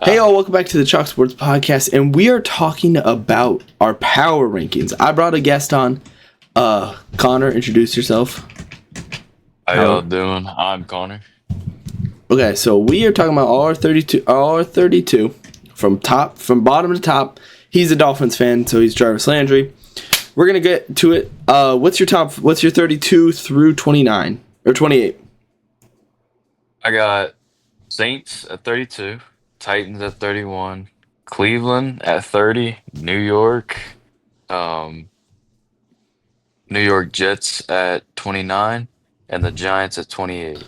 Hey all, welcome back to the Chalk Sports Podcast, and we are talking about our power rankings. I brought a guest on. Connor, introduce yourself. How y'all doing? I'm Connor. Okay, so we are talking about all our 32 from bottom to top. He's a Dolphins fan, so he's Jarvis Landry. We're gonna get to it. What's your 32 through 29 or 28? I got Saints at 32, Titans at 31, Cleveland at 30, New York Jets at 29, and the Giants at 28.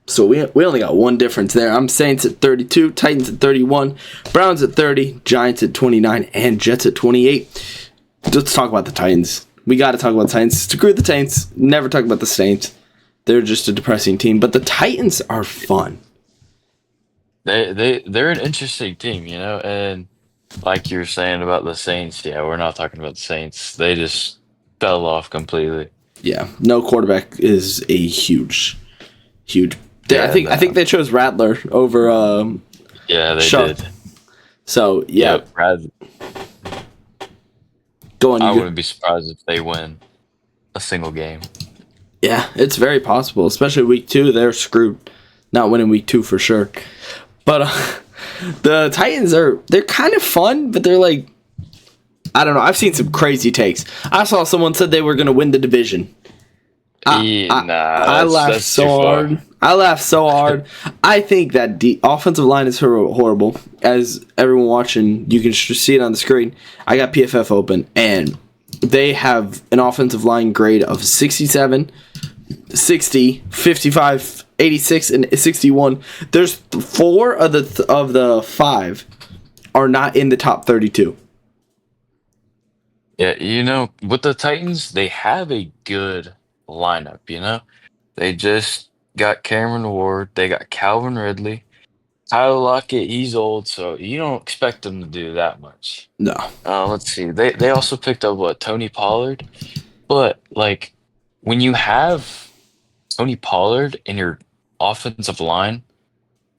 So we only got one difference there. I'm Saints at 32, Titans at 31, Browns at 30, Giants at 29, and Jets at 28. Let's talk about the Titans. We got to talk about the Titans. Screw the Saints. Never talk about the Saints. They're just a depressing team. But the Titans are fun. They're an interesting team, and like you were saying about the Saints, yeah, we're not talking about the Saints. They just fell off completely. Yeah, no quarterback is a huge. Yeah, I think they chose Rattler over. Yeah, they Sharp. did. So yeah, go on. I wouldn't be surprised if they win a single game. Yeah, it's very possible, especially week 2. They're screwed, not winning week 2 for sure. But the Titans they're kind of fun, but they're like, I don't know. I've seen some crazy takes. I saw someone said they were going to win the division. I laughed so hard. I think that the offensive line is horrible. As everyone watching, you can see it on the screen. I got PFF open, and they have an offensive line grade of 67, 60, 55, 86, and 61. There's 4 of the 5 are not in the top 32. Yeah, with the Titans, they have a good lineup. They just got Cameron Ward, they got Calvin Ridley, Tyler Lockett. He's old, so you don't expect them to do that much. No. Let's see. They also picked up Tony Pollard, but like when you have Tony Pollard and your offensive line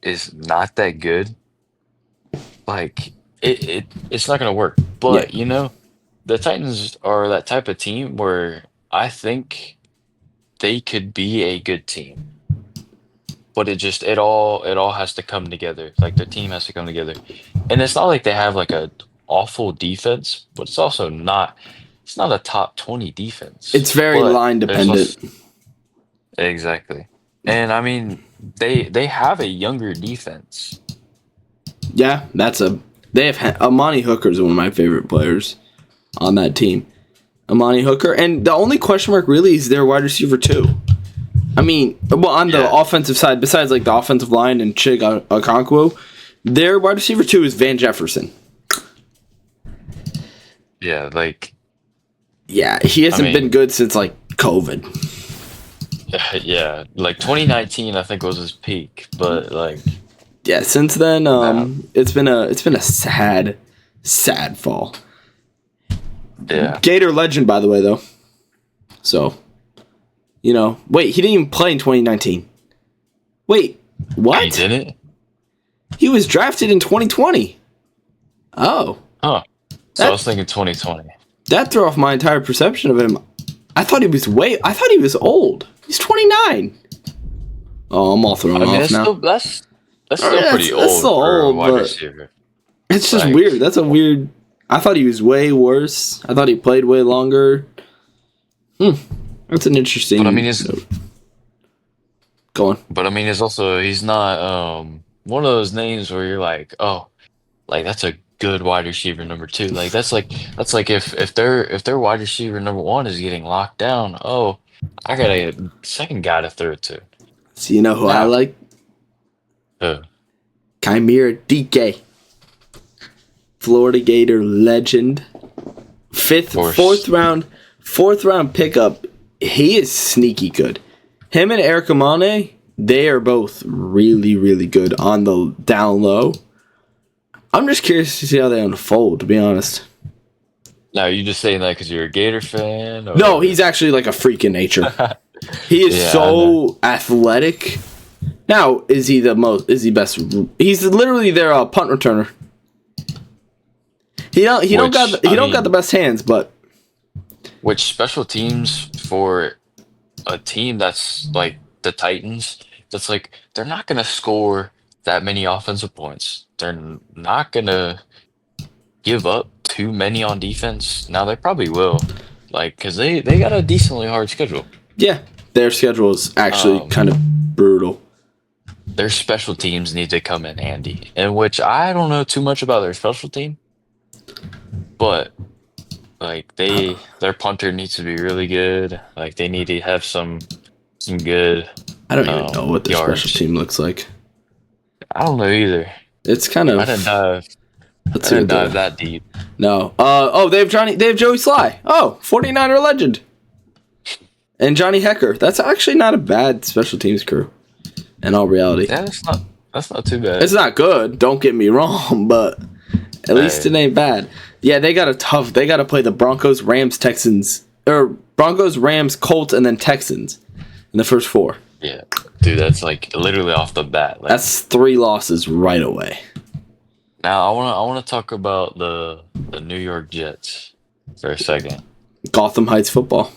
is not that good, like it's not gonna work. But Yeah. The Titans are that type of team where I think they could be a good team. But it all has to come together. Like the team has to come together. And it's not like they have like a awful defense, but it's also not a top 20 defense. It's very But line there's dependent. exactly. And I mean, they have a younger defense. Yeah, they have Amani Hooker is one of my favorite players on that team. Amani Hooker, and the only question mark really is their wide receiver 2. I mean, on the offensive side, besides like the offensive line and Chig Okonkwo, their wide receiver 2 is Van Jefferson. Yeah, he hasn't been good since like COVID. Yeah, like 2019 I think was his peak, but since then it's been a sad fall. Yeah. Gator legend, by the way, though. So, wait, he didn't even play in 2019. Wait, what? He didn't? He was drafted in 2020. Oh. Huh. So I was thinking 2020. That threw off my entire perception of him. I thought he was old. He's 29. Oh, I'm all thrown off now. That's still pretty old for a wide receiver. It's just weird. That's a weird... I thought he was way worse. I thought he played way longer. That's an interesting... But I mean, go on. But I mean, he's not one of those names where you're like, oh, like that's a good wide receiver number 2. Like that's like if their wide receiver number 1 is getting locked down, oh, I got a second guy to throw it to. So you know who I like? Chimera DK. Florida Gator legend. Fourth round pickup. He is sneaky good. Him and Eric Amane, they are both really, really good on the down low. I'm just curious to see how they unfold, to be honest. Now, are you just saying that because you're a Gator fan? Or? No, he's actually like a freak in nature. He is so athletic. Now, is he the most? Is he best? He's literally their punt returner. He don't got the best hands, but Which special teams for a team that's like the Titans, that's like they're not gonna score that many offensive points. They're not gonna give up too many on defense. Now they probably will, like because they got a decently hard schedule. yeah, their schedule is actually kind of brutal. Their special teams need to come in handy, in which I don't know too much about their special team, but like their punter needs to be really good. Like they need to have some good. I don't even know what their yards. special team looks like. I don't know either. It's kind of. I didn't dive. Let's I see didn't what dive that deep. No. They have Joey Sly. Oh, 49er legend. And Johnny Hecker. That's actually not a bad special teams crew. In all reality. Yeah, that's not too bad. It's not good, don't get me wrong, but at least it ain't bad. Yeah, they got to play the Broncos, Rams, Texans, or Broncos, Rams, Colts, and then Texans in the first 4. Yeah. Dude, that's like literally off the bat. Like, That's 3 losses right away. now I wanna talk about the New York Jets for a second. Gotham Heights football.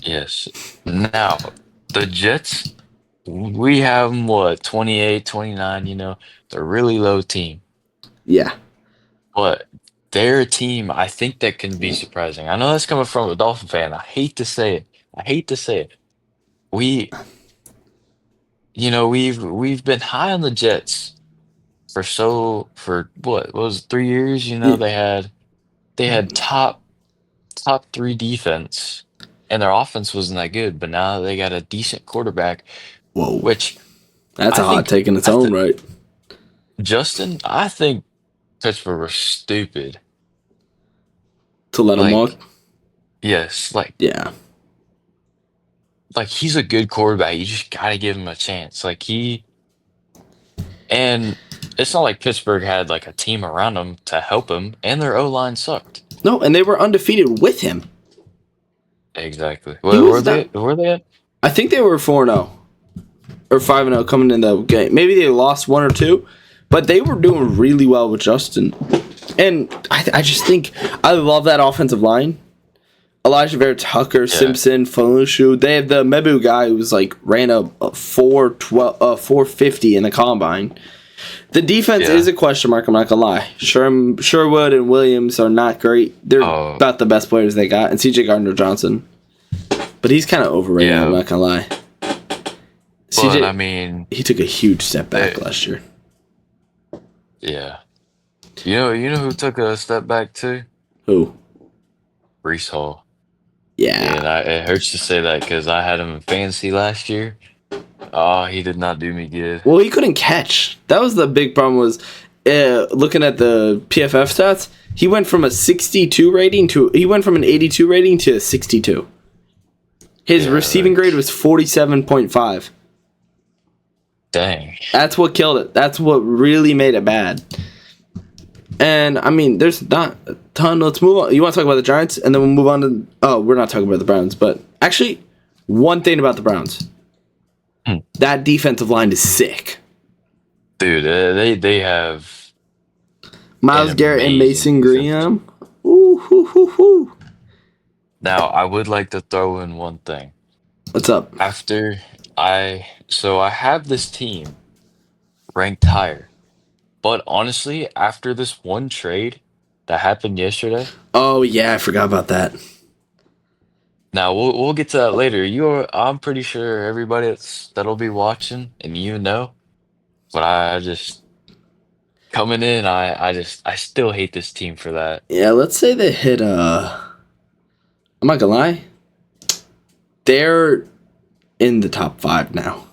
Yes. Now, the Jets, we have them, what, 28, 29, they're a really low team. Yeah. But they're a team I think that can be surprising. I know that's coming from a Dolphin fan. I hate to say it. We, we've been high on the Jets for what was it, 3 years? They had top 3 defense, and their offense wasn't that good. But now they got a decent quarterback, Whoa. which That's a hot take in its own right. Justin, I think Pittsburgh was stupid. To let him Like, walk? yes, Yeah. like he's a good quarterback. You just gotta give him a chance. And it's not like Pittsburgh had like a team around him to help him, and their O line sucked. No, and they were undefeated with him. Exactly. He Were was they? Were they at? I think they were 4-0 or 5-0 coming in the game. Maybe they lost 1 or 2, but they were doing really well with Justin. And I just think I love that offensive line. Elijah Vera Tucker, Simpson, Falushu. They have the Mebu guy who was like ran a 450 in the combine. The defense is a question mark, I'm not gonna lie. Sherwood and Williams are not great. They're about the best players they got, and CJ Gardner Johnson. But he's kind of overrated, I'm not gonna lie. But I mean, he took a huge step back last year. Yeah. You know who took a step back too? Who? Brees Hall. Yeah. And it hurts to say that because I had him in fantasy last year. Oh, he did not do me good. Well, he couldn't catch. That was the big problem. Was looking at the PFF stats. He went from a 62 rating he went from an 82 rating to a 62. His receiving grade was 47.5. Dang. That's what killed it. That's what really made it bad. And I mean, there's not a ton. Let's move on. You want to talk about the Giants, and then we'll move on to. Oh, we're not talking about the Browns, but actually, one thing about the Browns. That defensive line is sick. Dude, they have Myles Garrett and Mason Graham. Ooh, hoo, hoo, hoo. Now, I would like to throw in one thing. What's up? I have this team ranked higher. But honestly, after this one trade that happened yesterday. Oh yeah, I forgot about that. Now we'll get to that later. I'm pretty sure everybody that'll be watching and but I just coming in, I still hate this team for that. Yeah, let's say they hit I'm not gonna lie. They're in the top 5 now.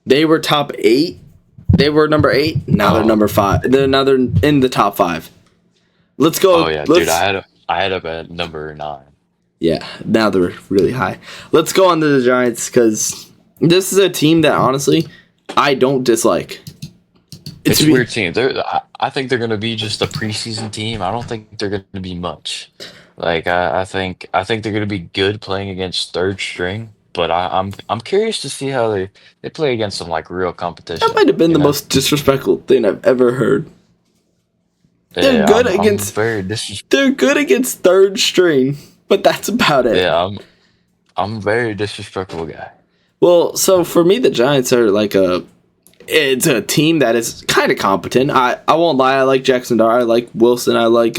They were top 8. They were number 8. Now they're number 5. They're in the top 5. Let's go. Oh yeah, dude, I had up at number 9. Yeah, now they're really high. Let's go on to the Giants because this is a team that honestly I don't dislike. It's a weird team. I think they're going to be just a preseason team. I don't think they're going to be much. Like I think they're going to be good playing against third string but I'm curious to see how they play against some like real That competition. might have been You the know, most disrespectful thing I've ever heard. They're yeah, good I'm against very dis. they're good against third string, but that's about it. Yeah, I'm very disrespectful guy. Well, so for me, the Giants are like it's a team that is kind of competent. I won't lie. I like Jackson Dart. I like Wilson. I like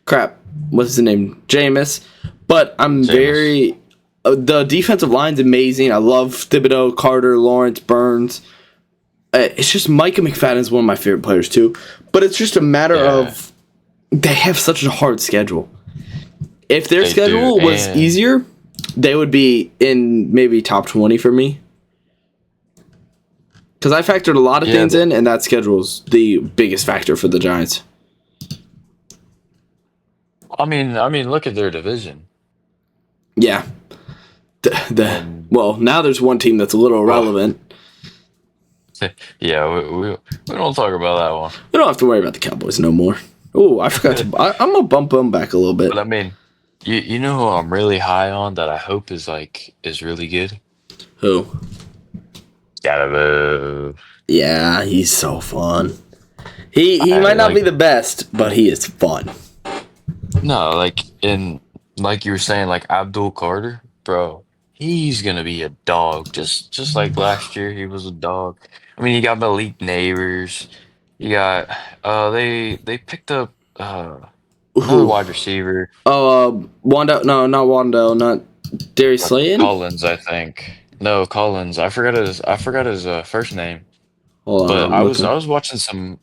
crap. What's his name? Jameis. But I'm Jameis. very the defensive line's amazing. I love Thibodeau, Carter, Lawrence, Burns. It's just Micah McFadden is one of my favorite players too. But it's just a matter Yeah, of they have such a hard schedule. If their they do, schedule was and easier, they would be in maybe top 20 for me. Because I factored a lot of yeah, things in, and that schedule's the biggest factor for the Giants. I mean, look at their division, Yeah. and Well, now there's one team that's a little well, irrelevant. yeah, we don't talk about that one. We don't have to worry about the Cowboys no more. Oh, I forgot to. I'm gonna bump them back a little bit. But I mean, you know who I'm really high on that I hope is really good. Who? Gotta Yeah, he's so fun. He I might not be like the best, but he is fun. no like in like you were saying like Abdul Carter, bro. He's gonna be a dog, just like last year he was a dog. I mean, you got Malik Neighbors. You got they picked up another Who? wide receiver, Oh, Wando. No, not Wando. Not Darius Slayton. Collins, I think. No, Collins. I forgot his first name. Hold on, But I'm looking. I was watching some.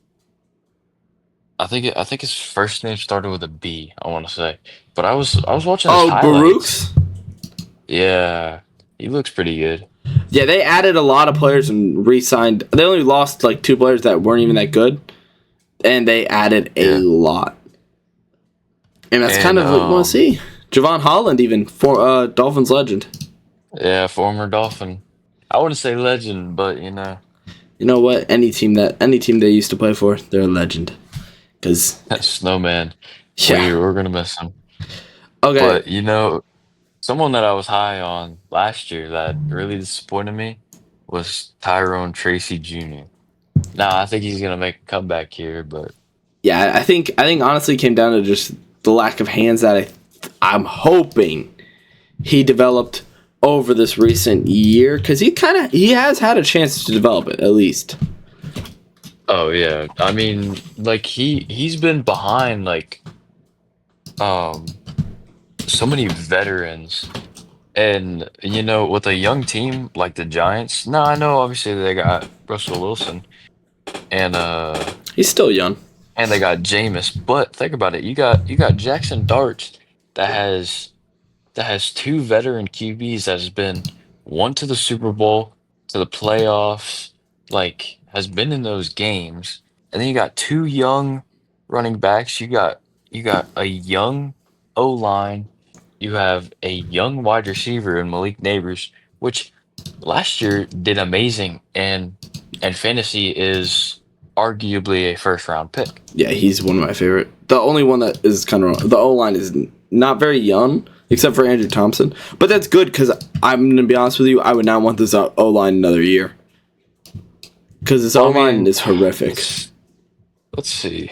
I think his first name started with a B. I want to say, but I was watching his Oh, highlights. Baruch's. Yeah, he looks pretty good. Yeah, they added a lot of players and re-signed. They only lost like two players that weren't even that good, and they added a Yeah, lot. And that's kind and of what you want to see. Javon Holland, even for Dolphins legend. yeah, former Dolphin. I wouldn't say legend, but You know what? Any team they used to play for, they're a legend. Cause Snowman. yeah. We're gonna miss him. Okay. But someone that I was high on last year that really disappointed me was Tyrone Tracy Jr. Now I think he's gonna make a comeback here, but Yeah, I think honestly it came down to just the lack of hands that I'm hoping he developed over this recent year because he has had a chance to develop it at least. oh yeah, I mean, like he's been behind like um so many veterans, and with a young team like the Giants. Now I know obviously they got Russell Wilson and He's still young. they got Jameis, but think about it, you got Jackson Dart that has two veteran QBs that has been one to the Super Bowl, to the playoffs, like has been in those games. And then you got two young running backs. You got a young O line. You have a young wide receiver in Malik Neighbors, which last year did amazing and fantasy is arguably a first round pick. Yeah, he's one of my favorite. The only one that is kind of the O line is not very young, except for Andrew Thompson. But that's good because I'm gonna be honest with you, I would not want this O line another year because this O I line mean, is horrific. let's see.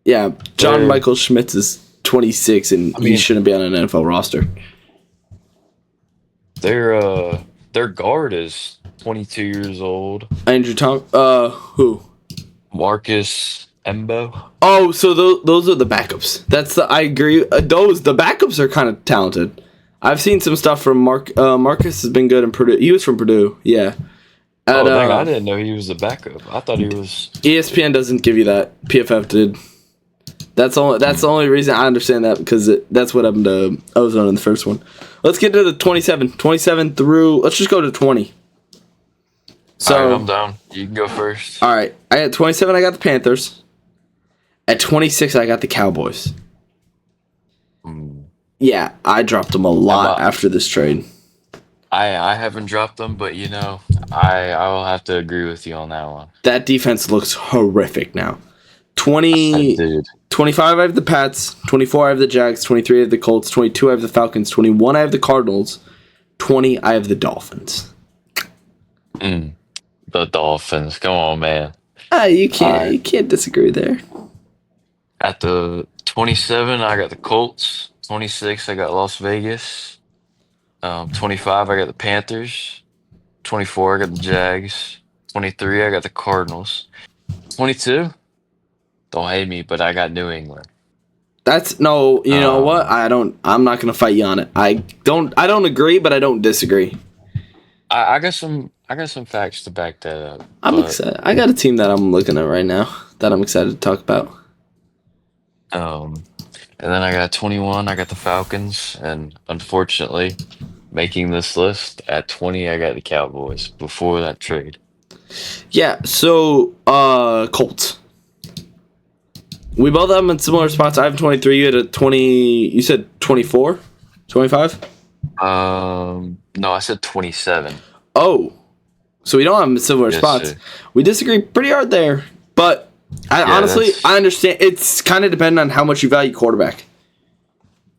Yeah, John They're Michael Schmitz is 26 and I he mean, shouldn't be on an NFL roster. their guard is 22 years old. Andrew Tom, who? Marcus Embo. Oh, so those are the backups. I agree. The backups are kind of talented. I've seen some stuff from Marcus has been good in Purdue. He was from Purdue, yeah. At Oh dang, I didn't know he was the backup. I thought he was. ESPN doesn't give you that. PFF did. That's the only reason I understand that because that's what happened to Ozone in the first one. Let's get to the 27 through. Let's just go to 20. All right, So, I'm down. You can go first. all right, I at 27 I got the Panthers. At 26 I got the Cowboys. Hmm. Yeah, I dropped them a lot after this trade. I haven't dropped them, but I will have to agree with you on that one. That defense looks horrific now. I 20, did. 25 I have the Pats, 24 I have the Jags, 23 I have the Colts, 22 I have the Falcons, 21 I have the Cardinals, 20, I have the Dolphins. Mm, the Dolphins. Come on, man. You All can't right. you can't disagree there. At the 27, I got the Colts. 26, I got Las Vegas. 25, I got the Panthers. 24, I got the Jags. 23, I got the Cardinals. 22, don't hate me, but I got New England. That's no, you know what? Um, I'm not gonna fight you on it. I don't agree, but I don't disagree. I got some facts to back that up, I'm but excited. I got a team that I'm looking at right now that I'm excited to talk about. um, and then I got 21, I got the Falcons, and unfortunately, making this list at 20, I got the Cowboys before that trade. Yeah, so Colts. We both have them in similar spots. I have 23, you had a 20, you said 24? 25? No, I said 27. Oh. So we don't have them in similar Yes, spots. sir. We disagree pretty hard there. But I Yeah, honestly that's I understand it's kind of dependent on how much you value quarterback.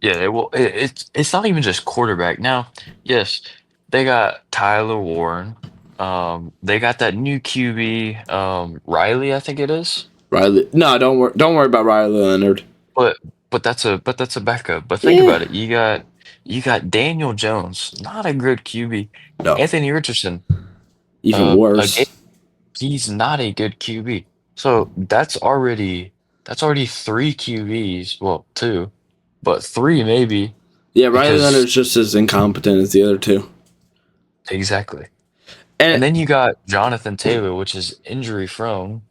yeah. It's not even just quarterback now. Yes, they got Tyler Warren. They got that new QB, Riley, I think it is. Riley. No, don't worry about Riley Leonard. But but that's a backup. But think Yeah. about it. You got Daniel Jones, not a good QB. No. Anthony Richardson, Even again, worse. he's not a good QB. So that's already three QBs. Well, two, but three maybe Yeah, Riley because Leonard's just as incompetent as the other two. exactly. And And then you got Jonathan Taylor, which is injury prone.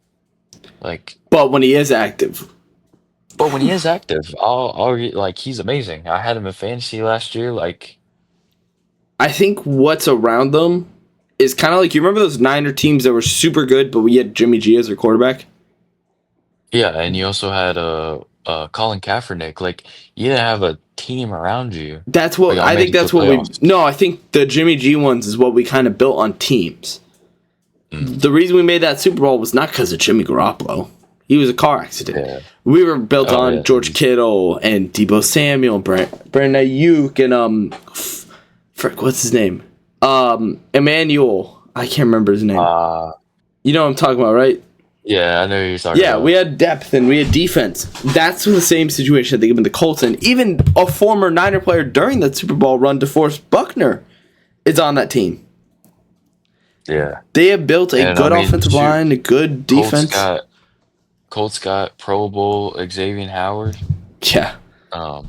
Like, but when he is active, but when he is active, like he's amazing. I had him in fantasy last year. Like, I think what's around them is kind of like you remember those Niner teams that were super good, but we had Jimmy G as their quarterback. yeah, and you also had Colin Kaepernick. Like, you didn't have a team around you, That's but what y'all I made think. it to That's the what we. playoffs. No, I think the Jimmy G ones is what we kind of built on teams. Mm, The reason we made that Super Bowl was not because of Jimmy Garoppolo. He was a car accident. yeah. We were built Oh on yeah. George Kittle and Debo Samuel, Brandon Ayuk, and frick, what's his name? Emmanuel. I can't remember his name. You know what I'm talking about, right? Yeah, I know who you're talking Yeah, we about. had depth and we had defense. That's the same situation they give in the Colts, and even a former Niner player during that Super Bowl run, DeForest Buckner, is on that team. Yeah, They have built a and I good mean, offensive shoot, line, a good Colts defense. got Colts got Pro Bowl Xavier Howard. Yeah, Um,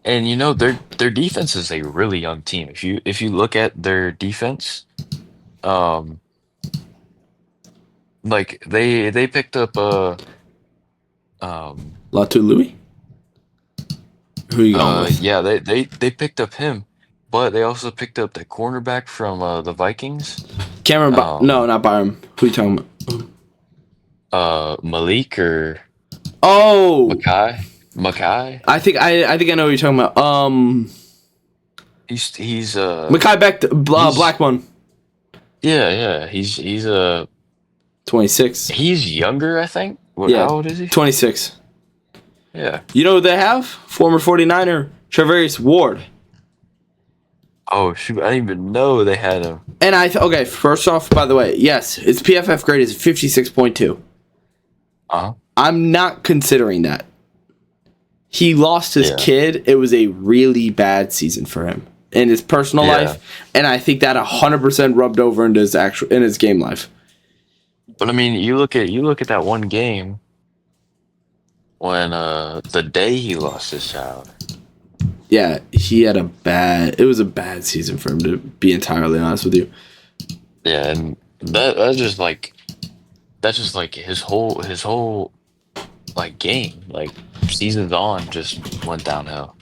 and their defense is a really young team. If you look at their defense, um, like they picked up um Latu Louis. Who you going with? yeah, they picked up him, but they also picked up the cornerback from the Vikings, Cameron? No, um not Byram. Who you talking about? Malik or Oh, Makai. I think I know who you're talking about. He's Makai Beck, he's black one. yeah, he's 26. he's younger, I think. What, Yeah, how old is he? 26. Yeah. You know who they have? Former 49er, Travarius Ward. Oh shoot, I didn't even know they had him. And okay, first off, by the way, yes, his PFF grade is 56.2. Uh-huh. I'm not considering that. He lost his Yeah. kid. It was a really bad season for him in his personal Yeah. life, and I think that 100% rubbed over into his game life. But I mean, you look at that one game when the day he lost his child. Yeah, it was a bad season for him, to be entirely honest with you. Yeah, and that's just like his whole like game, like seasons on just went downhill.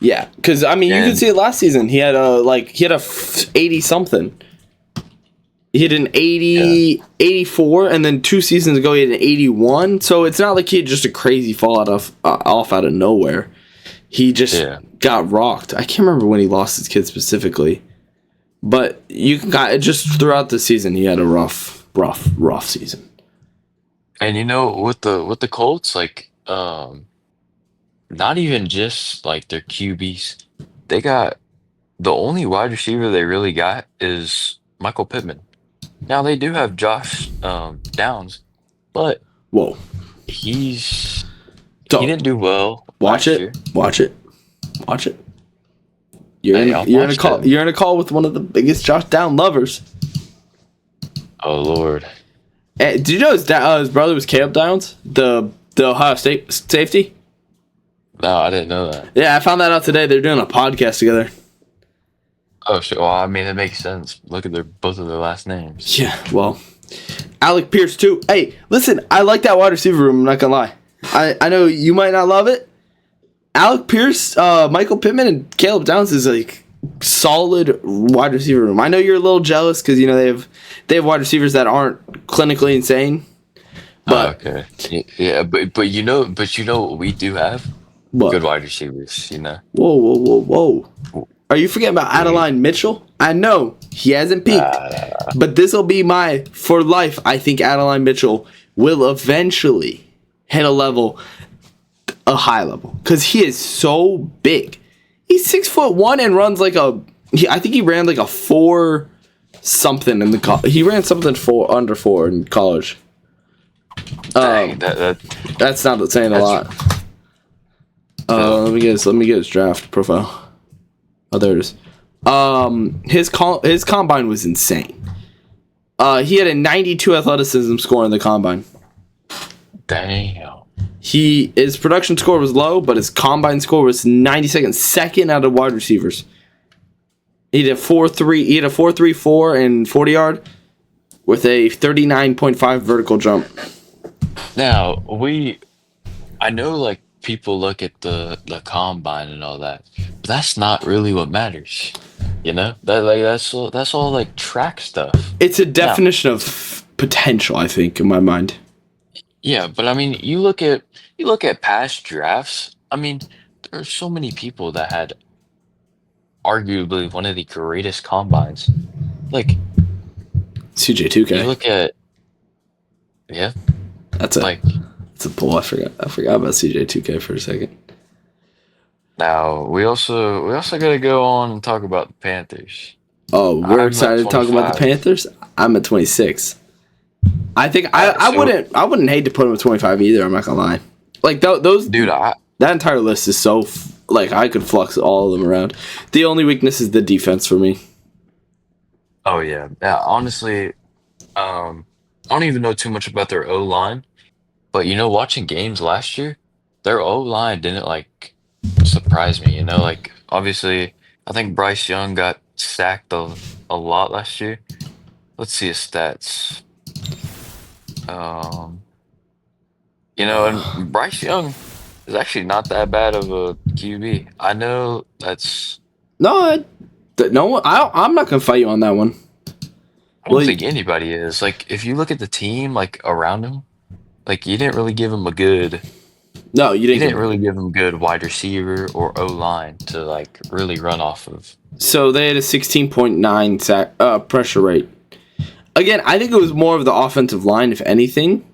Yeah, because I mean, you can And see it last season. He had a 80 something. He had an yeah, 80, 84, and then 2 seasons ago he had an 81. So it's not like he had just a crazy fall off out of nowhere. He just yeah. got rocked. I can't remember when he lost his kid specifically, but just throughout the season he had a rough season. And with the Colts, like not even just like their QBs. They got the only wide receiver they really got is Michael Pittman. Now they do have Josh Downs, but Whoa. he So didn't do well watch last it. year. Watch it. Watch it. I'll You're in a watch call. it. You're in a call with one of the biggest Josh Down lovers. Oh Lord. Did you know his brother was Caleb Downs, the Ohio State safety? No, I didn't know that. Yeah, I found that out today. They're doing a podcast together. Oh shit. Well, I mean, it makes sense. Look at both of their last names. Yeah, well, Alec Pierce too. Hey, listen, I like that wide receiver room. I'm not gonna lie. I know you might not love it. Alec Pierce, Michael Pittman, and Caleb Downs is like solid wide receiver room. I know you're a little jealous because you know they have wide receivers that aren't clinically insane. But Okay. Yeah, but you know what we do have? what? Good wide receivers, you know. Whoa. Are you forgetting about Adeline Mitchell? I know he hasn't peaked, but this will be my for life. I think Adeline Mitchell will eventually hit a high level, because he is so big. He's 6'1" and runs like I think he ran like a 4 something in the he ran something under 4 in college. Dang, That's not saying a lot. Let me get his draft profile. Oh, there it is. His combine was insane. He had a 92 athleticism score in the combine. damn. His production score was low, but his combine score was 92nd, second out of wide receivers. He had a 4.3. He had a 4.34 and 40-yard with a 39.5 vertical jump. Now I know like people look at the combine and all that, but that's not really what matters. You know that's all like track stuff. It's a definition of potential, I think, in my mind. Yeah, but I mean, you look at past drafts. I mean, there are so many people that had arguably one of the greatest combines. Like you CJ2K. look at yeah, That's like a pull. I forgot about CJ2K for a second. now we also gotta go on and talk about the Panthers. Oh, we're I'm at excited to talk about the 25. Panthers. I'm at 26. I think I wouldn't hate to put him at 25 either. I'm not gonna lie. Like those Dude, that entire list is so like I could flux all of them around. The only weakness is the defense for me. oh yeah, honestly, I don't even know too much about their O line, but you know, watching games last year, their O line didn't like surprise me. You know, like obviously, I think Bryce Young got sacked a lot last year. Let's see his stats. Um, you know, and Bryce Young is actually not that bad of a QB. I know that's. No one. I'm not gonna fight you on that one. I don't Well, think anybody is. Like, if you look at the team, like around him, like you didn't really give him a good. No, you You didn't. didn't really give him good wide receiver or O line to like really run off of. So they had a 16.9 sack pressure rate. Again, I think it was more of the offensive line, if anything.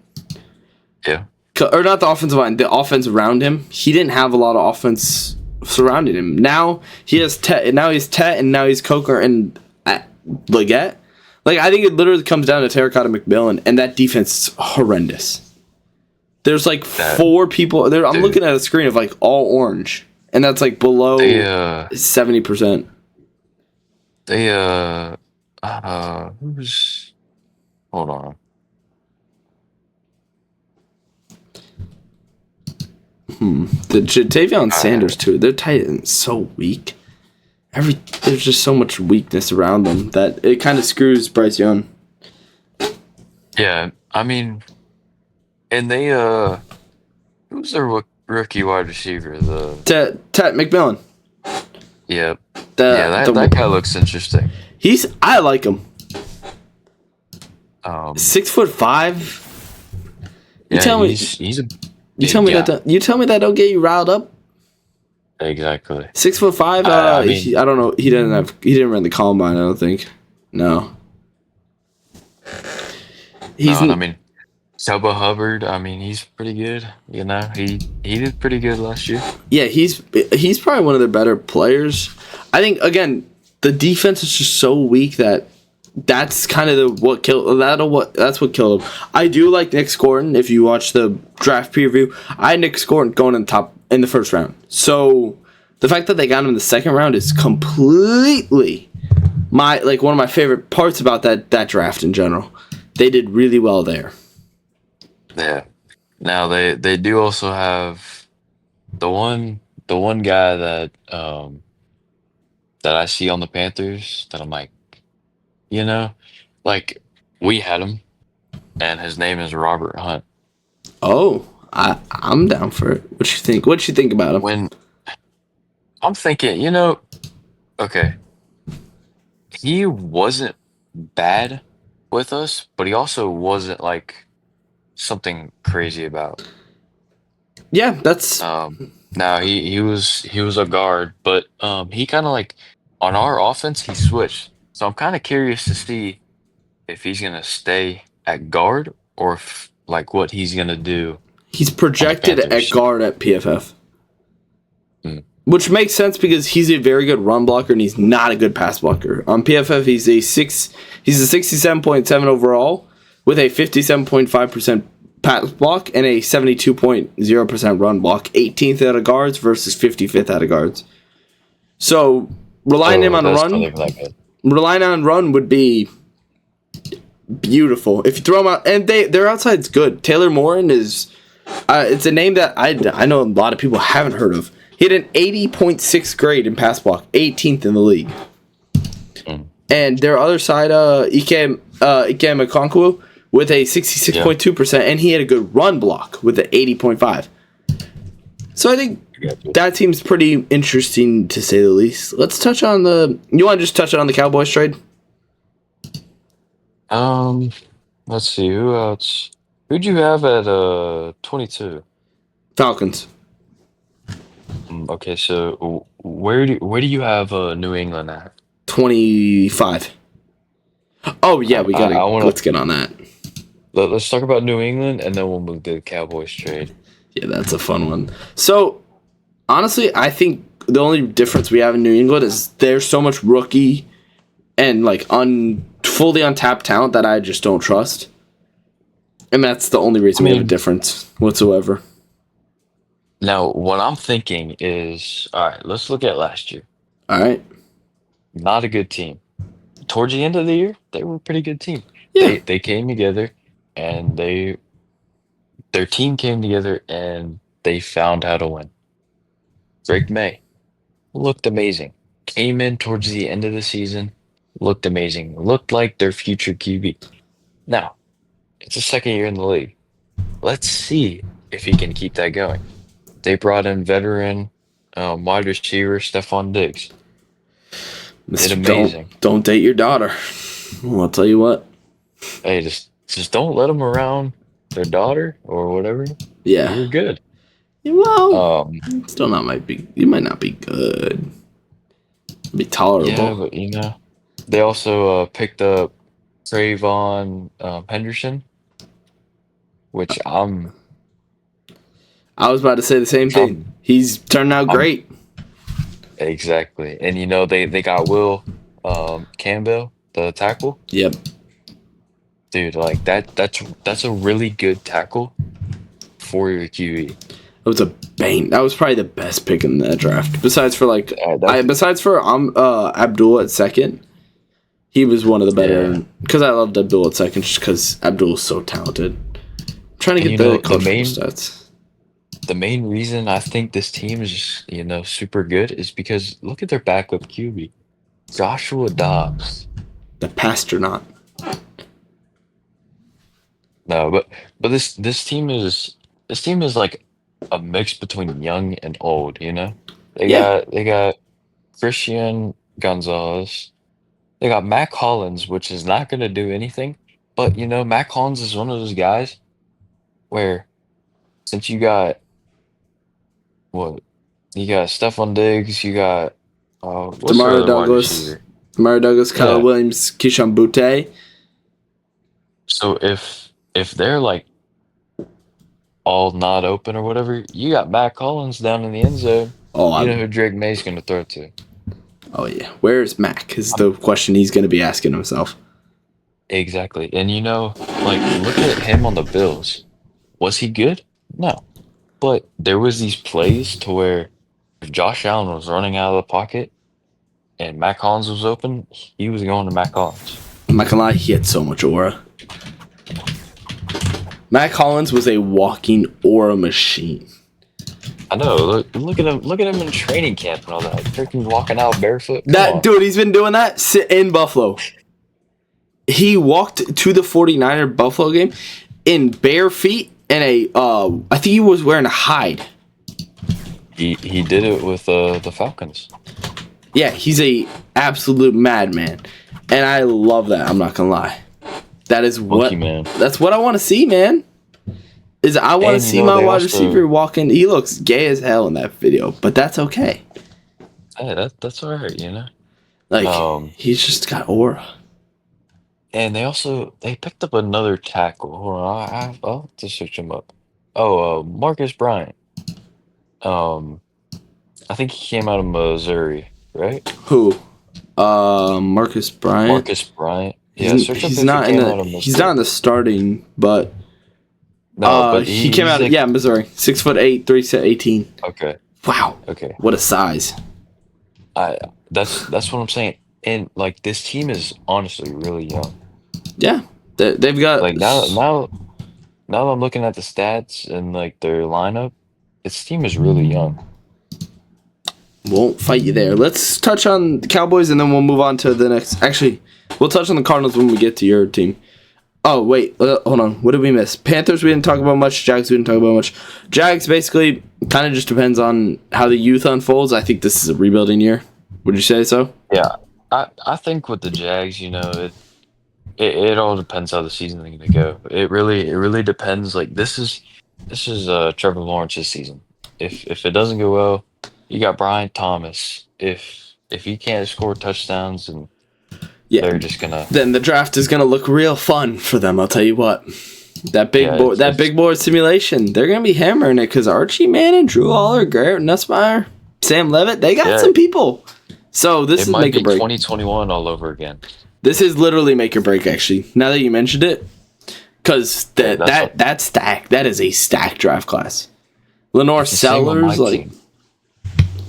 Yeah. Or not the offensive line, the offense around him. He didn't have a lot of offense surrounding him. Now he has Now he's Tet, and now he's Coker and Leggett. Like, I think it literally comes down to Terracotta McMillan, and that defense is horrendous. There's like 4 people there. I'm looking at a screen of like all orange, and that's like below 70%. Who's? Hold on. The Jatavion Sanders too. Their tight end's so weak. There's just so much weakness around them that it kind of screws Bryce Young. Yeah, I mean, and they who's their rookie wide receiver? Tet McMillan. Yeah, that guy looks interesting. I like him. 6'5". You Yeah, tell me he's a. you tell me that don't get you riled up. Exactly. 6'5". I mean- I don't know. He didn't run the combine. I don't think. No. I mean, Selba Hubbard. I mean, he's pretty good. You know, he did pretty good last year. Yeah, he's probably one of their better players. I think again, the defense is just so weak that's kind of what killed that's what killed him. I do like Nick Scorton. If you watch the draft preview, I had Nick Scorton going in the first round. So the fact that they got him in the second round is completely one of my favorite parts about that draft in general. They did really well there. Yeah. Now they do also have the one guy that that I see on the Panthers that I'm like, you know, like we had him, and his name is Robert Hunt. Oh, I'm down for it. What you think? What you think about him? When I'm thinking, okay, he wasn't bad with us, but he also wasn't like something crazy about. Yeah, that's Now he was a guard, but he kind of like on our offense he switched. So I'm kind of curious to see if he's gonna stay at guard or if, like what he's gonna do he's on the projected at Panthers. guard at PFF. Mm. Which makes sense because he's a very good run blocker and he's not a good pass blocker. On PFF, he's a 67.7 overall with a 57.5% pass block and a 72.0% run block. 18th out of guards versus 55th out of guards. So relying him on That's run, not even that good. relying on run would be beautiful. If you throw him out, and their outside's good. Taylor Morin is, it's a name that I know a lot of people haven't heard of. He had an 80.6 grade in pass block, 18th in the league. Mm. And their other side, Ike Okonkwo, with a 66.2%, and he had a good run block with an 80.5. So I think that seems pretty interesting to say the least. Let's touch on you want to just touch on the Cowboys trade? Let's see who else. Who'd you have at 22? Falcons. Okay, so where do you have New England at? 25. Oh yeah, let's get on that. Let's talk about New England, and then we'll move to the Cowboys trade. Yeah, that's a fun one. So honestly, I think the only difference we have in New England is there's so much rookie and like fully untapped talent that I just don't trust. And that's the only reason we have a difference whatsoever. Now, what I'm thinking is, all right, let's look at last year. All right. Not a good team. Towards the end of the year, they were a pretty good team. Yeah. They came together, and their team came together, and they found how to win. Drake May looked amazing. Came in towards the end of the season, looked amazing. Looked like their future QB. Now, it's a second year in the league. Let's see if he can keep that going. They brought in veteran wide receiver Stephon Diggs. Did amazing. Don't date your daughter. I'll tell you what. Hey, just don't let them around their daughter or whatever. Yeah. You're good. Well, still you might not be good. Be tolerable. Yeah, but they also picked up Trayvon Henderson, which I was about to say the same thing. He's turned out great. Exactly. And they got Will Campbell, the tackle. Yep. Dude, like that's a really good tackle for your QB. That was a bang. That was probably the best pick in that draft. Besides for Abdul at second, he was one of the better. Because I loved Abdul at second, just because Abdul is so talented. I'm trying to get the stats. The main reason I think this team is just, super good is because look at their backup QB, Joshua Dobbs. The Pastronaut. No, but this team is like a mix between young and old, They got Christian Gonzalez. They got Mac Hollins, which is not going to do anything, but Mac Hollins is one of those guys where since you got Stephon Diggs, you got Demario Douglas, Kyle Williams, Keyshawn Butte. So if they're like all not open or whatever, you got Mac Hollins down in the end zone. Oh, you know who Drake May's going to throw to. Oh yeah, where's Mac? Is the question he's going to be asking himself. Exactly. And like look at him on the Bills. Was he good? No. But there was these plays to where if Josh Allen was running out of the pocket and Mac Hollins was open, he was going to Mac Hollins. I'm not gonna lie, he had so much aura. Mac Hollins was a walking aura machine. I know. Look at him. Look at him in training camp and all that. Freaking walking out barefoot. That dude, he's been doing that in Buffalo. He walked to the 49er Buffalo game in bare feet and I think he was wearing a hide. He did it with the Falcons. Yeah, he's a absolute madman, and I love that. I'm not gonna lie. That is what man. That's what I want to see, man. Is I want to see my wide receiver walking. He looks gay as hell in that video, but that's okay. Hey, that's all right, Like he's just got aura. And they picked up another tackle. Hold on, I'll have to search him up. Oh, Marcus Bryant. I think he came out of Missouri, right? Who? Marcus Bryant. Marcus Bryant. Yeah, he's not in the starting, but no, but he came out. Like, Missouri. 6'8", 318. Okay. Wow. Okay. What a size. That's what I'm saying. And like this team is honestly really young. Yeah, they've got like now that I'm looking at the stats and like their lineup, this team is really young. Won't fight you there. Let's touch on the Cowboys and then we'll move on to the next. Actually, we'll touch on the Cardinals when we get to your team. Oh, wait. Hold on. What did we miss? Panthers, we didn't talk about much. Jags, we didn't talk about much. Jags, basically, kind of just depends on how the youth unfolds. I think this is a rebuilding year. Would you say so? Yeah. I think with the Jags, it all depends how the season is going to go. It really depends. Like this is Trevor Lawrence's season. If it doesn't go well, you got Brian Thomas. If he can't score touchdowns, and they're just gonna, then the draft is gonna look real fun for them. I'll tell you what. That big board simulation, they're gonna be hammering it because Archie Manning, Drew Aller, Garrett Nussmeier, Sam Levitt, they got some people. So this is make or break. 2021 all over again. This is literally make or break. Actually, now that you mentioned it, because that stack, that is a stacked draft class. Lenore Sellers, like team.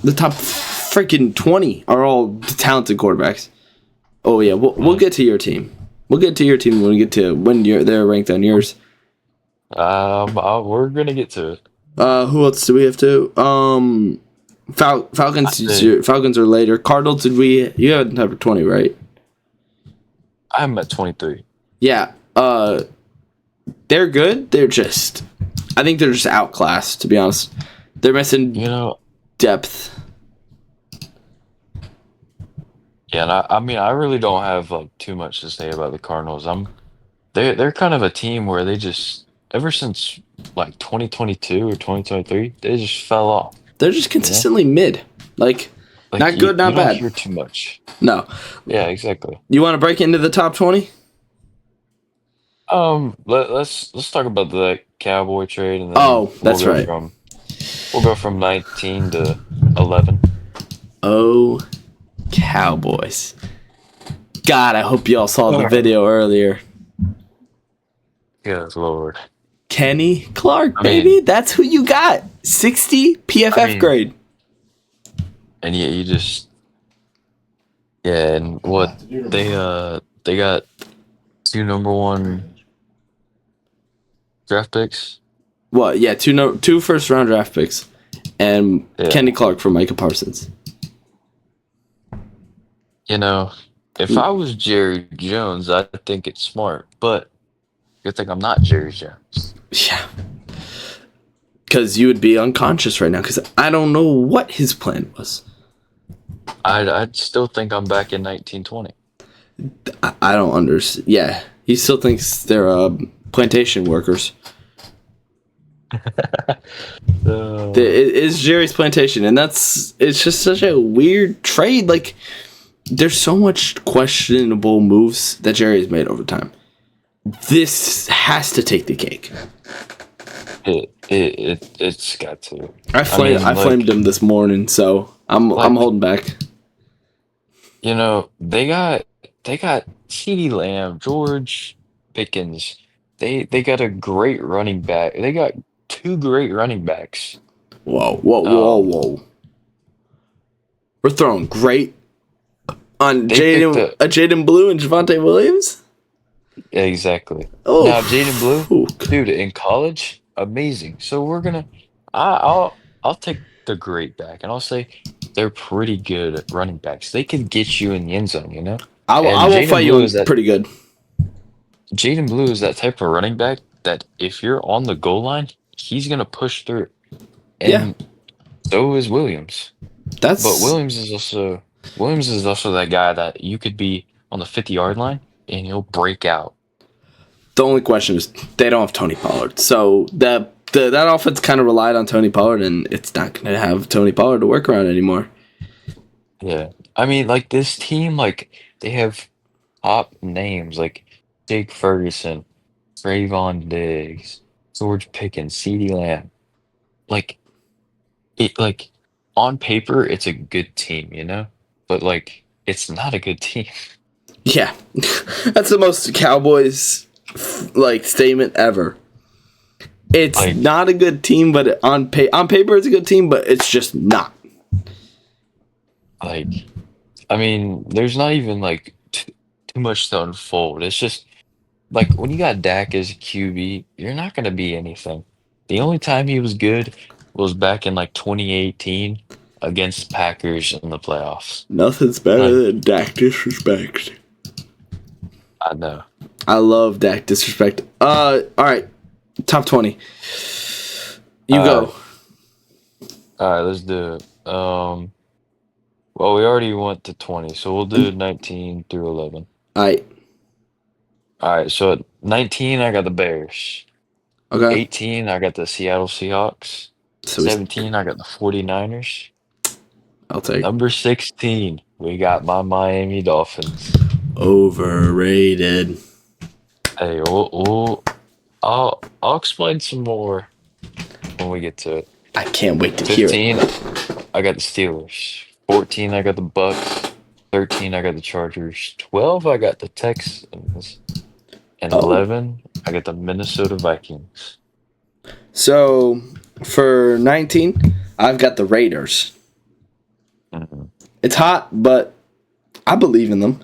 The top freaking 20 are all talented quarterbacks. Oh yeah, we'll get to your team. We'll get to your team when we get to when they're ranked on yours. We're gonna get to it. Who else do we have to? Falcons are later. Cardinals, you have number 20, right? I'm at 23. Yeah. They're good. I think they're just outclassed, to be honest. They're missing depth. Yeah, and I really don't have like too much to say about the Cardinals. They're kind of a team where they just ever since like 2022 or 2023, they just fell off. They're just consistently mid. Like not good, not bad. Don't hear too much. No. Yeah, exactly. You want to break into the top 20? Let's talk about the Cowboy trade, and then that's right. We'll go from 19 to 11. Oh, Cowboys! God, I hope y'all saw the video earlier. Yes, Lord. Kenny Clark, baby, that's who you got. 60 PFF grade. And you just and what they got 2 number 1 draft picks. What? Yeah, 2 first round draft picks, and Kenny Clark from Micah Parsons. If I was Jerry Jones, I'd think it's smart, but good thing I'm not Jerry Jones. Yeah. Because you would be unconscious right now, because I don't know what his plan was. I'd still think I'm back in 1920. I don't understand. Yeah, he still thinks they're plantation workers. It is Jerry's plantation, and it's just such a weird trade. Like, there's so much questionable moves that Jerry's made over time. This has to take the cake. It's got to. I flamed him this morning, so I'm holding back. they got CeeDee Lamb, George Pickens. They got a great running back. They got two great running backs. Whoa, whoa, whoa, Um, whoa. We're throwing great on they picked up Jaden Blue and Javante Williams. exactly. Oh, Now Jaden Blue, fuck. dude, in college, amazing. So I'll take the great back, and I'll say they're pretty good running backs. They could get you in the end zone, you know. I And will fight you on pretty good. Jaden Blue is that type of running back that if you're on the goal line, he's gonna push through, Yeah, and so is Williams. But that's Williams is also that guy that you could be on the 50-yard line and he'll break out. the only question is they don't have Tony Pollard. So that offense kind of relied on Tony Pollard, and it's not going to have Tony Pollard to work around anymore. Yeah. I mean, like this team, like they have top names like Jake Ferguson, Trayvon Diggs, George Pickens, CeeDee Lamb. Like like on paper, it's a good team, you know? But like it's not a good team. Yeah, that's the most Cowboys like statement ever. It's Like not a good team, but on paper it's a good team, but it's just not. like I mean, there's not even like too much to unfold. It's just like when you got Dak as a QB, you're not going to be anything. The only time he was good was back in like 2018 against Packers in the playoffs. Nothing's better Like, than Dak disrespect. I know. I love Dak disrespect. All right, top 20. You All right, go. all right, let's do it. Well, we already went to 20, so we'll do 19 through 11. All right. All right, so at 19, I got the Bears. Okay. 18, I got the Seattle Seahawks. So 17, I got the 49ers. I'll take Number 16, we got my Miami Dolphins. overrated. Hey, I'll explain some more when we get to it. I can't wait to hear 15, it. I got the Steelers. 14, I got the Bucks. 13, I got the Chargers. 12, I got the Texans. And Oh, 11, I got the Minnesota Vikings. so for 19, I've got the Raiders. Mhm. It's hot, but I believe in them.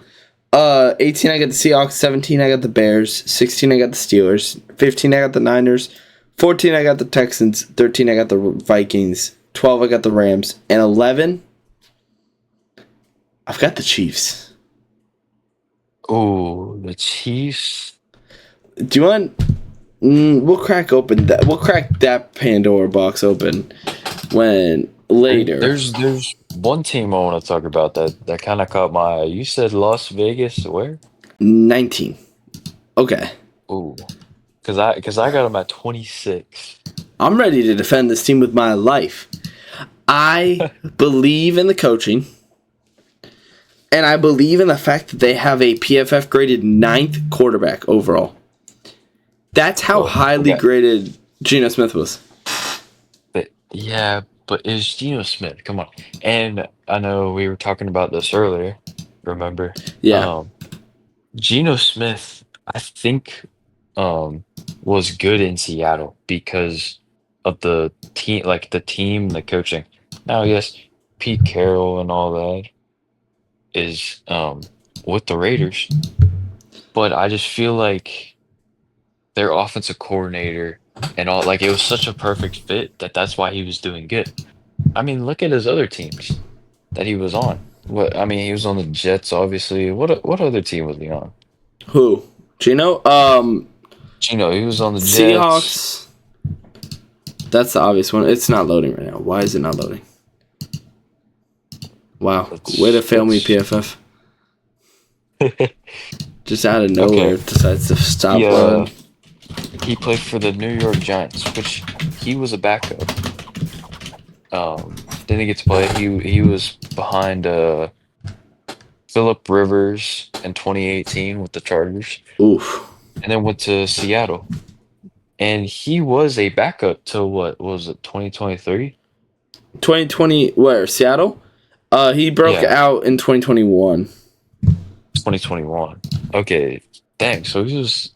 18, I got the Seahawks. 17, I got the Bears. 16, I got the Steelers. 15, I got the Niners. 14, I got the Texans. 13, I got the Vikings. 12, I got the Rams. And 11, I've got the Chiefs. Oh, the Chiefs. Do you want? We'll crack that Pandora box open when later. There's one team I want to talk about that kind of caught my eye. You said Las Vegas, where? 19. Okay. Ooh, because I got them at 26. I'm ready to defend this team with my life. I believe in the coaching, and I believe in the fact that they have a PFF graded ninth quarterback overall. That's how Well, highly okay. graded Geno Smith was. But yeah, but it's Geno Smith. Come on. And I know we were talking about this earlier. Remember? Yeah. Um, Geno Smith, I think, was good in Seattle because of the team, like the team, the coaching. Now, yes, Pete Carroll and all that is with the Raiders, but I just feel like their offensive coordinator and all, like it was such a perfect fit that that's why he was doing good. I mean, look at his other teams that he was on. What I mean, he was on the Jets, obviously. What other team was he on? Who? Geno? Gino, he was on the Jets. Seahawks. That's the obvious one. It's not loading right now. Why is it not loading? Wow. Way to Let's fail me, let's. PFF. Just out of nowhere, Okay, it decides to stop he loading. he played for the New York Giants, which he was a backup. Didn't get to play. He was behind Philip Rivers in 2018 with the Chargers, Oof. and then went to Seattle. And he was a backup till what was it, 2023? 2020, where? Seattle? He broke Yeah, out in 2021. 2021. Okay, dang. So he was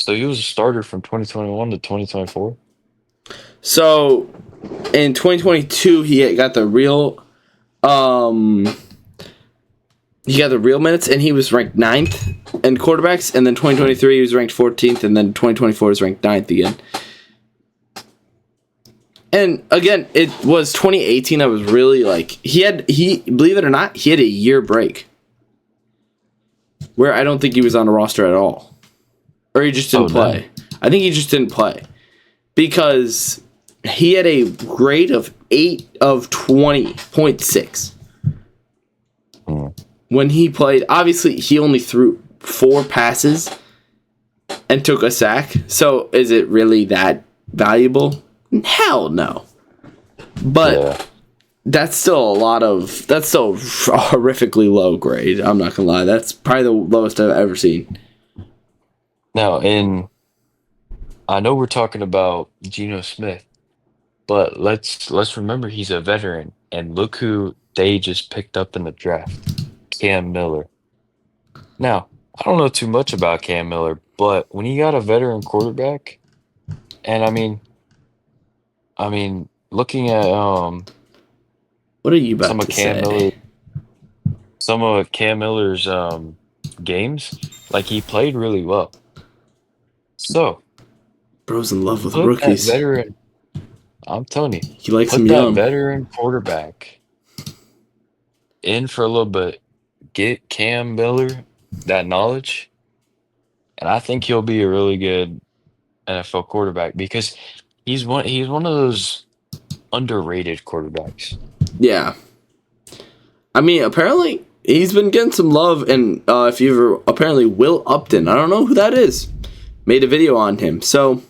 a starter from 2021 to 2024. So in 2022, he got the real um minutes, and he was ranked 9th in quarterbacks. And then 2023, he was ranked 14th, and then 2024 is ranked 9th again. And again, it was 2018. I was really like he believe it or not, he had a year break where I don't think he was on a roster at all, or he just didn't play. Dang. I think he just didn't play because he had a grade of 8 of 20.6 when he played. Obviously, he only threw 4 passes and took a sack. So is it really that valuable? Hell no. But Yeah. that's still horrifically low grade. I'm not gonna lie. That's probably the lowest I've ever seen. Now, I know we're talking about Geno Smith, but let's remember he's a veteran, and look who they just picked up in the draft, Cam Miller. Now, I don't know too much about Cam Miller, but when you got a veteran quarterback, and looking at What are you some about of to Cam say? Miller, some of Cam Miller's games, like he played really well. So Bro's in love with put that rookies. veteran. I'm telling you, He likes put them that young. veteran quarterback in for a little bit. Get Cam Miller that knowledge, and I think he'll be a really good NFL quarterback because he's one of those underrated quarterbacks. Yeah. I mean, apparently he's been getting some love, and if you ever apparently Will Upton, I don't know who that is, made a video on him. So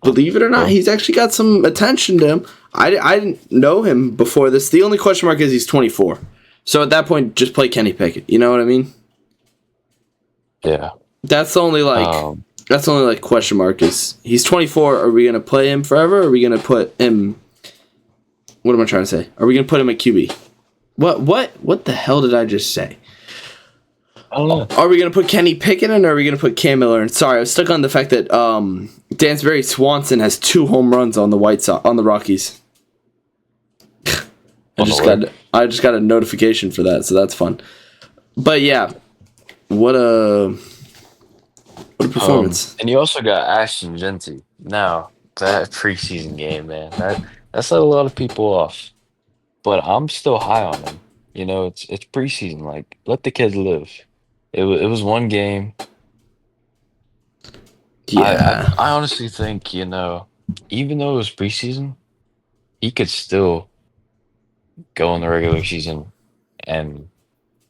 believe it or not, Cool. he's actually got some attention to him. I didn't know him before this. The only question mark is he's 24. So at that point, just play Kenny Pickett. You know what I mean? Yeah. That's the only Um, question mark is he's 24. Are we gonna play him forever? Or are we gonna put him? What am I trying to say? Are we gonna put him at QB? What the hell did I just say? I don't know. Are we gonna put Kenny Pickett in, or are we gonna put Cam Miller in? Sorry, I was stuck on the fact that Dansbury Swanson has 2 home runs on the Rockies. I just got a notification for that, so that's fun. But yeah, what a performance. And you also got Ashton Genty. Now, that preseason game, man, that set a lot of people off. But I'm still high on him. You know, it's preseason. Like, let the kid live. It was one game. Yeah, I honestly think, even though it was preseason, he could still go in the regular season and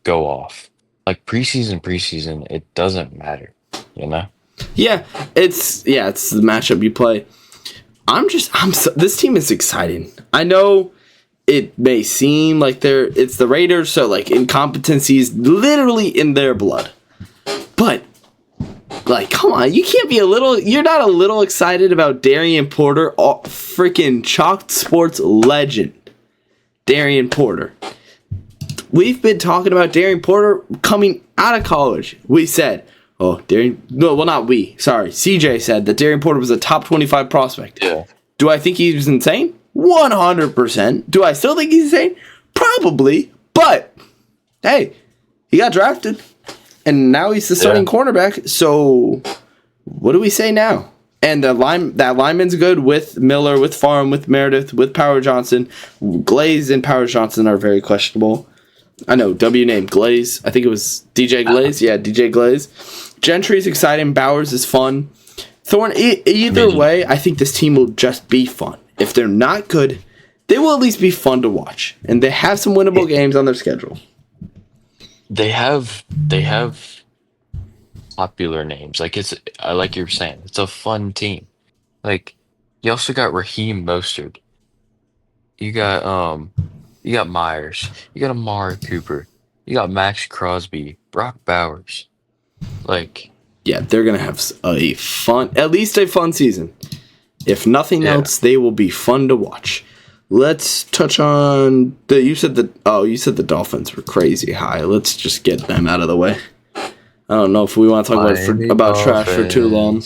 go off. Like preseason, it doesn't matter, you know? yeah, it's the matchup you play. This team is exciting. I know it may seem like it's the Raiders, so like incompetency is literally in their blood. But like, come on, you're not a little excited about Darian Porter, freaking Chalk Sports legend. Darian Porter. We've been talking about Darian Porter coming out of college. We said, CJ said that Darian Porter was a top 25 prospect. Yeah. Do I think he was insane? 100%. Do I still think he's insane? Probably. But, hey, he got drafted. And now he's the starting cornerback. So, what do we say now? And that lineman's good with Miller, with Farm, with Meredith, with Power Johnson. Glaze and Power Johnson are very questionable. I know, W name, Glaze. I think it was DJ Glaze. Yeah, DJ Glaze. Gentry's exciting. Bowers is fun. Thorne, either way, I think this team will just be fun. If they're not good, they will at least be fun to watch. And they have some winnable games on their schedule. They have popular names. Like like you were saying, it's a fun team. Like you also got Raheem Mostert. You got Myers. You got Amari Cooper. You got Max Crosby, Brock Bowers. Like, yeah, they're gonna have at least a fun season. If nothing else, they will be fun to watch. let's touch on the. You said the Dolphins were crazy high. Let's just get them out of the way. I don't know if we want to talk about trash for too long.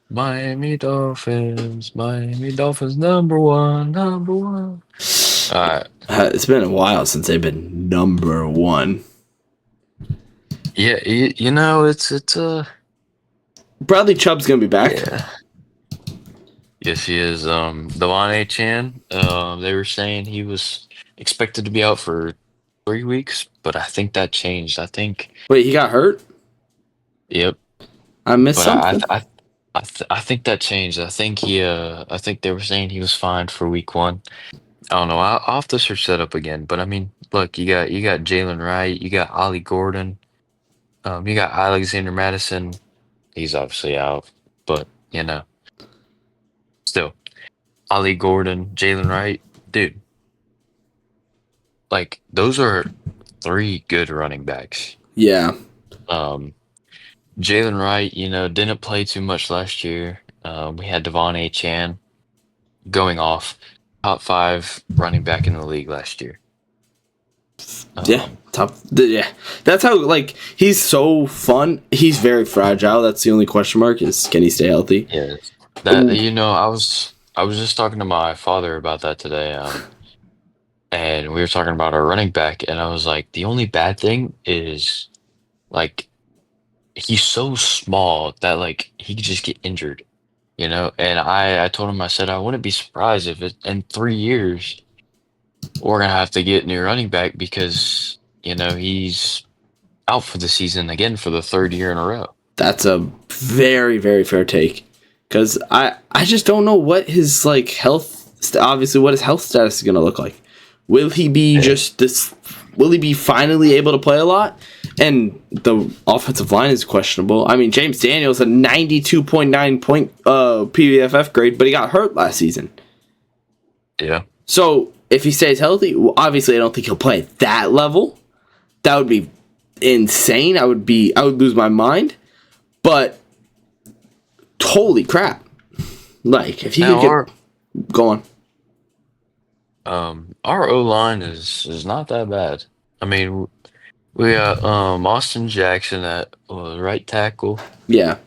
Miami Dolphins, number one, number one. All right. It's been a while since they've been number one. Yeah, you know it's Bradley Chubb's gonna be back. Yeah. Yes, he is. Devon Achane. They were saying he was expected to be out for 3 weeks, but I think that changed. I think. Wait, he got hurt? Yep. I missed But something. I think that changed. I think I think they were saying he was fine for week 1. I don't know. I'll have to search that up again. But I mean, look, you got Jalen Wright, you got Ollie Gordon, you got Alexander Madison. He's obviously out, but still, Ollie Gordon, Jalen Wright, dude. Like those are 3 good running backs. Yeah. Jalen Wright, didn't play too much last year. We had Devon Achane going off, top 5 running back in the league last year. Yeah, that's how, like, he's so fun. He's very fragile. That's the only question mark, is can he stay healthy? Yeah, I was just talking to my father about that today, and we were talking about our running back, and I was like, the only bad thing is, like, he's so small that, like, he could just get injured, and I told him, I said, I wouldn't be surprised if in 3 years we're gonna have to get a new running back because he's out for the season again for the 3rd year in a row. That's a very, very fair take, because I just don't know what his, like, obviously what his health status is gonna look like. Will he be will he be finally able to play a lot? And the offensive line is questionable. I mean, James Daniels a 92.9 point PFF grade, but he got hurt last season. Yeah. So if he stays healthy, well, obviously I don't think he'll play at that level. That would be insane. I would lose my mind. But holy crap! Like, if he could go on. Our O-line is not that bad. I mean, we got Austin Jackson at right tackle. Yeah.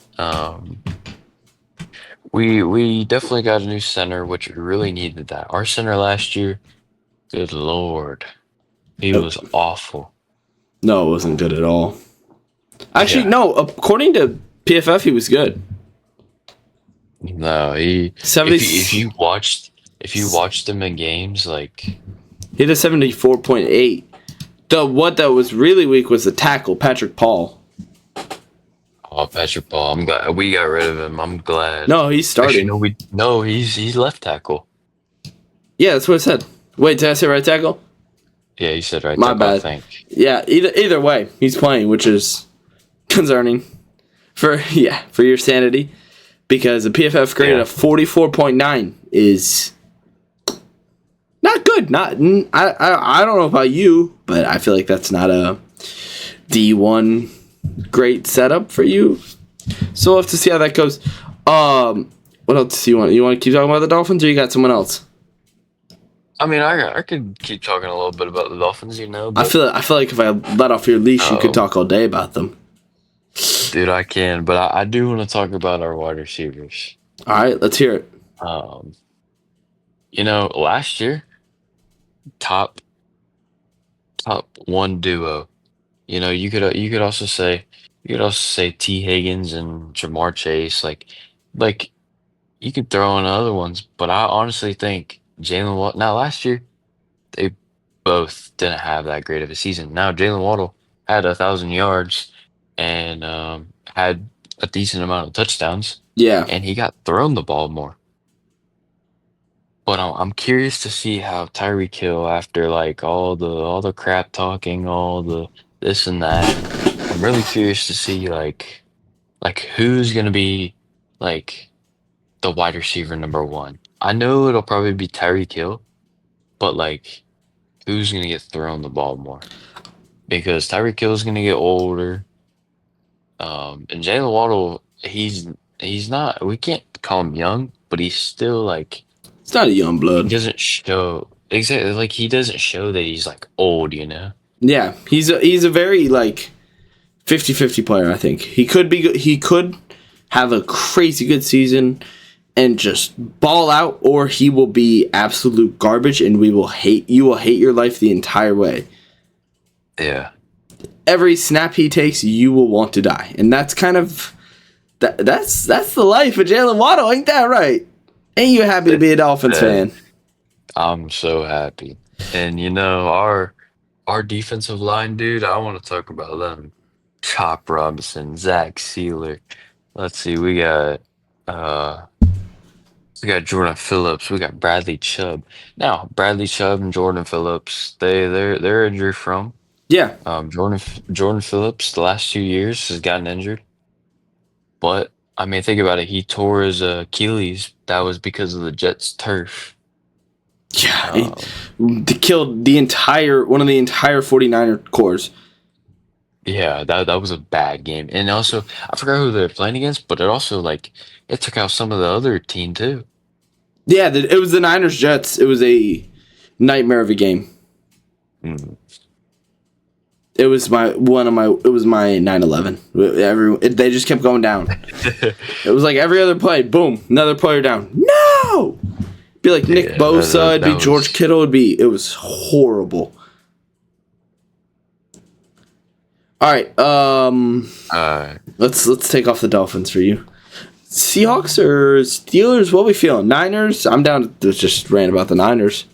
We definitely got a new center, which we really needed that. Our center last year, good lord, he was awful. No, it wasn't good at all. Actually, no. According to PFF, he was good. No, if you watched him in games, like, he had a 74.8. What that was really weak was the tackle, Patrick Paul. Oh, Patrick Paul! I'm glad we got rid of him. I'm glad. No, he's starting. Actually, he's left tackle. Yeah, that's what I said. Wait, did I say right tackle? Yeah, you said right My tackle. bad. I think. Yeah, either way, he's playing, which is concerning for your sanity, because the PFF grade of 44.9 is not good. I don't know about you, but I feel like that's not a D1 great setup for you. So we'll have to see how that goes. What else do you want? You want to keep talking about the Dolphins, or you got someone else? I mean, I could keep talking a little bit about the Dolphins, but I feel like if I let off your leash, you could talk all day about them. Dude, I can, but I do want to talk about our wide receivers. All right, let's hear it. Last year, top 1 duo. You could also say T. Higgins and Jamar Chase, like you could throw in other ones, but I honestly think Jalen Waddle. Now, last year they both didn't have that great of a season. Now Jalen Waddle had 1,000 yards and had a decent amount of touchdowns. Yeah, and he got thrown the ball more. But I'm curious to see how Tyreek Hill, after like all the crap talking, all the this and that. I'm really curious to see like who's gonna be like the wide receiver number 1. I know it'll probably be Tyreek Hill, but like who's gonna get thrown the ball more? Because Tyreek Hill's gonna get older. And Jalen Waddle, he's not. We can't call him young, but he's still like It's not a young He blood. doesn't show exactly like he doesn't show that he's like old, you know. Yeah, he's a very like 50-50 player. I think he could be good. He could have a crazy good season and just ball out, or he will be absolute garbage, and you will hate your life the entire way. Yeah. Every snap he takes, you will want to die, and that's kind of that's the life of Jalen Waddle, ain't that right? Ain't you happy to be a Dolphins fan? I'm so happy. And you know, our defensive line, dude, I want to talk about them. Chop Robinson, Zach Sealer. Let's see, uh we got Jordan Phillips, we got Bradley Chubb. Now, Bradley Chubb and Jordan Phillips, they're injury prone. Yeah, Jordan Phillips the last 2 years has gotten injured. But I mean, think about it. He tore his Achilles. That was because of the Jets turf. yeah. He Um, killed one of the entire 49er cores. Yeah, that was a bad game. And also, I forgot who they're playing against, but it also like it took out some of the other team too. Yeah, it was the Niners Jets. It was a nightmare of a game. Mm. It was my 9/11. They just kept going down. It was like every other play, boom, another player down. No, be like Nick Yeah, Bosa. It'd be that George was Kittle. It was horrible. All right, let's take off the Dolphins for you. Seahawks or Steelers? What we feeling? Niners? I'm down to just rant about the Niners.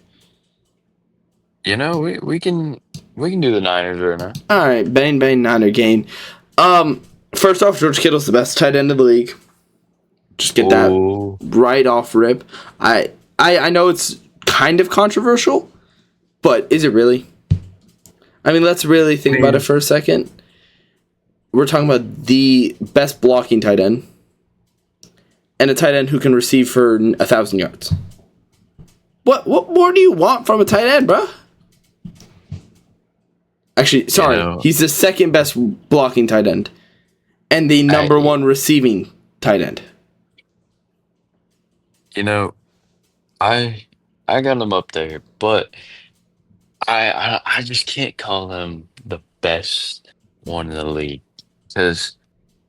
you know, we can do the Niners right now. All right, bang bang Niner gain. First off, George Kittle's the best tight end in the league. Just get that Oh, right off rip. I know it's kind of controversial, but is it really? I mean, let's really think about it for a second. We're talking about the best blocking tight end and a tight end who can receive for 1,000 yards. What more do you want from a tight end, bro? Actually, sorry, know, he's the second best blocking tight end and the number one receiving tight end. you know, I I got him up there, but I just can't call him the best one in the league because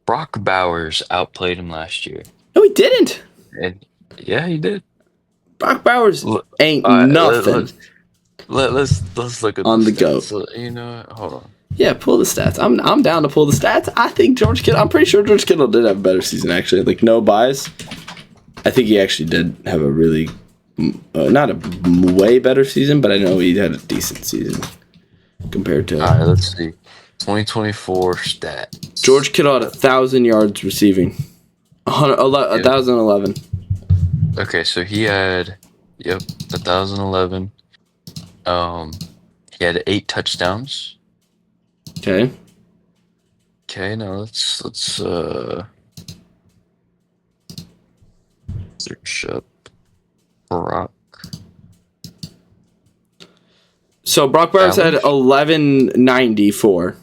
Brock Bowers outplayed him last year, No, he didn't. and yeah, he did. Brock Bowers Look, ain't all right, nothing let's look at on the the GOAT. stats. You know what? Hold on. Yeah, pull the stats. I'm down to pull the stats. I think George Kittle. I'm pretty sure George Kittle did have a better season actually. Like no bias. I think he actually did have a really not a way better season, but I know he had a decent season compared All to right, let's see. 2024 stats. George Kittle had 1,000 yards receiving, 1,011. Okay, so he had 1,011. He had 8 touchdowns. Okay, Okay, now let's search up Brock. so Brock Bowers had Bowers? 1194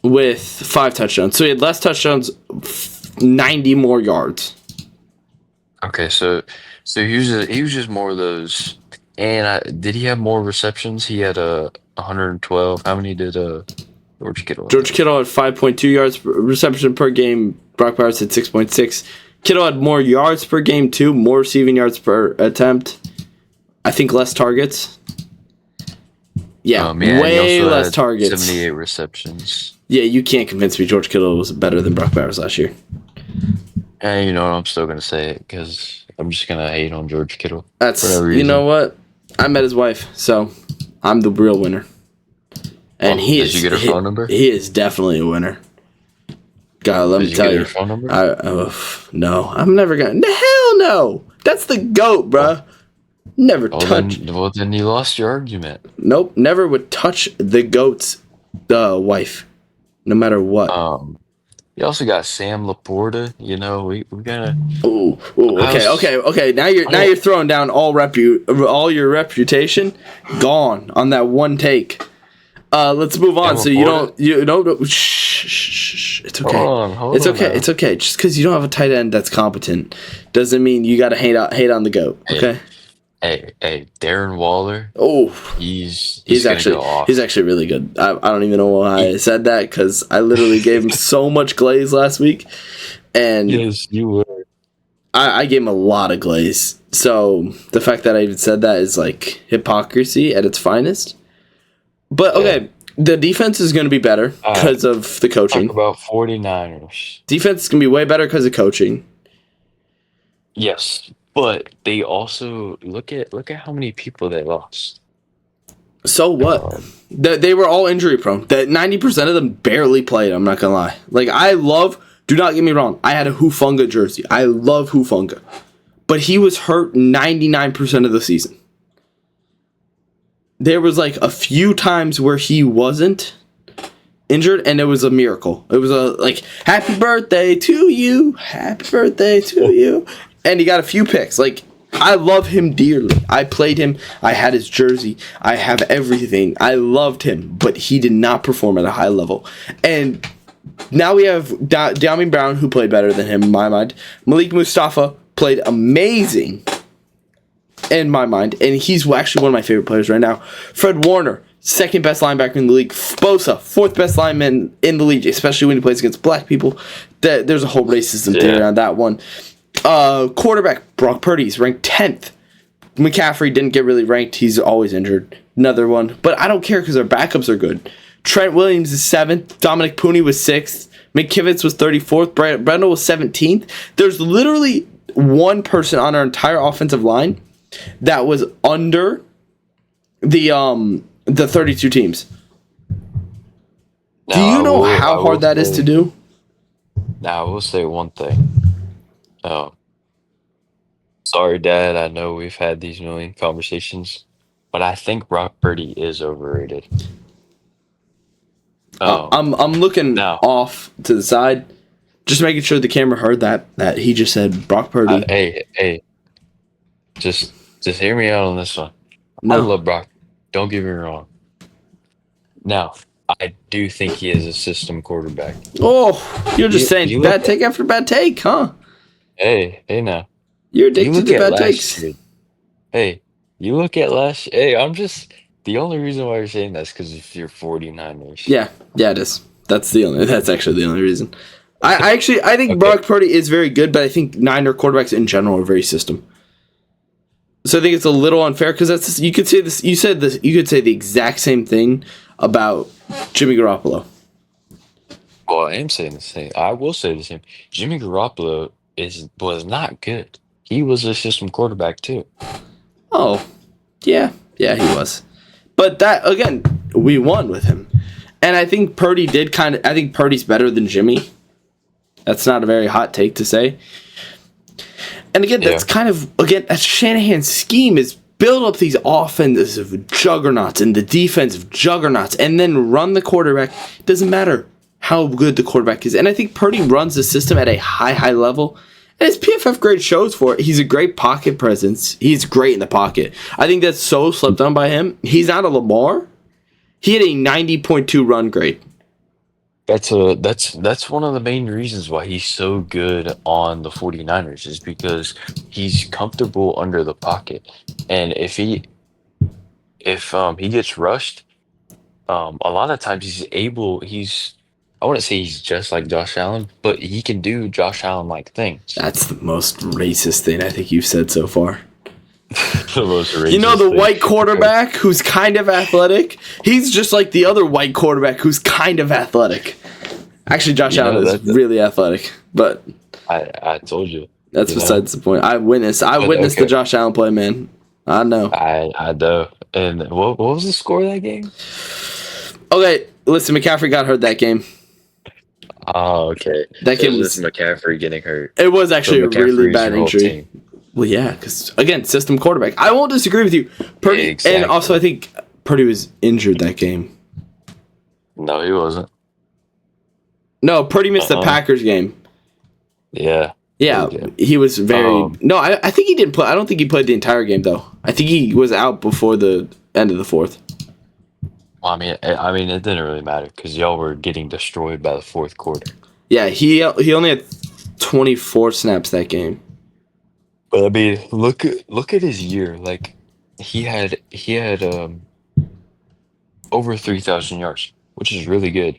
with 5 touchdowns. So he had less touchdowns, 90 more yards. Okay, so he was just more of those. And did he have more receptions? He had 112. How many did George Kittle have? George Kittle had 5.2 yards per reception per game. Brock Bowers had 6.6. Kittle had more yards per game too, more receiving yards per attempt. I think less targets. Yeah, And he way also less had targets. 78 receptions. Yeah, you can't convince me George Kittle was better than Brock Bowers last year. And you know what? I'm still gonna say it because I'm just gonna hate on George Kittle. That's For no you know reason. what? I met his wife, so I'm the real winner. And Oh, he did is you get her phone number? He is definitely a winner. God, let Did me you tell get you. her phone number? No, I'm never gonna. Hell no! That's the GOAT, bruh. Never Well touch. then you lost your argument. Nope, never would touch the GOAT's wife, no matter what. You also got Sam Laporta. You know, we gotta. Ooh, I was- okay. Now you're throwing down all your reputation, gone on that one take. Let's move on. Sam So Laporta? you don't. Shh. gosh. It's okay. Hold It's on okay. now. It's okay. Just because you don't have a tight end that's competent doesn't mean you got to hate on the GOAT. Okay. Hey, Darren Waller, Oh, he's he's gonna actually go off. he's actually really good. I don't even know why I said that because I literally gave him so much glaze last week, and Yes, you were. I gave him a lot of glaze. So the fact that I even said that is like hypocrisy at its finest. But okay, the defense is going to be better because of the coaching. Talk about 49ers. Defense is going to be way better because of coaching. Yes, but they also look at how many people they lost. So what? They were all injury prone. That 90% of them barely played. I'm not gonna lie. Like do not get me wrong. I had a Hufanga jersey. I love Hufanga, but he was hurt 99% of the season. There was like a few times where he wasn't injured, and it was a miracle. It was happy birthday to you, and he got a few picks. Like, I love him dearly. I played him. I had his jersey. I have everything. I loved him, but he did not perform at a high level. And now we have Dami Brown, who played better than him in my mind. Malik Mustafa played amazing in my mind, and he's actually one of my favorite players right now. Fred Warner, second best linebacker in the league. Bosa, fourth best lineman in the league, especially when he plays against black people. There's a whole racism thing around that one. Quarterback Brock Purdy's ranked 10th. McCaffrey didn't get really ranked. He's always injured. Another one. But I don't care because our backups are good. Trent Williams is 7th. Dominic Pooney was 6th. McKivitz was 34th. Brendel was 17th. There's literally one person on our entire offensive line that was under the 32 teams. Do you know how hard that is to do? Now, I will say one thing. Sorry, Dad. I know we've had these million conversations, but I think Brock Purdy is overrated. I'm looking off to the side, just making sure the camera heard that he just said Brock Purdy. Hey, just hear me out on this one. No. I love Brock. Don't get me wrong. Now, I do think he is a system quarterback. Oh, you're just saying bad take after bad take, huh? Hey, now. You're addicted to bad takes. Hey, you look at last. Hey, the only reason why you're saying that is because of your 49ers. Yeah, it is. That's actually the only reason. I think Brock Purdy is very good, but I think Niner quarterbacks in general are very system. So I think it's a little unfair because you could say this. You said this. You could say the exact same thing about Jimmy Garoppolo. Well, I am saying the same. I will say the same. Jimmy Garoppolo was not good. He was a system quarterback too. Oh, yeah, he was. But that again, we won with him, and I think Purdy did I think Purdy's better than Jimmy. That's not a very hot take to say. And again, that's that's Shanahan's scheme is build up these offensive juggernauts and the defensive juggernauts, and then run the quarterback. It doesn't matter how good the quarterback is. And I think Purdy runs the system at a high level. And his PFF grade shows for it. He's a great pocket presence. He's great in the pocket. I think that's so slept on by him. He's not a Lamar. He had a 90.2 run grade. That's one of the main reasons why he's so good on the 49ers is because he's comfortable under the pocket. And if he gets rushed, a lot of times I wouldn't say he's just like Josh Allen, but he can do Josh Allen-like things. That's the most racist thing I think you've said so far. The most racist you know the thing. white quarterback who's kind of athletic? He's just like the other white quarterback who's kind of athletic. Actually, Josh Allen is really athletic, but I told you. That's besides the point. I witnessed the Josh Allen play, man. I know. I know. And what was the score of that game? Okay, listen, McCaffrey got hurt that game. Oh, okay. That game was McCaffrey getting hurt. It was actually a really bad injury. Well, yeah, because again, system quarterback. I won't disagree with you, Purdy, exactly. And also I think Purdy was injured that game. No, he wasn't. No, Purdy missed the Packers game. Yeah. Yeah, he was very. No, I think he didn't play. I don't think he played the entire game though. I think he was out before the end of the fourth. Well, I mean, it didn't really matter because y'all were getting destroyed by the fourth quarter. Yeah, he only had 24 snaps that game. But I mean, look at his year. Like he had over 3,000 yards, which is really good.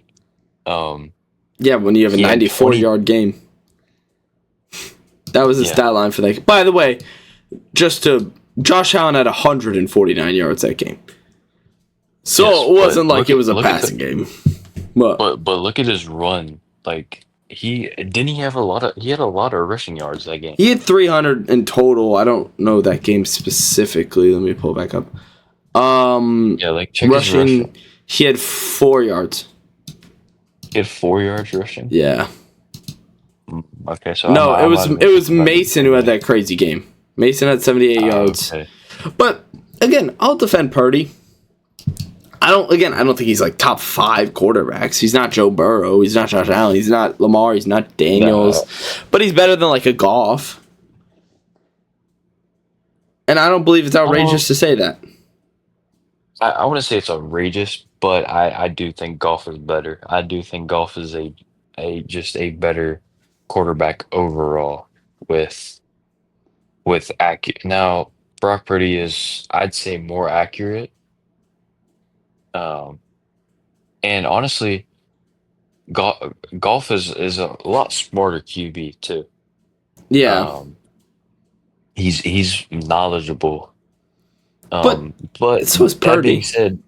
Um, Yeah, when you have a he had 20. 94-yard game. That was the Yeah. stat line for that. By the way, Josh Allen had 149 yards that game. So Yes, it wasn't but like it was a look at passing game. But but look at his run. Like he have he had a lot of rushing yards that game. he had 300 in total. I don't know that game specifically. Let me pull it back up. Yeah, like check his Rushing, rushing. he had 4 yards. He had 4 yards rushing. Yeah. Okay, so No, I it was might have Mason who had that crazy game. Mason had 78 yards. Okay. But again, I'll defend Purdy. I don't think he's like top 5 quarterbacks. He's not Joe Burrow. He's not Josh Allen. He's not Lamar. He's not Daniels. No. But he's better than like a Goff. And I don't believe it's outrageous to say that. I want to say it's outrageous, but I do think Golf is better. I do think Golf is a better quarterback overall with accurate. Now Brock Purdy is, I'd say, more accurate. Um, and honestly, Golf is a lot smarter QB too. Yeah. Um, he's knowledgeable. But But so is that being Purdy. said,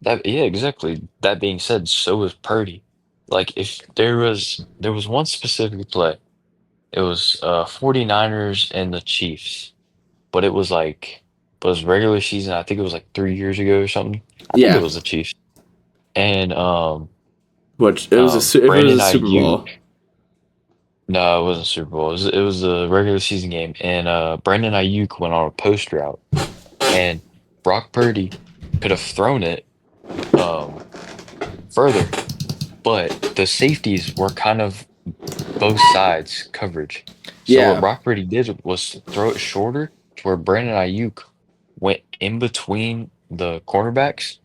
yeah, exactly. That being said, so is Purdy. Like if there was one specific play. It was 49ers and the Chiefs. But it was like it was regular season, I think it was like 3 years ago or something. I think it Yeah. was the Chiefs. And Which it was if it was Brandon a Super Bowl. Ayuk. No, it wasn't Super Bowl. It was a regular season game. And Brandon Ayuk went on a post route. And Brock Purdy could have thrown it further, but the safeties were kind of both sides coverage. So Yeah. what Brock Purdy did was throw it shorter to where Brandon Ayuk went in between the cornerbacks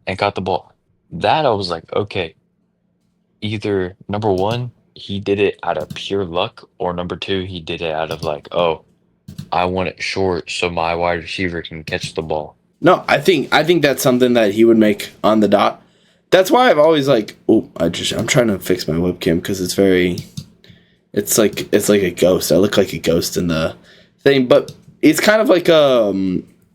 and got the ball. That I was like, okay, either number one, he did it out of pure luck, or number two, he did it out of like, oh, I want it short so my wide receiver can catch the ball. No, I think that's something that he would make on the dot. That's why I've always like, I'm trying to fix my webcam because it's like a ghost. I look like a ghost in the thing, but it's kind of like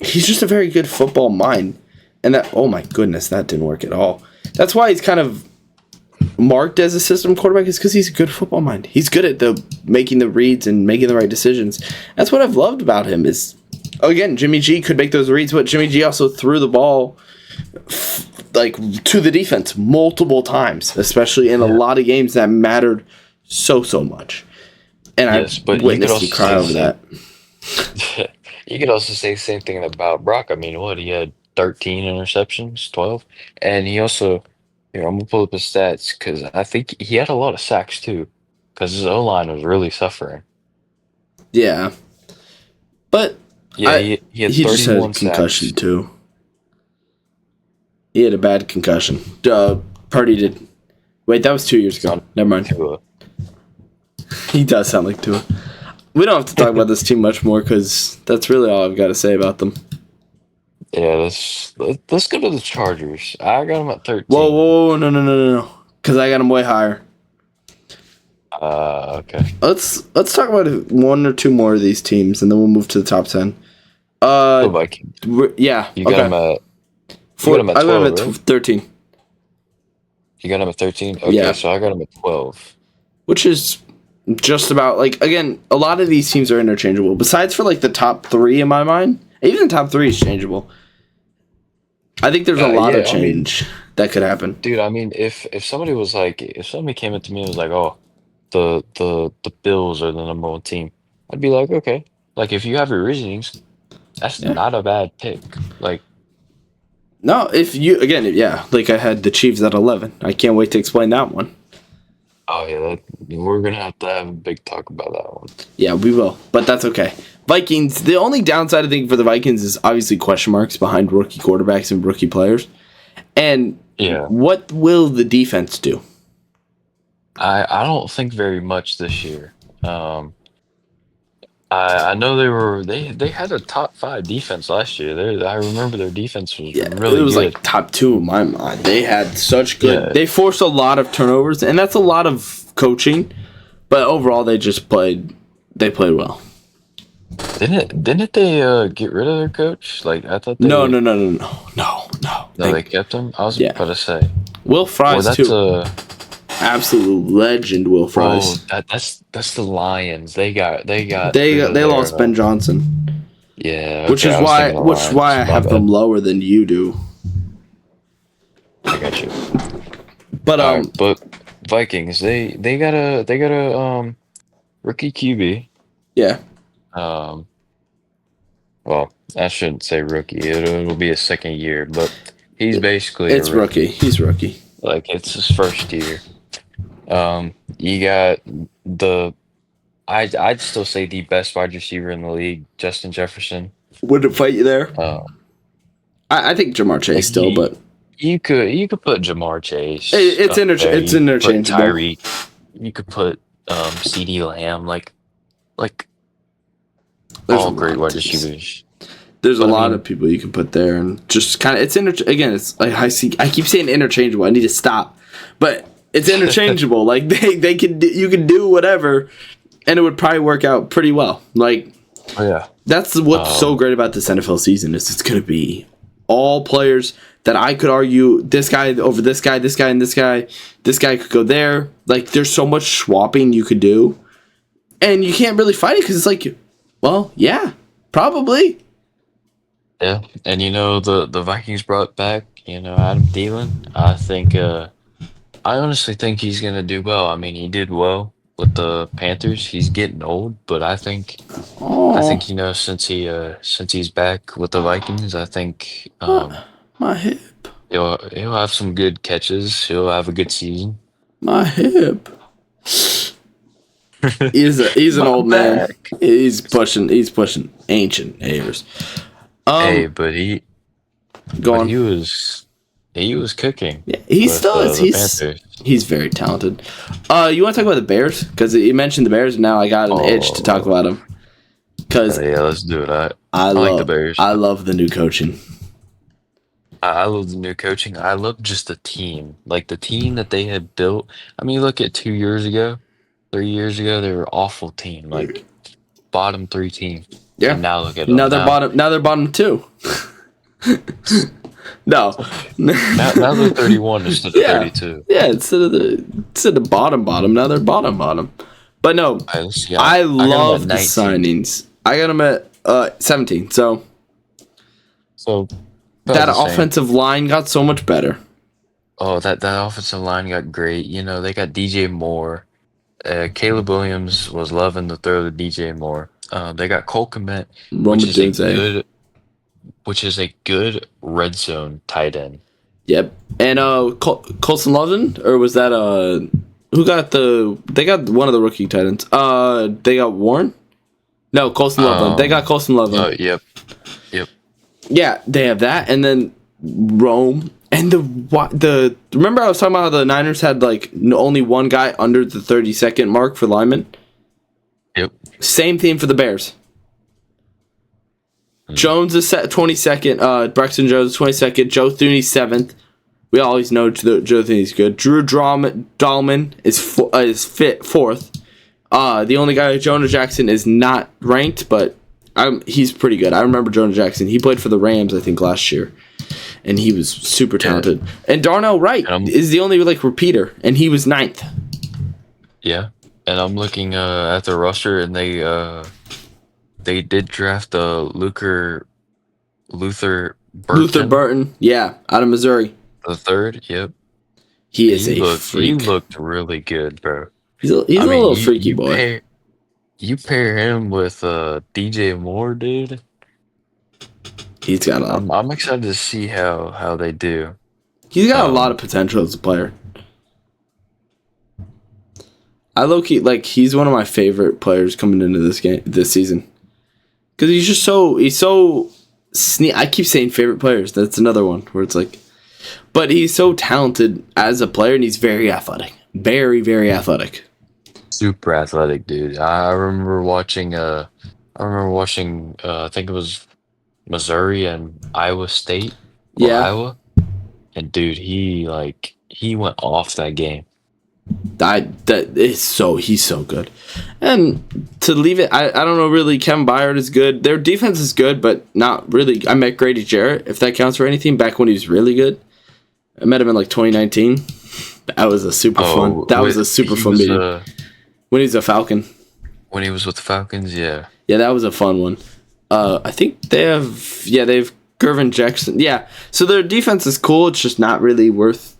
he's just a very good football mind. And that, oh my goodness, that didn't work at all. That's why he's kind of marked as a system quarterback, is because he's a good football mind. He's good at making the reads and making the right decisions. That's what I've loved about him is, again, Jimmy G could make those reads, but Jimmy G also threw the ball like to the defense multiple times, especially in a lot of games that mattered so much. And Yes, I but witnessed you cry over that. You could also say the same thing about Brock. I mean, what, he had 13 interceptions, 12, and he also, here, I'm gonna pull up his stats because I think he had a lot of sacks too, because his O line was really suffering. Yeah, but Yeah, he had he just had a 31 concussion sacks. too. He had a bad concussion. Purdy did. Wait, that was 2 years ago. Never mind. Tua. He does sound like Tua. We don't have to talk about this team much more because that's really all I've got to say about them. Yeah, let's go to the Chargers. I got them at 13. Whoa, no. Because I got them way higher. Okay. Let's talk about one or two more of these teams, and then we'll move to the top 10. The Vikings. Yeah. You got them at. You got them at I got 12, them at right? 13. You got them at 13. Okay, Yeah. so I got them at 12. Which is just about, like, again, a lot of these teams are interchangeable. Besides for, like, the top 3 in my mind, even the top 3 is changeable. I think there's a lot of change that could happen. Dude, I mean, if somebody was like, if somebody came up to me and was like, oh, the Bills are the number one team, I'd be like, okay. Like, if you have your reasonings, that's not a bad pick. Like, No, if you, again, yeah, like I had the Chiefs at 11. I can't wait to explain that one. oh yeah, we're gonna have to have a big talk about that one. Yeah, we will, but that's okay. Vikings, the only downside I think for the Vikings is obviously question marks behind rookie quarterbacks and rookie players. And Yeah. what will the defense do? I don't think very much this year. Um, I know they had a top five defense last year. I remember their defense was Yeah, it really was good. like top two in my mind. They had such good. Yeah, They forced a lot of turnovers, and that's a lot of coaching. But overall, they just played. They played well. didn't they get rid of their coach? Like I thought No, they no, no, no, no, no, no. no they kept him. I was Yeah, about to say. Will Well, Fries that's too. Absolute legend, Will oh Fries. that's the Lions. They got rid They of lost their Ben Johnson, yeah. Okay, I was thinking the which is why Lions. I My have them bad. lower than you do. I got you. But All right, but Vikings they got a rookie QB. yeah, Um, well, I shouldn't say rookie. It'll be his second year, but he's basically a it's rookie. rookie. He's rookie. Like it's his first year. You got the I'd still say the best wide receiver in the league, Justin Jefferson. Would it fight you there? Uh, I think Jamar like Chase still, but you could put Jamar Chase up there. it's You could put interchangeable. Tyreek. You could put CeeDee Lamb. Like There's a all lot great of wide teams. receivers. There's a But I lot mean, of people you can put there, and just kind of again. It's like I keep saying interchangeable. I need to stop, but it's interchangeable. Like you can do whatever, and it would probably work out pretty well. Like oh yeah. that's what's so Um, great about this NFL season is it's going to be all players that I could argue this guy over this guy, this guy, and this guy. This guy could go there. Like there's so much swapping you could do, and you can't really fight it because it's like, well, yeah, probably. Yeah, and the Vikings brought back Adam Thielen. I honestly think he's gonna do well. I mean, he did well with the Panthers. He's getting old, but I Oh, think since he's back with the Vikings, I think my hip. he'll have some good catches. He'll have a good season. My hip. He's an My old man. back. He's pushing ancient hairs. Hey, Um, go but on. he was cooking Yeah, he with still is. the Panthers. He's very talented. You want to talk about the Bears? Because you mentioned the Bears, and now I got an itch to talk Oh, about them. Because yeah, let's do it. I I like the love Bears. I love the new coaching. I love the new coaching. I love just the team, like the team that they had built. I mean, look at 2 years ago, 3 years ago, they were an awful team, like bottom three team. Yeah. And now look at them now. Now they're bottom two. No. Now they're 31 instead of Yeah. 32. Yeah, instead of bottom, now they're bottom. But no, All right, let's see. I I got them love at the 19. signings. I got them at 17. So So about that the same. offensive line got so much better. Oh, that offensive line got great. They got DJ Moore. Caleb Williams was loving the throw to DJ Moore. They got Cole Kmet, Roma Dunze. which is a good red zone tight end. Yep. And Colson Lovin, or was that who got they got one of the rookie tight ends. They got Warren? No, Colson Lovin. They got Colson Lovin. Oh, yep. Yeah, they have that, and then Rome, and the remember I was talking about how the Niners had like only one guy under the 30-second mark for linemen. Yep. Same theme for the Bears. Jones is set 22nd. Braxton Jones is 22nd. Joe Thuney 7th. We always know Joe Thuney's good. Drew Dahlman is fit 4th. The only guy, Jonah Jackson, is not ranked, but he's pretty good. I remember Jonah Jackson. He played for the Rams, I think, last year, and he was super talented. And Darnell Wright is the only repeater, and he was 9th. Yeah, and I'm looking at the roster, and they did draft Luther Burton Luther Burton, yeah, out of Missouri. the third. Yep, He is a freak. He looked really good, bro. He's a little freaky boy. You pair him with DJ Moore, dude. He's got I'm excited to see how they do. He's got a lot of potential as a player. I low-key, he's one of my favorite players coming into this season. Because he's so I keep saying favorite players. That's another one where it's like, but he's so talented as a player, and he's very athletic. Very, very athletic. Super athletic, dude. I remember watching. I think it was Missouri and Iowa State or Yeah, Iowa, and dude, he went off that game. he's so good. And to leave it, I don't know really. Kevin Byard is good. Their defense is good, but not really. I met Grady Jarrett, if that counts for anything, back when he was really good. I met him in like 2019. That was a super fun. That was a super fun meeting. When he was a Falcon. When he was with the Falcons, yeah. Yeah, that was a fun one. I think they have Gervin Jackson. Yeah, so their defense is cool. It's just not really worth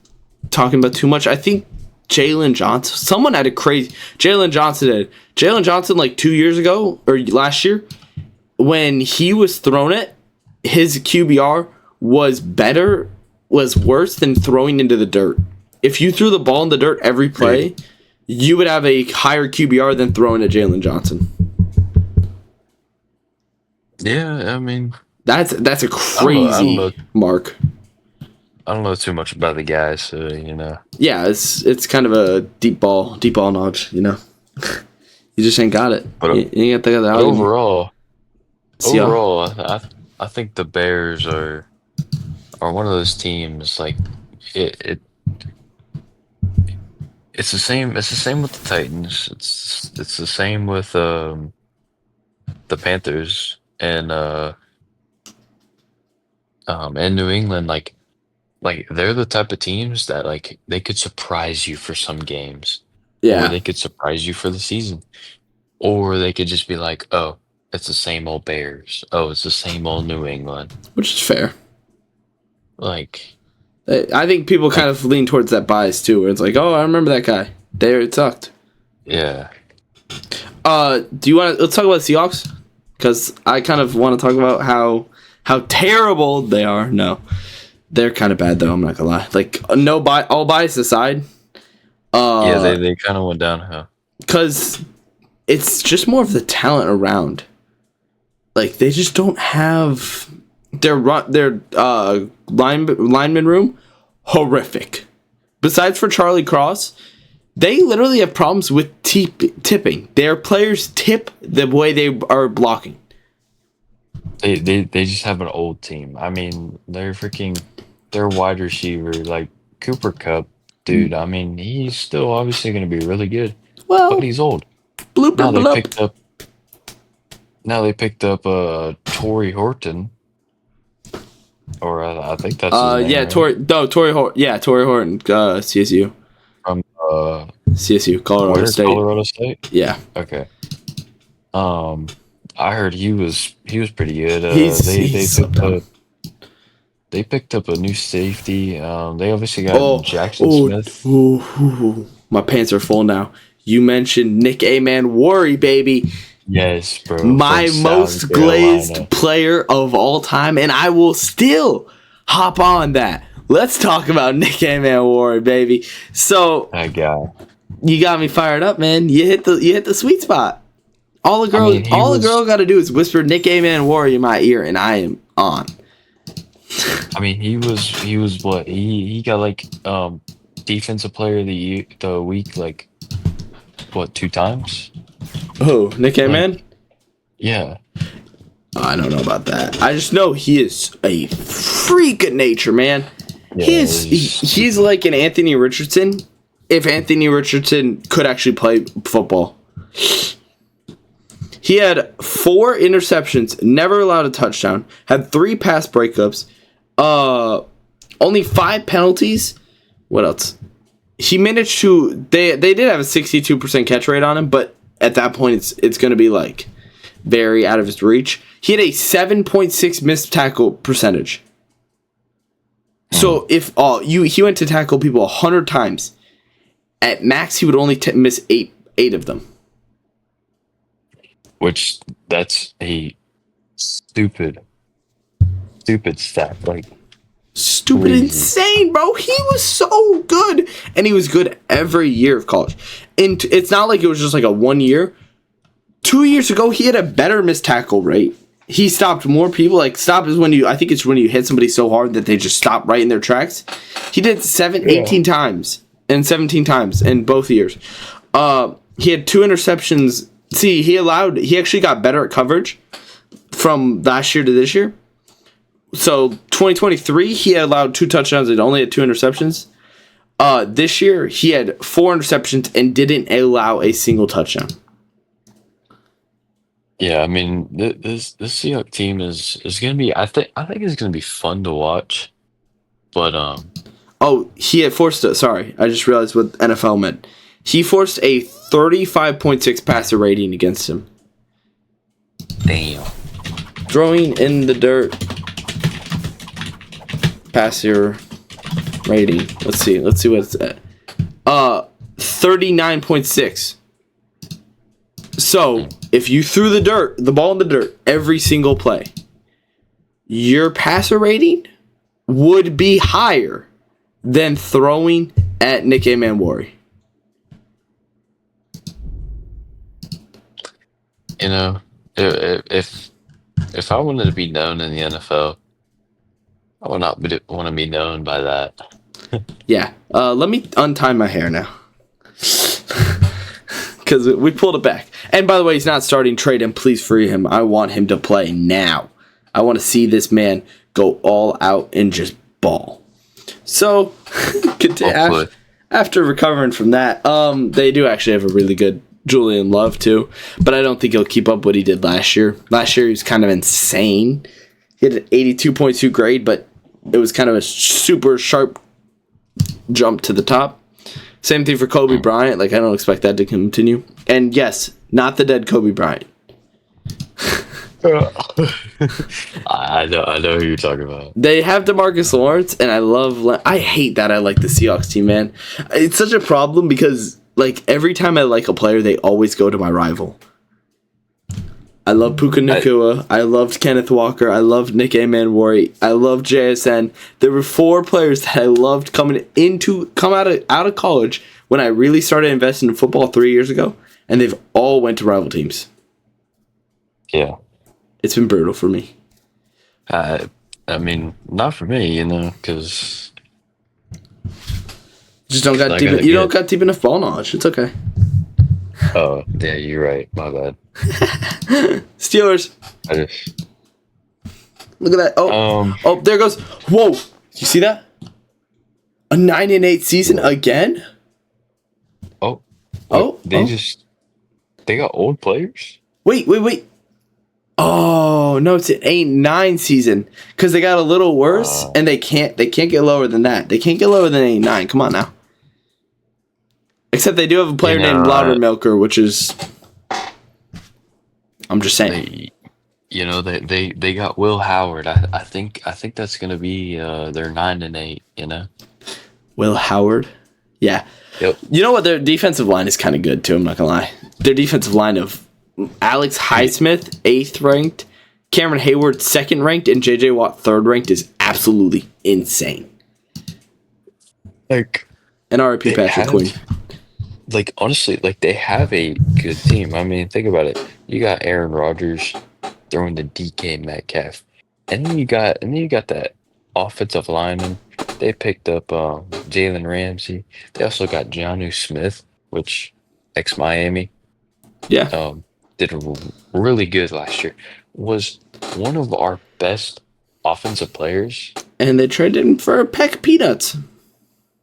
talking about too much. I think Jalen Johnson. Someone had a crazy. Jalen Johnson did. Jalen Johnson, like 2 years ago or last year, when he was thrown it, his QBR was worse than throwing into the dirt. If you threw the ball in the dirt every play, you would have a higher QBR than throwing at Jalen Johnson. Yeah, I mean, that's a crazy mark. I don't know too much about the guy, so Yeah, it's kind of a deep ball knowledge, You just ain't got it. But you ain't got the overall, I think the Bears are one of those teams like it's the same. It's the same with the Titans. It's the same with the Panthers and New England. Like they're the type of teams that like they could surprise you for some games. Yeah. Or they could surprise you for the season. Or they could just be like, oh, it's the same old Bears. Oh, it's the same old New England. Which is fair. Like, I think people kind of lean towards that bias too, where it's like, oh, I remember that guy. There, it sucked. Yeah. Do you want to? Let's talk about the Seahawks, because I kind of want to talk about how terrible they are. No, they're kind of bad though. I'm not gonna lie. Like, all bias aside. Yeah, they kind of went downhill. Because it's just more of the talent around. Like, they just don't have their lineman room horrific. Besides for Charlie Cross, they literally have problems with tipping. Their players tip the way they are blocking. They just have an old team. I mean, their wide receiver, like Cooper Kupp, dude. I mean, he's still obviously going to be really good. Well, but he's old. Now they picked up Torrey Horton. Or I think that's his name, yeah, right? Torrey Horton, CSU. From CSU, Colorado State. Yeah. Okay. I heard he was pretty good. They picked up a new safety. They obviously got Jackson Smith. My pants are full now. You mentioned Nick Ammanwori, baby. Yes, bro. My most glazed player of all time, and I will still hop on that. Let's talk about Nick Ammanwori, baby. So that guy, you got me fired up, man. You hit the sweet spot. All the girl got to do is whisper Nick Ammanwori in my ear, and I am on. I mean, he was what he got like defensive player of the week like what 2 times? Oh, Nick Amman? Yeah. I don't know about that. I just know he is a freak of nature, man. Yeah, he's like an Anthony Richardson if Anthony Richardson could actually play football. He had 4 interceptions, never allowed a touchdown, had 3 pass breakups, only 5 penalties. What else? He managed to. They did have a 62% catch rate on him, but at that point, it's going to be like very out of his reach. He had a 7.6 missed tackle percentage. So if he went to tackle people 100 times, at max he would only miss 8 of them. Which that's a stupid stat. Like stupid, crazy. Insane, bro. He was so good, and he was good every year of college. And it's not like it was just like a 1 year. 2 years ago, he had a better missed tackle rate. He stopped more people. Like, stop is when I think it's when you hit somebody so hard that they just stop right in their tracks. He did 18 times. and 17 times in both years. He had 2 interceptions. See, he actually got better at coverage from last year to this year. So 2023, he had allowed 2 touchdowns and only had 2 interceptions. This year, he had 4 interceptions and didn't allow a single touchdown. Yeah, I mean, this Seahawks team is gonna be. I think it's gonna be fun to watch, but Oh, he had forced a. Sorry, I just realized what NFL meant. He forced a 35.6 passer rating against him. damn. Throwing in the dirt. Passer rating. Let's see what it's at. 39.6. So, if you threw the ball in the dirt every single play, your passer rating would be higher than throwing at Nick Manwari. You know, if I wanted to be known in the NFL, I would not want to be known by that. Yeah. Let me untie my hair now. Because we pulled it back. And by the way, he's not starting. Trade him. Please free him. I want him to play now. I want to see this man go all out and just ball. So, after recovering from that, they do actually have a really good Julian Love too. But I don't think he'll keep up what he did last year. Last year he was kind of insane. He had an 82.2 grade, but it was kind of a super sharp jump to the top. Same thing for Kobe Bryant. Like, I don't expect that to continue. And yes, not the dead Kobe Bryant. I know who you're talking about. They have DeMarcus Lawrence, and I hate that I like the Seahawks team, man. It's such a problem because, like, every time I like a player, they always go to my rival. I love Puka Nacua. I loved Kenneth Walker. I loved Nick Manwari. I loved JSN. There were 4 players that I loved come out of college when I really started investing in football 3 years ago, and they've all went to rival teams. Yeah. It's been brutal for me. I mean, not for me, because Just don't got deep. You don't got deep enough ball knowledge. It's okay. oh yeah, you're right. My bad. Steelers. Look at that. Oh, there goes. Whoa! You see that? A 9-8 season again? They got old players. Wait. Oh no, it's an 8-9 season because they got a little worse and they can't get lower than that. They can't get lower than 8-9. Come on now. Except they do have a player named Loudermilker, which is. I'm just saying. They got Will Howard. I think that's gonna be their 9-8. Will Howard. Yeah. Yep. You know what? Their defensive line is kind of good too. I'm not gonna lie. Their defensive line of Alex Highsmith, 8th ranked, Cameron Hayward, 2nd ranked, and JJ Watt, 3rd ranked is absolutely insane. Like, and RIP Patrick Queen. Like, honestly, like, they have a good team. I mean, think about it. You got Aaron Rodgers throwing the DK Metcalf, and then you got that offensive lineman. They picked up Jalen Ramsey. They also got Jonnu Smith, which ex-Miami. Yeah. Did really good last year. Was one of our best offensive players. And they traded him for a peck of peanuts.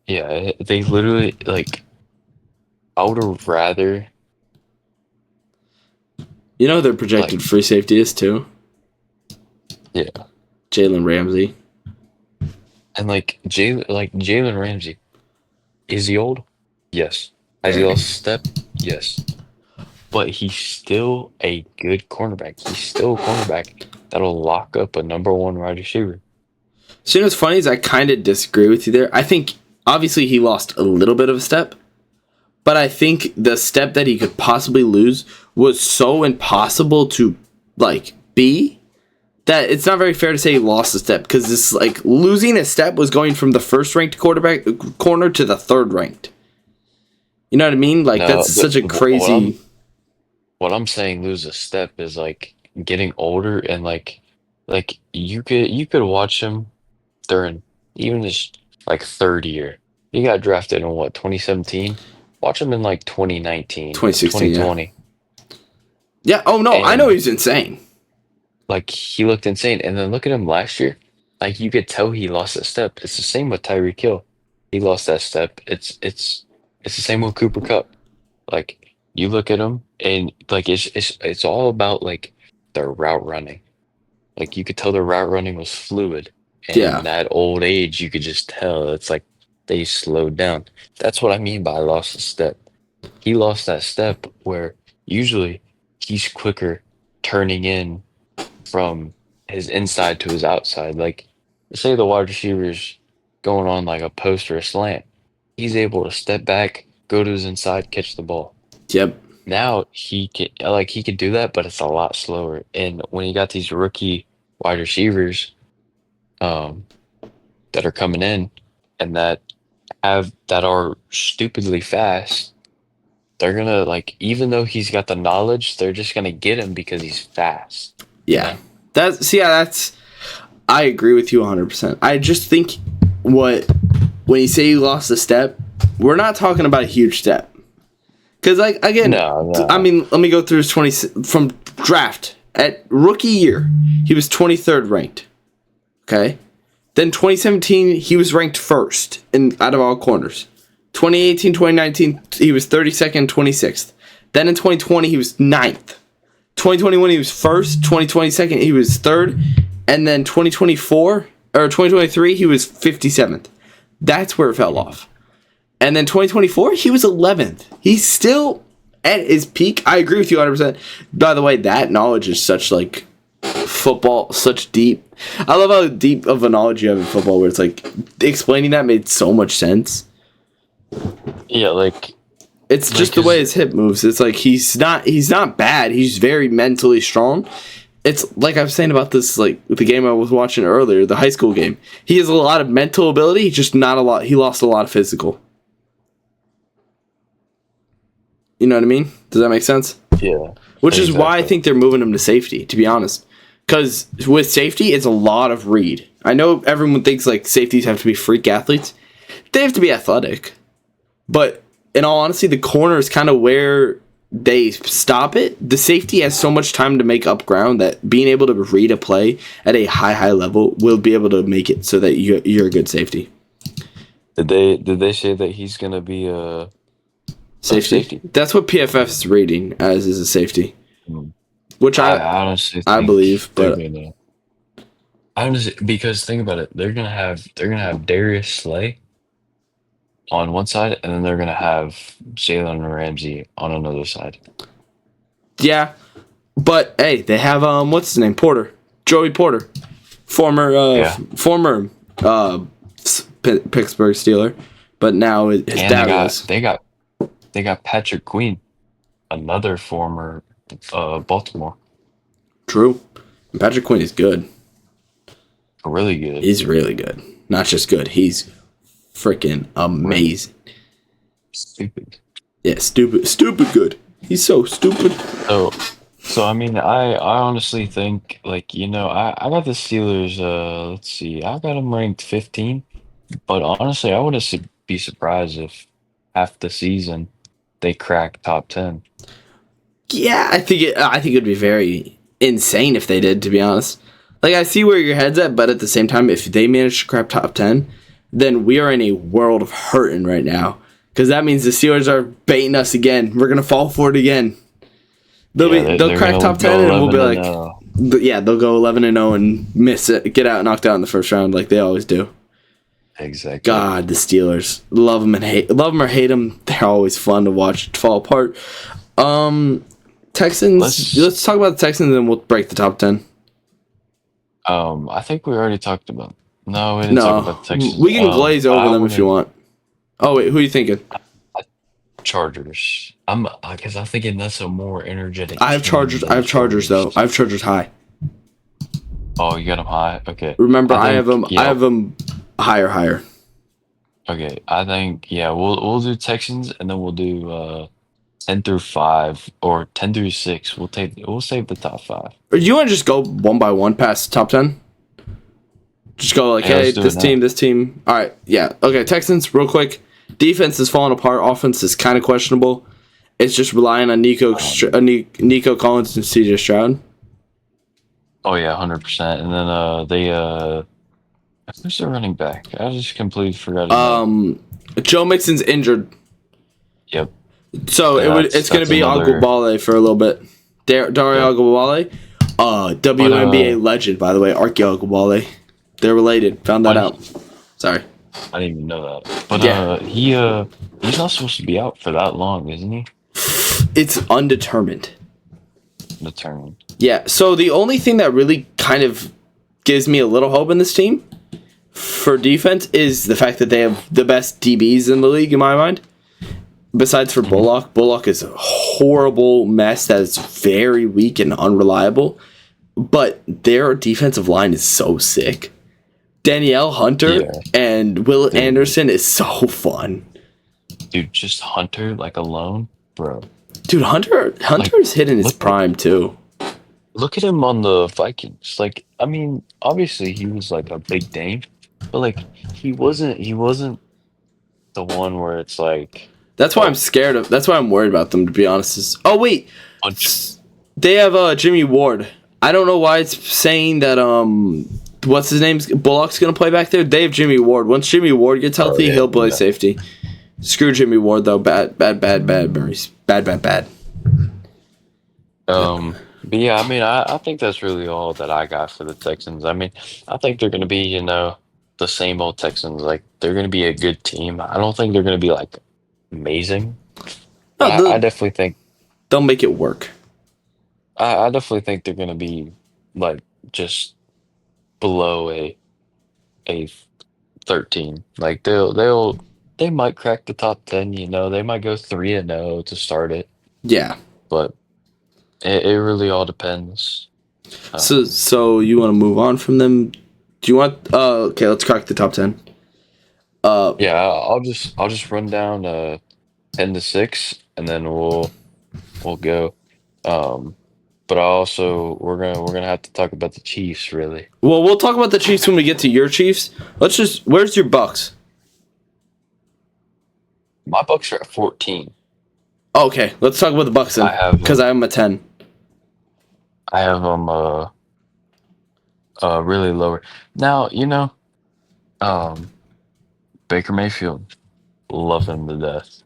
Yeah, they literally, like, I would have rather. You know their projected free safety is too? Yeah. Jalen Ramsey. And Jalen Ramsey. Is he old? Yes. Has he lost a step? Yes. But he's still a good cornerback. He's still a cornerback that'll lock up a number 1 wide receiver. So, what's funny is I kind of disagree with you there. I think, obviously, he lost a little bit of a step. But I think the step that he could possibly lose was so impossible to, be that it's not very fair to say he lost a step. Because this, losing a step was going from the 1st-ranked corner to the 3rd-ranked. You know what I mean? That's such a crazy... What I'm saying, lose a step is getting older and you could watch him during even his 3rd year. He got drafted in what, 2017? Watch him in like 2019, 2016, 2020. Yeah. Oh no, I know And he's insane. like he looked insane. And then look at him last year. Like you could tell he lost a step. It's the same with Tyreek Hill. He lost that step. It's the same with Cooper Cup. Like you look at him and like it's all about like their route running. Like you could tell their route running was fluid. Yeah. And that old age, you could just tell it's like they slowed down. That's what I mean by lost a step. He lost that step where usually he's quicker turning in from his inside to his outside. Like, say the wide receiver's going on like a post or a slant. He's able to step back, go to his inside, catch the ball. Yep. Now he can do that, but it's a lot slower. And when you got these rookie wide receivers um, that are coming in and that are stupidly fast, they're gonna like even though he's got the knowledge, they're just gonna get him because he's fast. Yeah. That's I agree with you 100%. I just think when you say you lost a step, we're not talking about a huge step. Cuz like again, No. I mean, let me go through his 20 from draft at rookie year. He was 23rd ranked. Okay? Then 2017 he was ranked first in out of all corners. 2018, 2019 he was 32nd, 26th. Then in 2020 he was 9th. 2021 he was first, 2020 second he was third, and then 2024 or 2023 he was 57th. That's where it fell off. And then 2024 he was 11th. He's still at his peak. I agree with you 100%. By the way, that knowledge is such like football, such deep. I love how deep of a knowledge you have in football where it's like explaining that made so much sense. Yeah, like It's just the way his hip moves. It's like he's not bad. He's very mentally strong. It's like I was saying about this, like with the game I was watching earlier, the high school game. He has a lot of mental ability, just not a lot. He lost a lot of physical. You know what I mean? Does that make sense? yeah. Which is why I Exactly. think they're moving him to safety, to be honest. Because with safety, it's a lot of read. I know everyone thinks like safeties have to be freak athletes. They have to be athletic. But in all honesty, the corner is kind of where they stop it. The safety has so much time to make up ground that being able to read a play at a high level will be able to make it so that you're a good safety. Did they say that he's gonna be a Safety. That's what PFF is rating as is a safety, Hmm. which I I honestly I think believe, they're but gonna honestly because think about it, they're gonna have Darius Slay on one side, and then they're gonna have Jalen Ramsey on another side. yeah. But hey, they have what's his name? Porter, Joey Porter, former Yeah. Pittsburgh Steeler, but now his And dad was. they got Patrick Queen, another former Baltimore. True. And Patrick Quinn is good. Really good. He's really good. Not just good. He's freaking amazing. Stupid. Yeah, stupid good. He's so stupid. So I mean, I honestly think like I got the Steelers. Let's see, I got them ranked 15, but honestly, I wouldn't be surprised if half the season they crack top 10. Yeah, I think it'd be very insane if they did. To be honest, like I see where your head's at, but at the same time, if they manage to crack top 10, then we are in a world of hurting right now because that means the Steelers are baiting us again. We're gonna fall for it again. They'll They're crack gonna top go 10 and we'll be 11 like, and 0. yeah, they'll go 11-0 and miss it, get out knocked out in the first round like they always do. Exactly. God, the Steelers, love them or hate them. They're always fun to watch fall apart. Texans. Let's talk about the Texans and we'll break the top 10. I think we already talked about. No, we didn't talk No, about the Texans. we can glaze over them if you wouldn't- want. Oh wait, who are you thinking? Chargers. Because I'm thinking that's a more energetic. I have team Chargers. than I have Chargers though. I have Chargers high. Oh, you got them high. Okay. Remember, I think, have them. yeah, I have them higher. Okay, I think we'll do Texans and then we'll do 10 through 5 or 10 through 6. We'll save the top 5. Or do you want to just go one by one past top 10? Just go like, Yeah, hey, let's do this it now. team. All right, yeah, okay. Texans, real quick. Defense is falling apart. Offense is kind of questionable. It's just relying on Nico Collins and CJ Stroud. Oh yeah, 100%. And then who's their running back? I just completely forgot his name. Joe Mixon's injured, Yep. so it's going to be Aguabale for a little bit. Dario Aguabale, WNBA legend, by the way, Archie Aguabale. They're related. Found that out. Sorry. I didn't even know that. But he's not supposed to be out for that long, isn't he? It's undetermined. Determined. Yeah, so the only thing that really kind of gives me a little hope in this team for defense is the fact that they have the best DBs in the league, in my mind. Besides for Bullock. Bullock is a horrible mess that is very weak and unreliable. But their defensive line is so sick. Danielle Hunter and Will Anderson is so fun. Dude, just Hunter, like, alone, bro. Dude, Hunter's hitting his prime, too. Look at him on the Vikings. Like, I mean, obviously he was, like, a big name. But, like, he wasn't the one where it's like... That's why I'm scared of... That's why I'm worried about them, to be honest. Oh, wait. Hunter. They have Jimmy Ward. I don't know why it's saying that... What's his name? Bullock's going to play back there? They have Jimmy Ward. Once Jimmy Ward gets healthy, he'll play safety. Screw Jimmy Ward, though. Bad memories. Bad. But yeah, I mean, I think that's really all that I got for the Texans. I mean, I think they're going to be, the same old Texans. Like, they're going to be a good team. I don't think they're going to be, like, amazing. No, I definitely think... They'll make it work. I definitely think they're going to be, like, just below a 13. Like, they might crack the top 10, They might go 3-0 to start it. Yeah. But it really all depends. So you want to move on from them? Do you want? Okay, let's crack the top 10. Yeah, I'll just run down 10-6, and then we'll go. But we're gonna have to talk about the Chiefs, really. Well, we'll talk about the Chiefs when we get to your Chiefs. Where's your Bucks? My Bucks are at 14. Okay, let's talk about the Bucks then, because I have them at 10. I have them really lower. Now, Baker Mayfield, love him to death.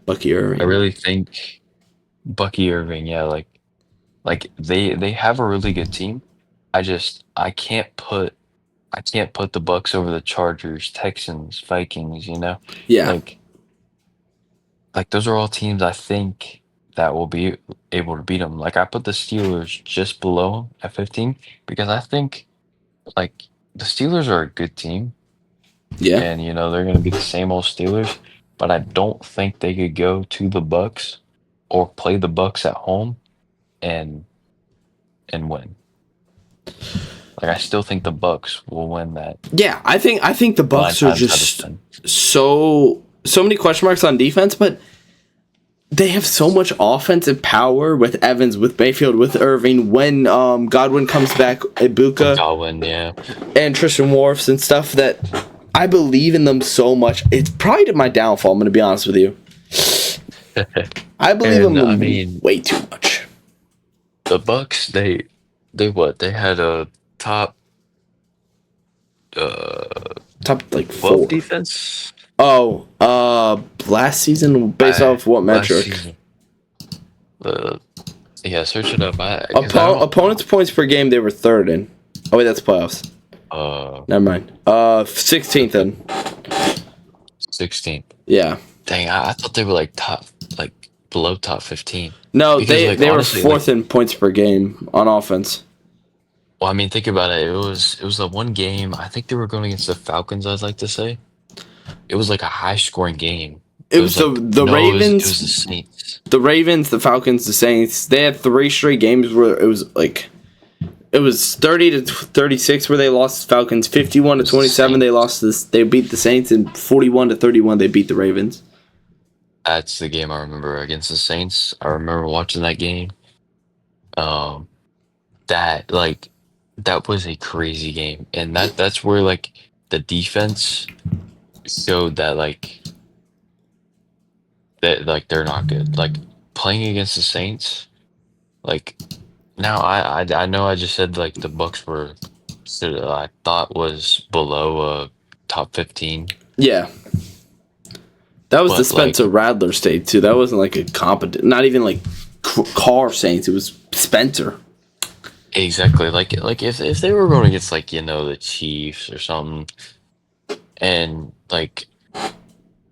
Bucky Irving. I really think Bucky Irving, yeah, like they have a really good team. I can't put the Bucks over the Chargers, Texans, Vikings, Yeah. Like those are all teams I think that will be able to beat them. Like I put the Steelers just below them at 15 because I think like the Steelers are a good team. Yeah. And they're going to be the same old Steelers, but I don't think they could go to the Bucks or play the Bucks at home and win. Like I still think the Bucks will win that. Yeah, I think the Bucks are just so many question marks on defense, but they have so much offensive power with Evans, with Mayfield, with Irving. When Godwin comes back, Ibuka, Godwin, yeah, and Tristan Wirfs and stuff, that I believe in them so much. It's probably my downfall. I'm going to be honest with you. I believe in them way too much. The Bucks, they had a top like 4 defense. Oh, last season based off what metric? Yeah, search it up. Opponents' points per game, they were 3rd in. Oh wait, that's playoffs. Never mind. 16th then. 16th. Yeah. Dang, I thought they were like below top 15. No, because, they were 4th in points per game on offense. Well, I mean, think about it. It was the one game. I think they were going against the Falcons. I'd like to say, it was like a high scoring game. It was the Ravens. It was the Saints. The Ravens, the Falcons, the Saints. They had 3 straight games where it was like. It was 30-36 where they lost the Falcons. 51-27 they lost this. They beat the Saints, and 41-31 they beat the Ravens. That's the game I remember against the Saints. I remember watching that game. That was a crazy game, and that's where like the defense showed that like they're not good. Like playing against the Saints, like now I know I just said like the Bucks were I thought was below top 15, Yeah, that was the but Spencer like Rattler state too. That wasn't like a competent, not even like Carr Saints. It was Spencer. exactly like if they were going against like the Chiefs or something and like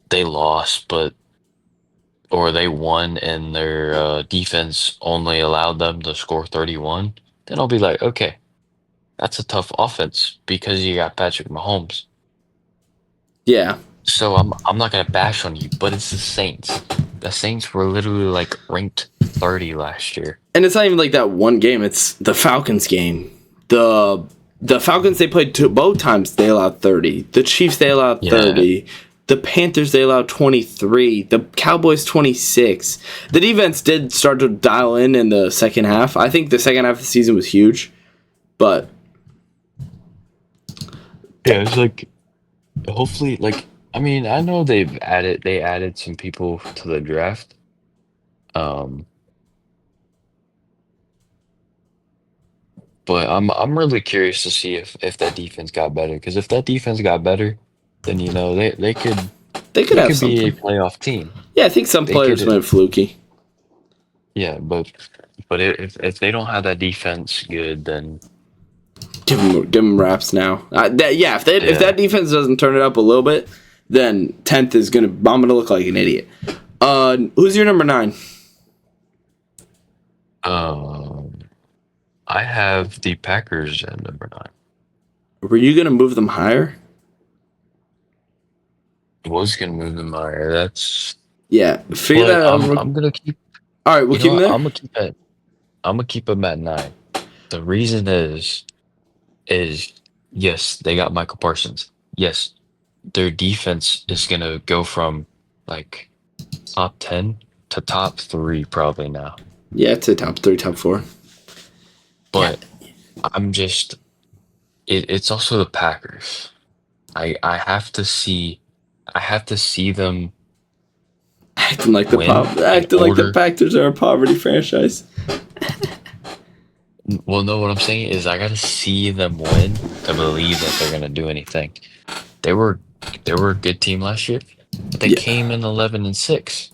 they lost but or they won and their defense only allowed them to score 31, then I'll be like, okay, that's a tough offense because you got Patrick Mahomes. Yeah, So I'm not gonna bash on you, but it's the Saints. The Saints were literally like ranked 30 last year. and it's not even like that one game. It's the Falcons game. The the Falcons they played both times. They allowed 30. The Chiefs they allowed Yeah, 30. The Panthers they allowed 23. The Cowboys 26. The defense did start to dial in the second half. I think the second half of the season was huge, but yeah. It's like hopefully, like I mean, I know they added some people to the draft. Um, but I'm really curious to see if that defense got better. Because if that defense got better, then they could they could they have could be a something. playoff team. Yeah, I think some They players could, went fluky. yeah. But if they don't have that defense good, then Give them raps now. Yeah, if yeah. that defense doesn't turn it up a little bit, then 10th is gonna. I'm gonna look like an idiot. Who's your number 9? Um, I have the Packers at number 9. Were you gonna move them higher? Was gonna move them higher. That's Yeah, figure but that out. I'm gonna keep. All right, we'll You know keep them what? there. I'm gonna keep them at 9. The reason is yes, they got Michael Parsons. Yes, their defense is gonna go from like top 10 to top 3 probably now. Yeah, it's a top 3, top 4. Yeah, But I'm just it's also the Packers. I have to see them win in acting like the order. Packers are a poverty franchise. Well, no, what I'm saying is I gotta see them win to believe that they're gonna do anything. They were they were a good team last year, but they Yeah, came in 11-6.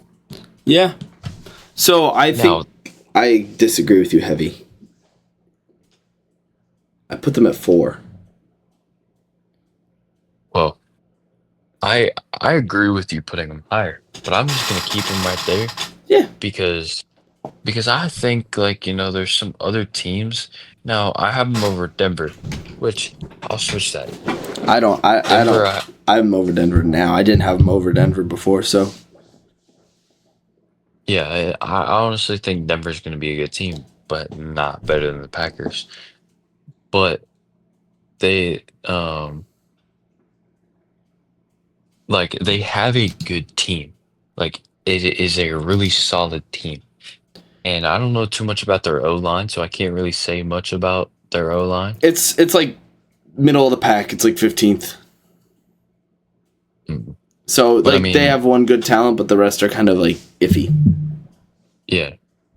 yeah. So I think Now, I disagree with you heavy. I put them at 4. well, I agree with you putting them higher, but I'm just gonna keep them right there Yeah, because I think like there's some other teams. Now I have them over Denver, which I'll switch that. I don't. I Denver, don't. I'm over Denver now. I didn't have them over Denver before, so yeah, I honestly think Denver's gonna be a good team, but not better than the Packers. But they like they have a good team. Like it is a really solid team. And I don't know too much about their O line, so I can't really say much about their O line. it's like middle of the pack. It's like 15th. Mm. So But I like they mean, have one good talent, but the rest are kind of like iffy. yeah.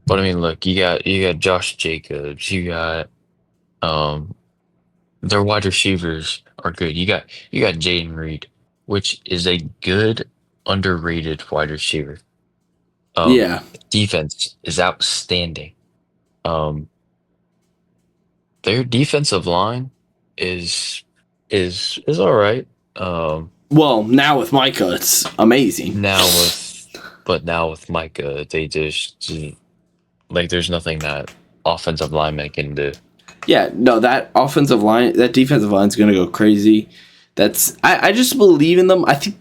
But I mean, look, you got Josh Jacobs, you got um their wide receivers are good. You got Jaden Reed, which is a good underrated wide receiver. Um, Yeah. defense is outstanding. Um, their defensive line is is all right. Um, Well, now with Micah, it's amazing. now with Micah, they just like there's nothing that offensive lineman can do. Yeah, no, that defensive line is going to go crazy. I just believe in them. I think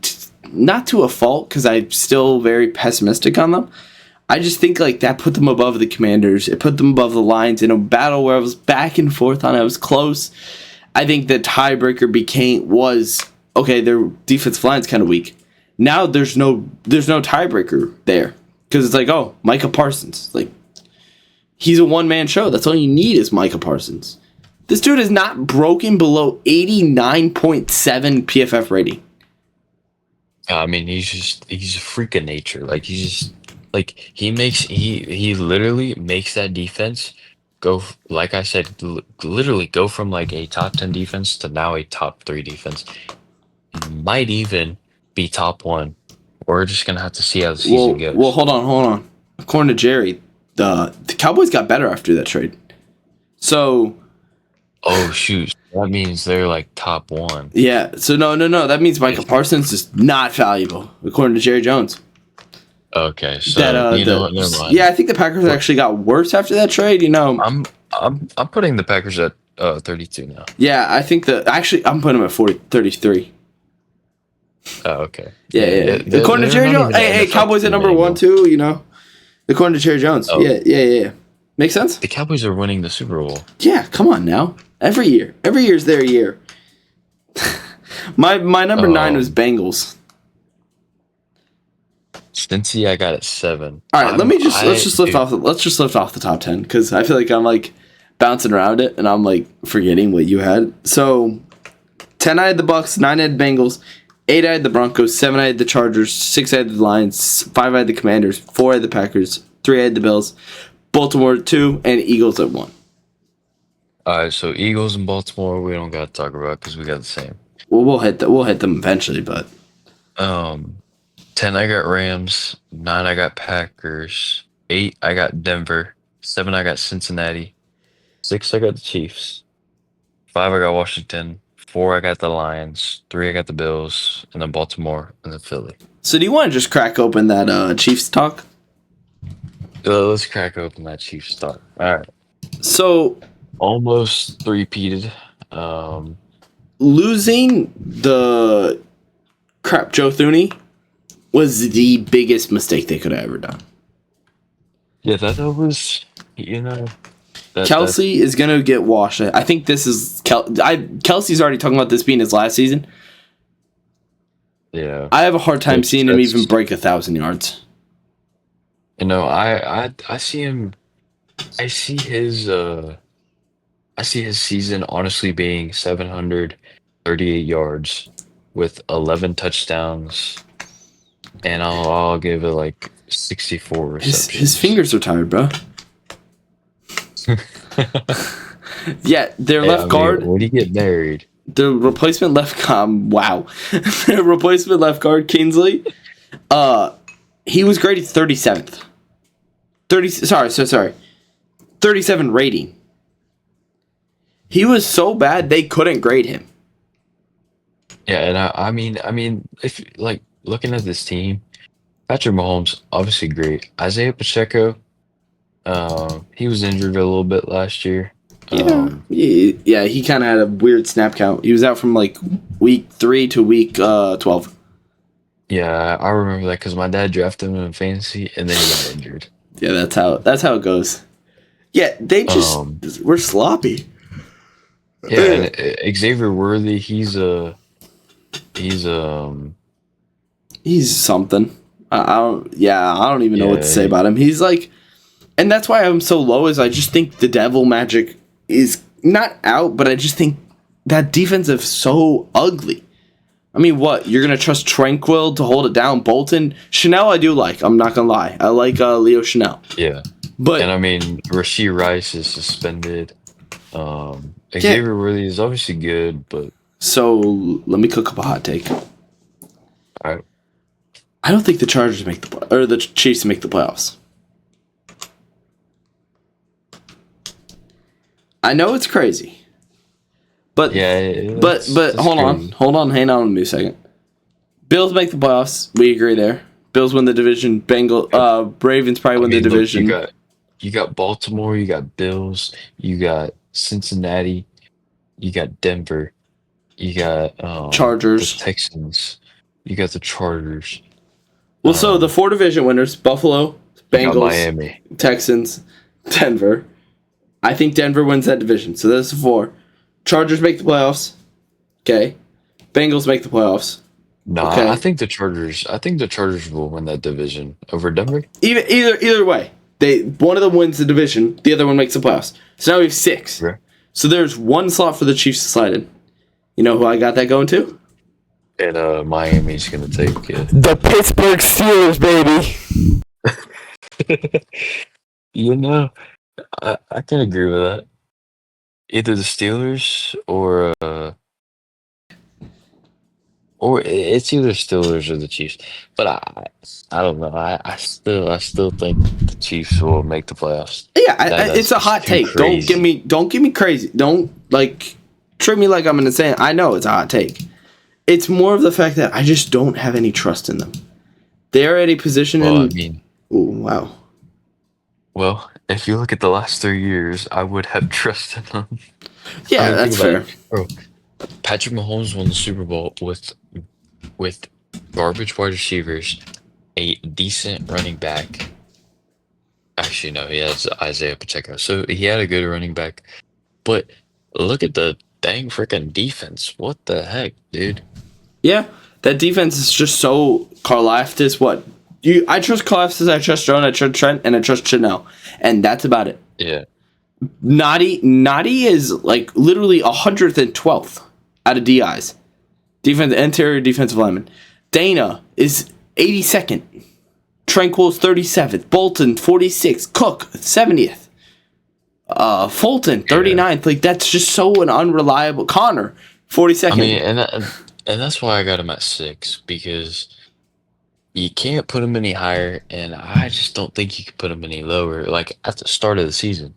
not to a fault because I'm still very pessimistic on them. I just think like that put them above the Commanders. It put them above the Lions in a battle where I was back and forth on it. I was close. I think the tiebreaker was okay. Their defensive line's kind of weak. Now there's no tiebreaker there because it's like, oh, Micah Parsons, like he's a one man show. That's all you need is Micah Parsons. This dude is not broken below 89.7 PFF rating. I mean, he's a freak of nature. Like he's just like he literally makes that defense like I said, literally go from like a top 10 defense to now a top 3 defense. Might even be top 1. We're just gonna have to see how the season Well, goes. hold on. According to Jerry, the Cowboys got better after that trade. So Oh shoot, that means they're like top 1. yeah, so no. That means Micah Parsons is not valuable, according to Jerry Jones. Okay, That so you know what? Never mind. yeah, I think the Packers actually got worse after that trade. I'm putting the Packers at 32 now. Yeah, I think actually I'm putting them at 33. Oh, okay. Yeah. According to Jerry Jones, hey, Cowboys at number 1 too. According to Jerry Jones. Oh. Yeah. Makes sense. The Cowboys are winning the Super Bowl. Yeah, come on now. Every year's their year. my number 9 was Bengals. Cincy, I got at 7. All right, let's just lift off the top 10 because I feel like I'm like bouncing around it and I'm like forgetting what you had. So 10 I had the Bucks, 9 I had Bengals, 8 I had the Broncos, 7 I had the Chargers, 6 I had the Lions, 5 I had the Commanders, 4 I had the Packers, 3 I had the Bills, Baltimore 2, and Eagles at 1. All right, so Eagles and Baltimore, we don't got to talk about because we got the same. Well, we'll hit them eventually, but 10 I got Rams, 9 I got Packers, 8 I got Denver, 7 I got Cincinnati, 6 I got the Chiefs, 5 I got Washington, 4 I got the Lions, 3 I got the Bills, and then Baltimore and then Philly. So do you want to just crack open that Chiefs talk? Let's crack open that Chiefs talk. All right. So Almost three-peated. losing the crap Joe Thuney was the biggest mistake they could have ever done. Yeah, that was, Kelsey is gonna get washed. I think this is Kelsey's already talking about this being his last season. Yeah. I have a hard time seeing him even break 1,000 yards. I see him. I see his season honestly being 738 yards with 11 touchdowns, and I'll give it like 64 receptions. His fingers are tired, bro. Yeah, their left guard. When you get married, The replacement left wow. The replacement left guard, Kingsley. He was graded 37th. 37 rating. He was so bad they couldn't grade him. yeah, and I mean, if like looking at this team, Patrick Mahomes obviously great. Isaiah Pacheco, he was injured a little bit last year. Yeah, he kind of had a weird snap count. He was out from like week 3 to week 12. Yeah, I remember that because my dad drafted him in fantasy, and then he got injured. Yeah, that's how it goes. Yeah, they just were sloppy. Yeah, and Xavier Worthy, he's something. I don't even know what to say about him. He's like, and that's why I'm so low. Is I just think the devil magic is not out, but I just think that defense is so ugly. I mean, what? You're going to trust Tranquil to hold it down? Bolton? Chanel I do like. I'm not going to lie. I like Leo Chanel. Yeah. But, and I mean, Rashee Rice is suspended. Xavier Worthy is obviously good, but... So, let me cook up a hot take. All right. I don't think the Chargers or the Chiefs make the playoffs. I know it's crazy. But but hold on, hang on with me a second. Bills make the playoffs. We agree there. Bills win the division. Ravens probably win the division. You got Baltimore. You got Bills. You got Cincinnati. You got Denver. You got Chargers. The Texans. You got the Chargers. Well, so the 4 division winners: Buffalo, Bengals, Miami, Texans, Denver. I think Denver wins that division. So that's the 4. Chargers make the playoffs. Okay. Bengals make the playoffs. No, okay. I think the Chargers will win that division over Denver. Either way, one of them wins the division, the other one makes the playoffs. So now we have 6. Right. So there's one slot for the Chiefs to slide in. You know who I got that going to? And Miami's gonna take it. The Pittsburgh Steelers, baby. You know, I can agree with that. Either the Steelers or it's either Steelers or the Chiefs. But I don't know. I still think the Chiefs will make the playoffs. Yeah, That's it's a just hot too take. crazy. Don't get me crazy. Don't like treat me like I'm insane. I know it's a hot take. It's more of the fact that I just don't have any trust in them. They're at a position Well, I in. mean, Ooh, wow. well, if you look at the last 3 years, I would have trusted them. I Yeah, mean, think that's about fair. it, bro. Patrick Mahomes won the Super Bowl with garbage wide receivers, a decent running back. Actually, no, he has Isaiah Pacheco, so he had a good running back. But look at the dang freaking defense. What the heck, dude? Yeah, that defense is just so Karlaftis. What you? I trust Karlaftis. I trust Jones. I trust Trent, and I trust Chanel, and that's about it. Yeah, Nadi is like literally 112th out of DIs. Interior defensive lineman. Dana is 82nd. Tranquil's 37th. Bolton 46th. Cook 70th. Fulton 39th. Like that's just so an unreliable. Connor 42nd. I mean, and that's why I got him at 6 because you can't put him any higher, and I just don't think you could put him any lower. Like at the start of the season.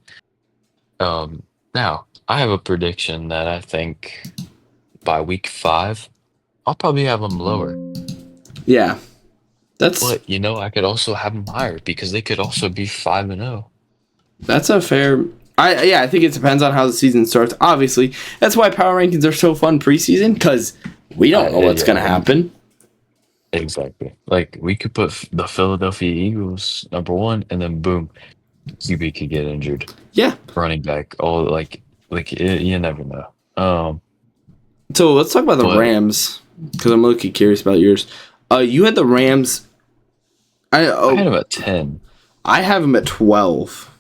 Now I have a prediction that I think by week 5, I'll probably have him lower. Yeah, that's But I could also have them higher because they could also be 5-0. that's a fair. I think it depends on how the season starts. Obviously, that's why power rankings are so fun preseason because we don't know what's gonna happen. Exactly. Like we could put the Philadelphia Eagles #1, and then boom, QB could get injured. Yeah. Running back, all you never know. So let's talk about the But- Rams because I'm looking curious about yours. You had the Rams. I had him at 10. I have them at 12.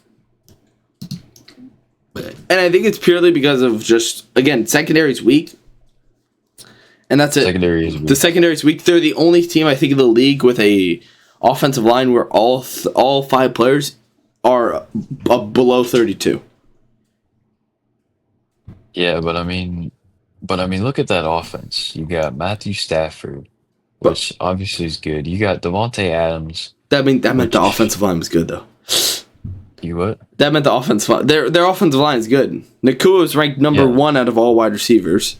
And I think it's purely because of just, again, secondary's weak. And that's it. Secondary is The secondary's weak. They're the only team, I think, in the league with a offensive line where all 5 players are below 32. Yeah, but I mean, look at that offense. You got Matthew Stafford, which obviously is good. You got Devontae Adams. That meant the offensive line was good, though. You what? That meant the offensive line. Their offensive line is good. Nakua is ranked number 1 out of all wide receivers.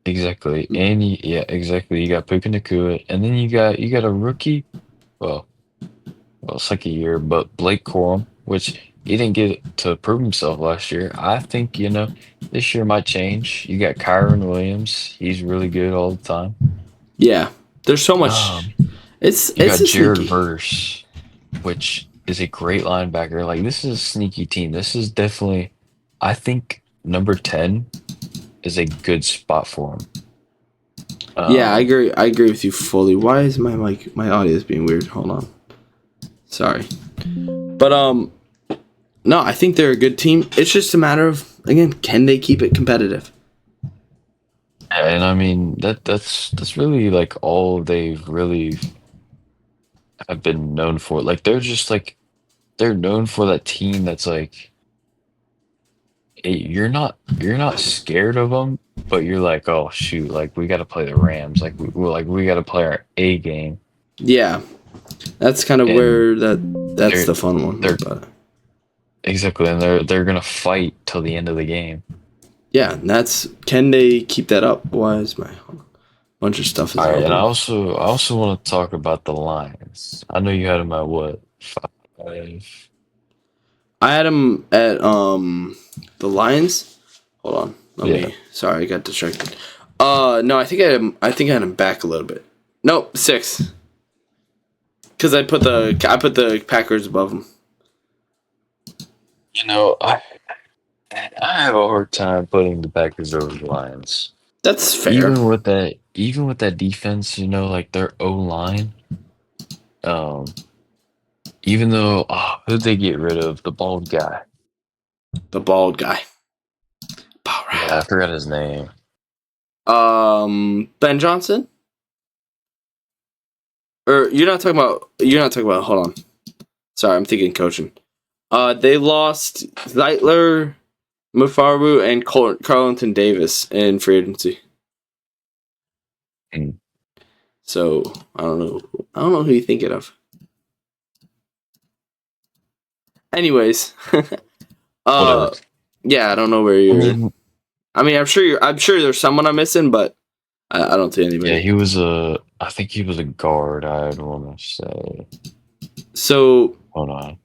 Exactly, and exactly. You got Puka Nacua, and then you got a rookie. Well, it's like a year, but Blake Corum, which he didn't get to prove himself last year. I think this year might change. You got Kyron Williams. He's really good all the time. Yeah, there's so much. You got Jared sneaky. Verse, which is a great linebacker. Like this is a sneaky team. This is definitely, I think, number 10 is a good spot for him. Yeah, I agree. I agree with you fully. Why is my audio is being weird? Hold on. Sorry, but no, I think they're a good team. It's just a matter of, again, can they keep it competitive? And I mean that's really like all they've really have been known for. Like they're known for that team that's like, hey, you're not scared of them, but you're like, oh shoot, like we got to play the Rams, like we got to play our A game. Yeah, that's kind of And where that's the fun one. they're- But Exactly, and they're gonna fight till the end of the game. yeah, can they keep that up? Why is my bunch of stuff is All right, open? and I also want to talk about the Lions. I know you had them at what, 5? I had them at the Lions. Hold on, Yeah. Sorry, I got distracted. No, I think I had them back a little bit. Nope, 6. Because I put the Packers above them. I have a hard time putting the Packers over the Lions. That's fair. Even with that defense, like their O line. Even though who'd they get rid of? The bald guy. The bald guy. Yeah, I forgot his name. Ben Johnson? Or you're not talking about. You're not talking about. Hold on. Sorry, I'm thinking coaching. They lost Zeitler, Mufaru, and Carlton Davis in free agency. Mm. So I don't know. I don't know who you're thinking of. Anyways, Whatever. yeah, I don't know where I you're. mean, I'm sure I'm sure there's someone I'm missing, but I don't see anybody. yeah, he was a. I think he was a guard. I'd want to say. So Hold on.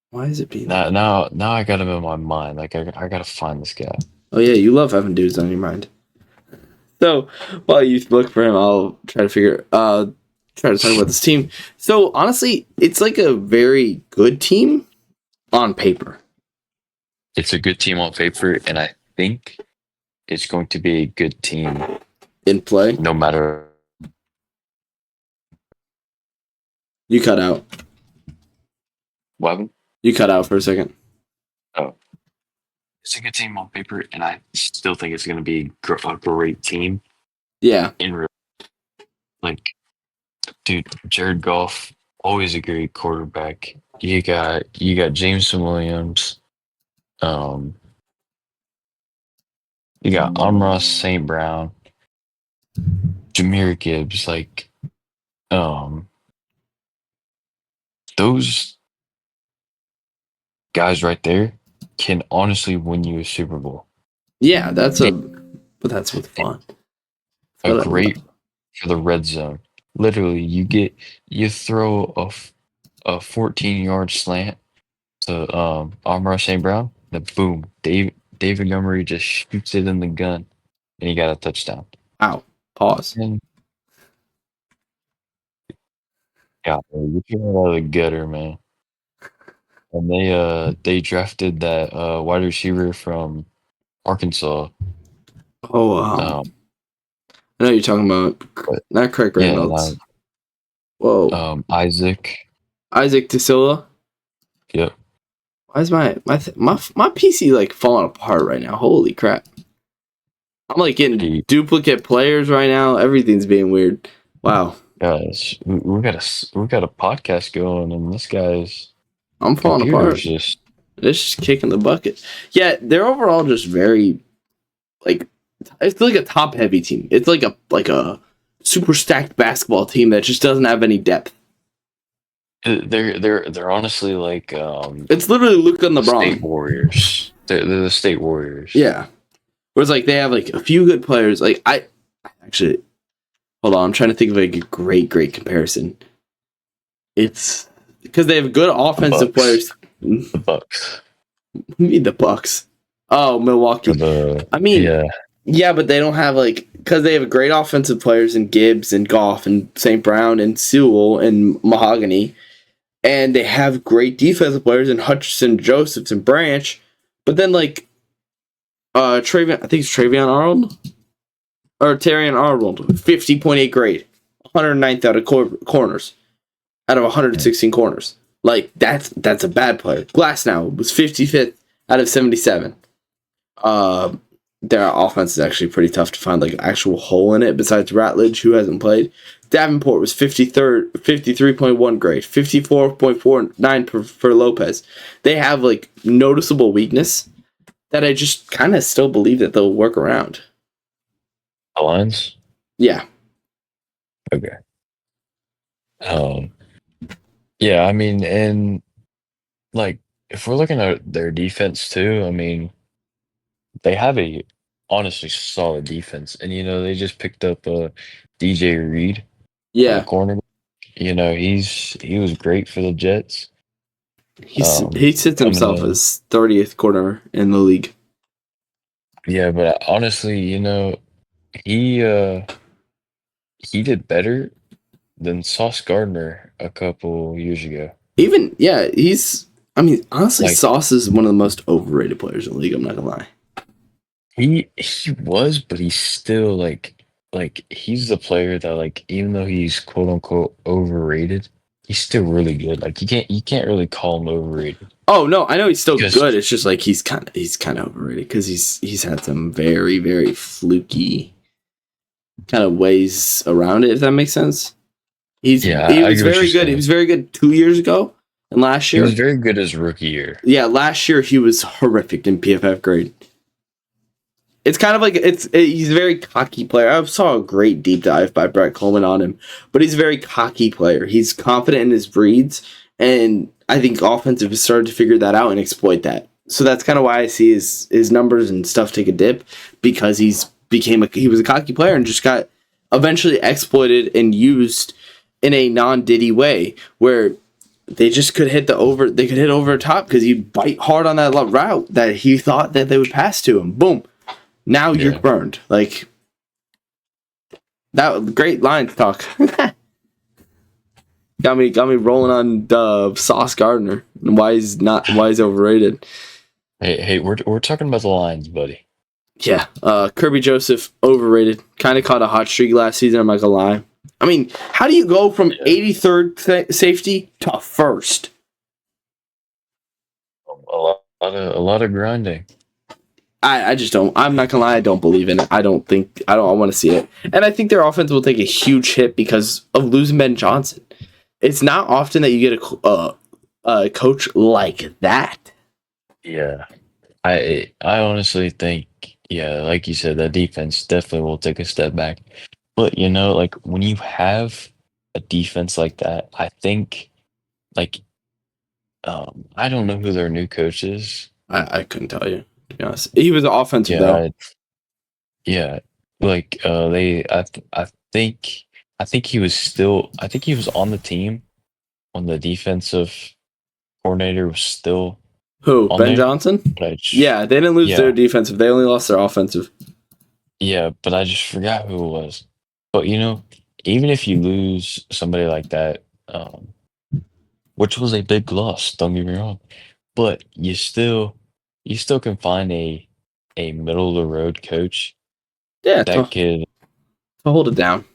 why is it being? Now I got him in my mind. Like I gotta find this guy. Oh yeah, you love having dudes on your mind. So while you look for him, I'll try to try to talk about this team. So honestly, it's like a very good team on paper. It's a good team on paper, and I think it's going to be a good team In play, no matter. you cut out. What happened? You cut out for a second. Oh, it's a good team on paper, and I still think it's going to be a great team Yeah, in real. Like, dude, Jared Goff, always a great quarterback. You got Jameson Williams. You got Amon St. Brown, Jahmyr Gibbs. Like, those guys right there can honestly win you a Super Bowl. yeah, but that's what's fun. A great for the red zone. Literally, you throw a 14-yard slant to Amon St. Brown, then boom, David Montgomery just shoots it in the gun, and he got a touchdown. Wow. Pause. And yeah, you came out of the gutter, man. And they drafted that wide receiver from Arkansas. Oh, I know you're talking about But, not Craig yeah, Reynolds. Whoa, Isaac. Isaac DeSilla. Yep. Why is my PC like falling apart right now? Holy crap! I'm like getting duplicate players right now. Everything's being weird. Wow. Guys, we got a podcast going, and this guy's I'm falling apart. just It's just kicking the bucket. Yeah, they're overall just very like it's like a top heavy team. It's like a super stacked basketball team that just doesn't have any depth. they're honestly like It's literally Luka and LeBron. State Warriors. They're the State Warriors. Yeah. Whereas like they have like a few good players. Like I actually hold on, I'm trying to think of like a great comparison. It's because they have good offensive players. The Bucks. Who need the Bucks? Oh, Milwaukee. I mean, yeah, but they don't have like because they have great offensive players in Gibbs and Goff and St. Brown and Sewell and Mahogany, and they have great defensive players in Hutchinson, Josephs, and Branch. But then like, Travion, I think it's Travion Arnold or Terrion Arnold, 50.8 grade, 109th out of corners, out of 116 corners. Like that's a bad player. Glasnow was 55th out of 77. Their offense is actually pretty tough to find like an actual hole in it besides Ratledge, who hasn't played. Davenport was 53.1 grade, 54.49 for Lopez. They have like noticeable weakness that I just kind of still believe that they'll work around. The Lions? Yeah. Okay. Yeah, I mean, and like if we're looking at their defense too, I mean, they have a honestly solid defense, and they just picked up DJ Reed, Yeah, corner. He was great for the Jets. he sits himself as 30th corner in the league. Yeah, but honestly, he did better than Sauce Gardner a couple years ago. Even honestly, Sauce is one of the most overrated players in the league. I'm not gonna lie. He was, but he's still like he's the player that like even though he's quote unquote overrated, he's still really good. Like you can't really call him overrated. Oh no, I know he's still Because good. It's just like he's kind of overrated because he's had some very very fluky kind of ways around it. If that makes sense. yeah, He I was get what you're very good. He saying. was very good 2 years ago and last He was year. very good his rookie year. Yeah, last year he was horrific in PFF grade. It's kind of like he's a very cocky player. I saw a great deep dive by Brett Coleman on him, but he's a very cocky player. He's confident in his reads, and I think offensive has started to figure that out and exploit that. So that's kind of why I see his numbers and stuff take a dip because he was a cocky player and just got eventually exploited and used in a non-Diddy way where they just could hit over the top because he'd bite hard on that route that he thought that they would pass to him. Boom. Now you're Yeah. burned. Like that great Lions talk. got me rolling on Sauce Gardner and why he's overrated. Hey, we're talking about the Lions, buddy. Yeah. Kirby Joseph overrated. Kind of caught a hot streak last season, I'm not gonna lie. I mean, how do you go from 83rd safety to first? A lot of grinding. I just don't. I'm not gonna lie. I don't believe in it. I don't want to see it. And I think their offense will take a huge hit because of losing Ben Johnson. It's not often that you get a coach like that. Yeah, I honestly think, yeah, like you said, that defense definitely will take a step back. But like when you have a defense like that, I think like I don't know who their new coach is. I couldn't tell you, to be honest. He was offensive Yeah, though. yeah, like I think he was on the team when the defensive coordinator was still Who? on Ben there. Johnson? But Yeah, they didn't lose their Yeah. defensive. They only lost their offensive. Yeah, but I just forgot who it was. But even if you lose somebody like that, which was a big loss, don't get me wrong, but you still can find a middle of the road coach Yeah, that could, to hold it down.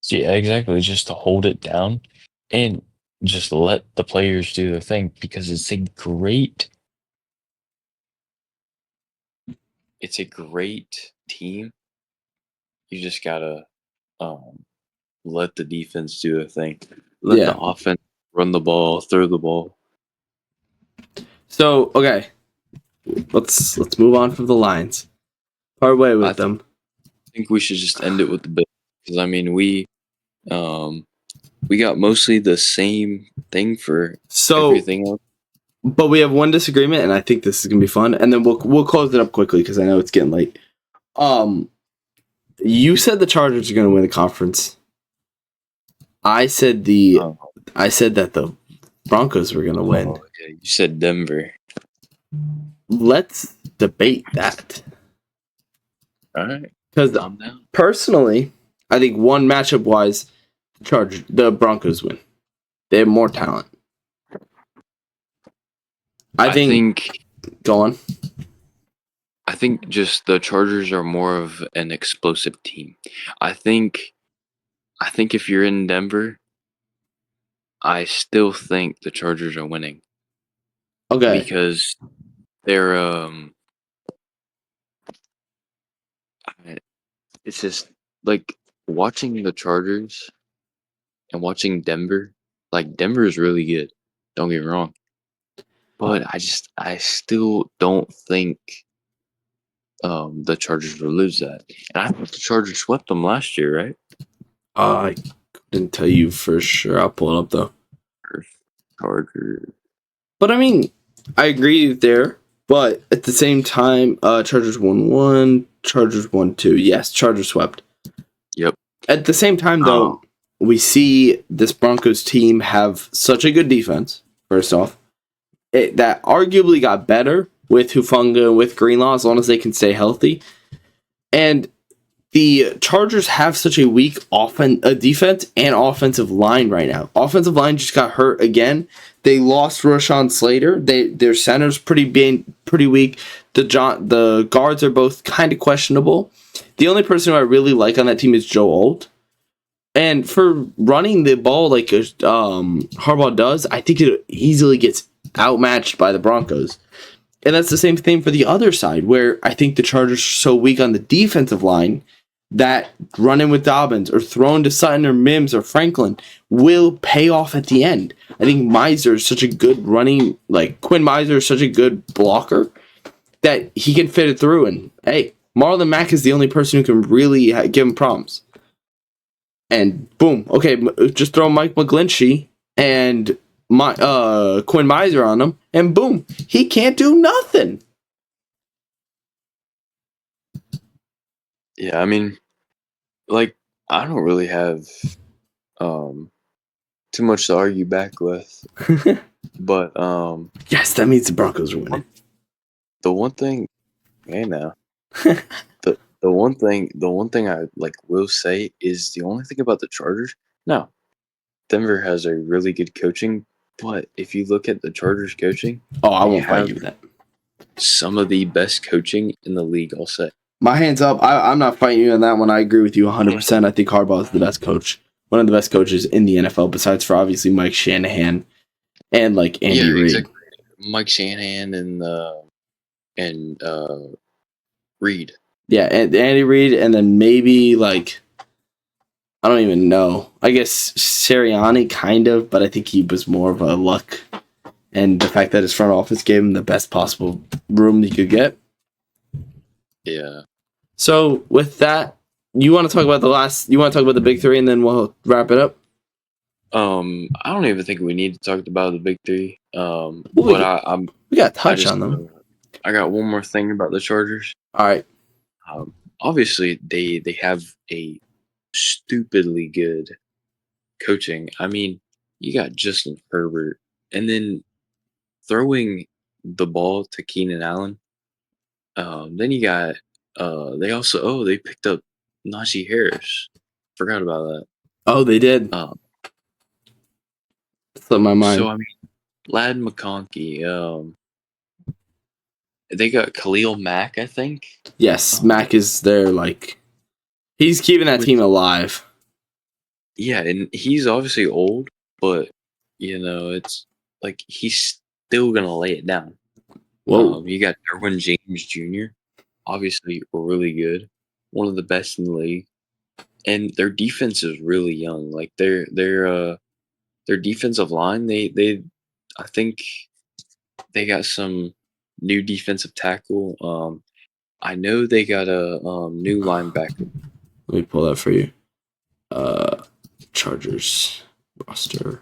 yeah, exactly, just to hold it down and just let the players do their thing because it's a great team. You just gotta let the defense do their thing. Let the offense run the ball, throw the ball. So okay, let's move on from the Lions. Part way with them. I think we should just end it with the Bills because I mean we got mostly the same thing for everything else. But we have one disagreement, and I think this is gonna be fun. And then we'll close it up quickly because I know it's getting late. You said the Chargers are gonna win the conference. I said that the Broncos were gonna win. Yeah, you said Denver. Let's debate that. All right. Because personally, I think one matchup wise, the Broncos win. They have more talent. I think go on. I think just the Chargers are more of an explosive team. I think if you're in Denver, I still think the Chargers are winning. Okay. Because they're it's just like watching the Chargers and watching Denver. Like Denver is really good. Don't get me wrong. But I still don't think the Chargers will lose that. And I thought the Chargers swept them last year, right? I couldn't tell you for sure. I'll pull it up though. Chargers. But I mean, I agree there. But at the same time, Chargers won 1, Chargers won 2. Yes, Chargers swept. Yep. At the same time, though, we see this Broncos team have such a good defense. First off, that arguably got better with Hufanga and with Greenlaw as long as they can stay healthy. And the Chargers have such a weak defense and offensive line right now. Offensive line just got hurt again. They lost Rashawn Slater. Their center's pretty weak. The guards are both kind of questionable. The only person who I really like on that team is Joe Alt. And for running the ball like Harbaugh does, I think it easily gets outmatched by the Broncos. And that's the same thing for the other side, where I think the Chargers are so weak on the defensive line that running with Dobbins or throwing to Sutton or Mims or Franklin will pay off at the end. I think Miser is such a good running, like Quinn Miser is such a good blocker that he can fit it through. And hey, Marlon Mack is the only person who can really give him problems. And boom, okay, just throw Mike McGlinchey and Quinn Miser on him, and boom, he can't do nothing. Yeah, I mean, like, I don't really have too much to argue back with. But yes, that means the Broncos are winning. The one thing, hey now, the one thing I like will say is the only thing about the Chargers. Now, Denver has a really good coaching, but if you look at the Chargers coaching, I won't fight you with that. Some of the best coaching in the league, I'll say. My hands up. I'm not fighting you on that one. I agree with you 100%. I think Harbaugh is the best coach. One of the best coaches in the NFL, besides for obviously Mike Shanahan and like Andy Reid. Exactly. Mike Shanahan and Reid. Yeah, and Andy Reid, and then maybe like I don't even know. I guess Sirianni kind of, but I think he was more of a luck, and the fact that his front office gave him the best possible room he could get. Yeah. So with that, you want to talk about the big three, and then we'll wrap it up. I don't even think we need to talk about the big three. We got to touch on them. I got one more thing about the Chargers. All right. Obviously, they have a stupidly good coaching. I mean, you got Justin Herbert, and then throwing the ball to Keenan Allen. Then you got they picked up Najee Harris. Forgot about that. Oh, they did. Slipped my mind. So I mean, Lad McConkey. They got Khalil Mack, I think. Yes, Mack is there. Like he's keeping that team alive. Yeah, and he's obviously old, but it's like he's still gonna lay it down. Whoa. You got Derwin James Jr., obviously really good, one of the best in the league, and their defense is really young. Like their defensive line, I think they got some new defensive tackle. I know they got a new linebacker. Let me pull that for you. Chargers roster.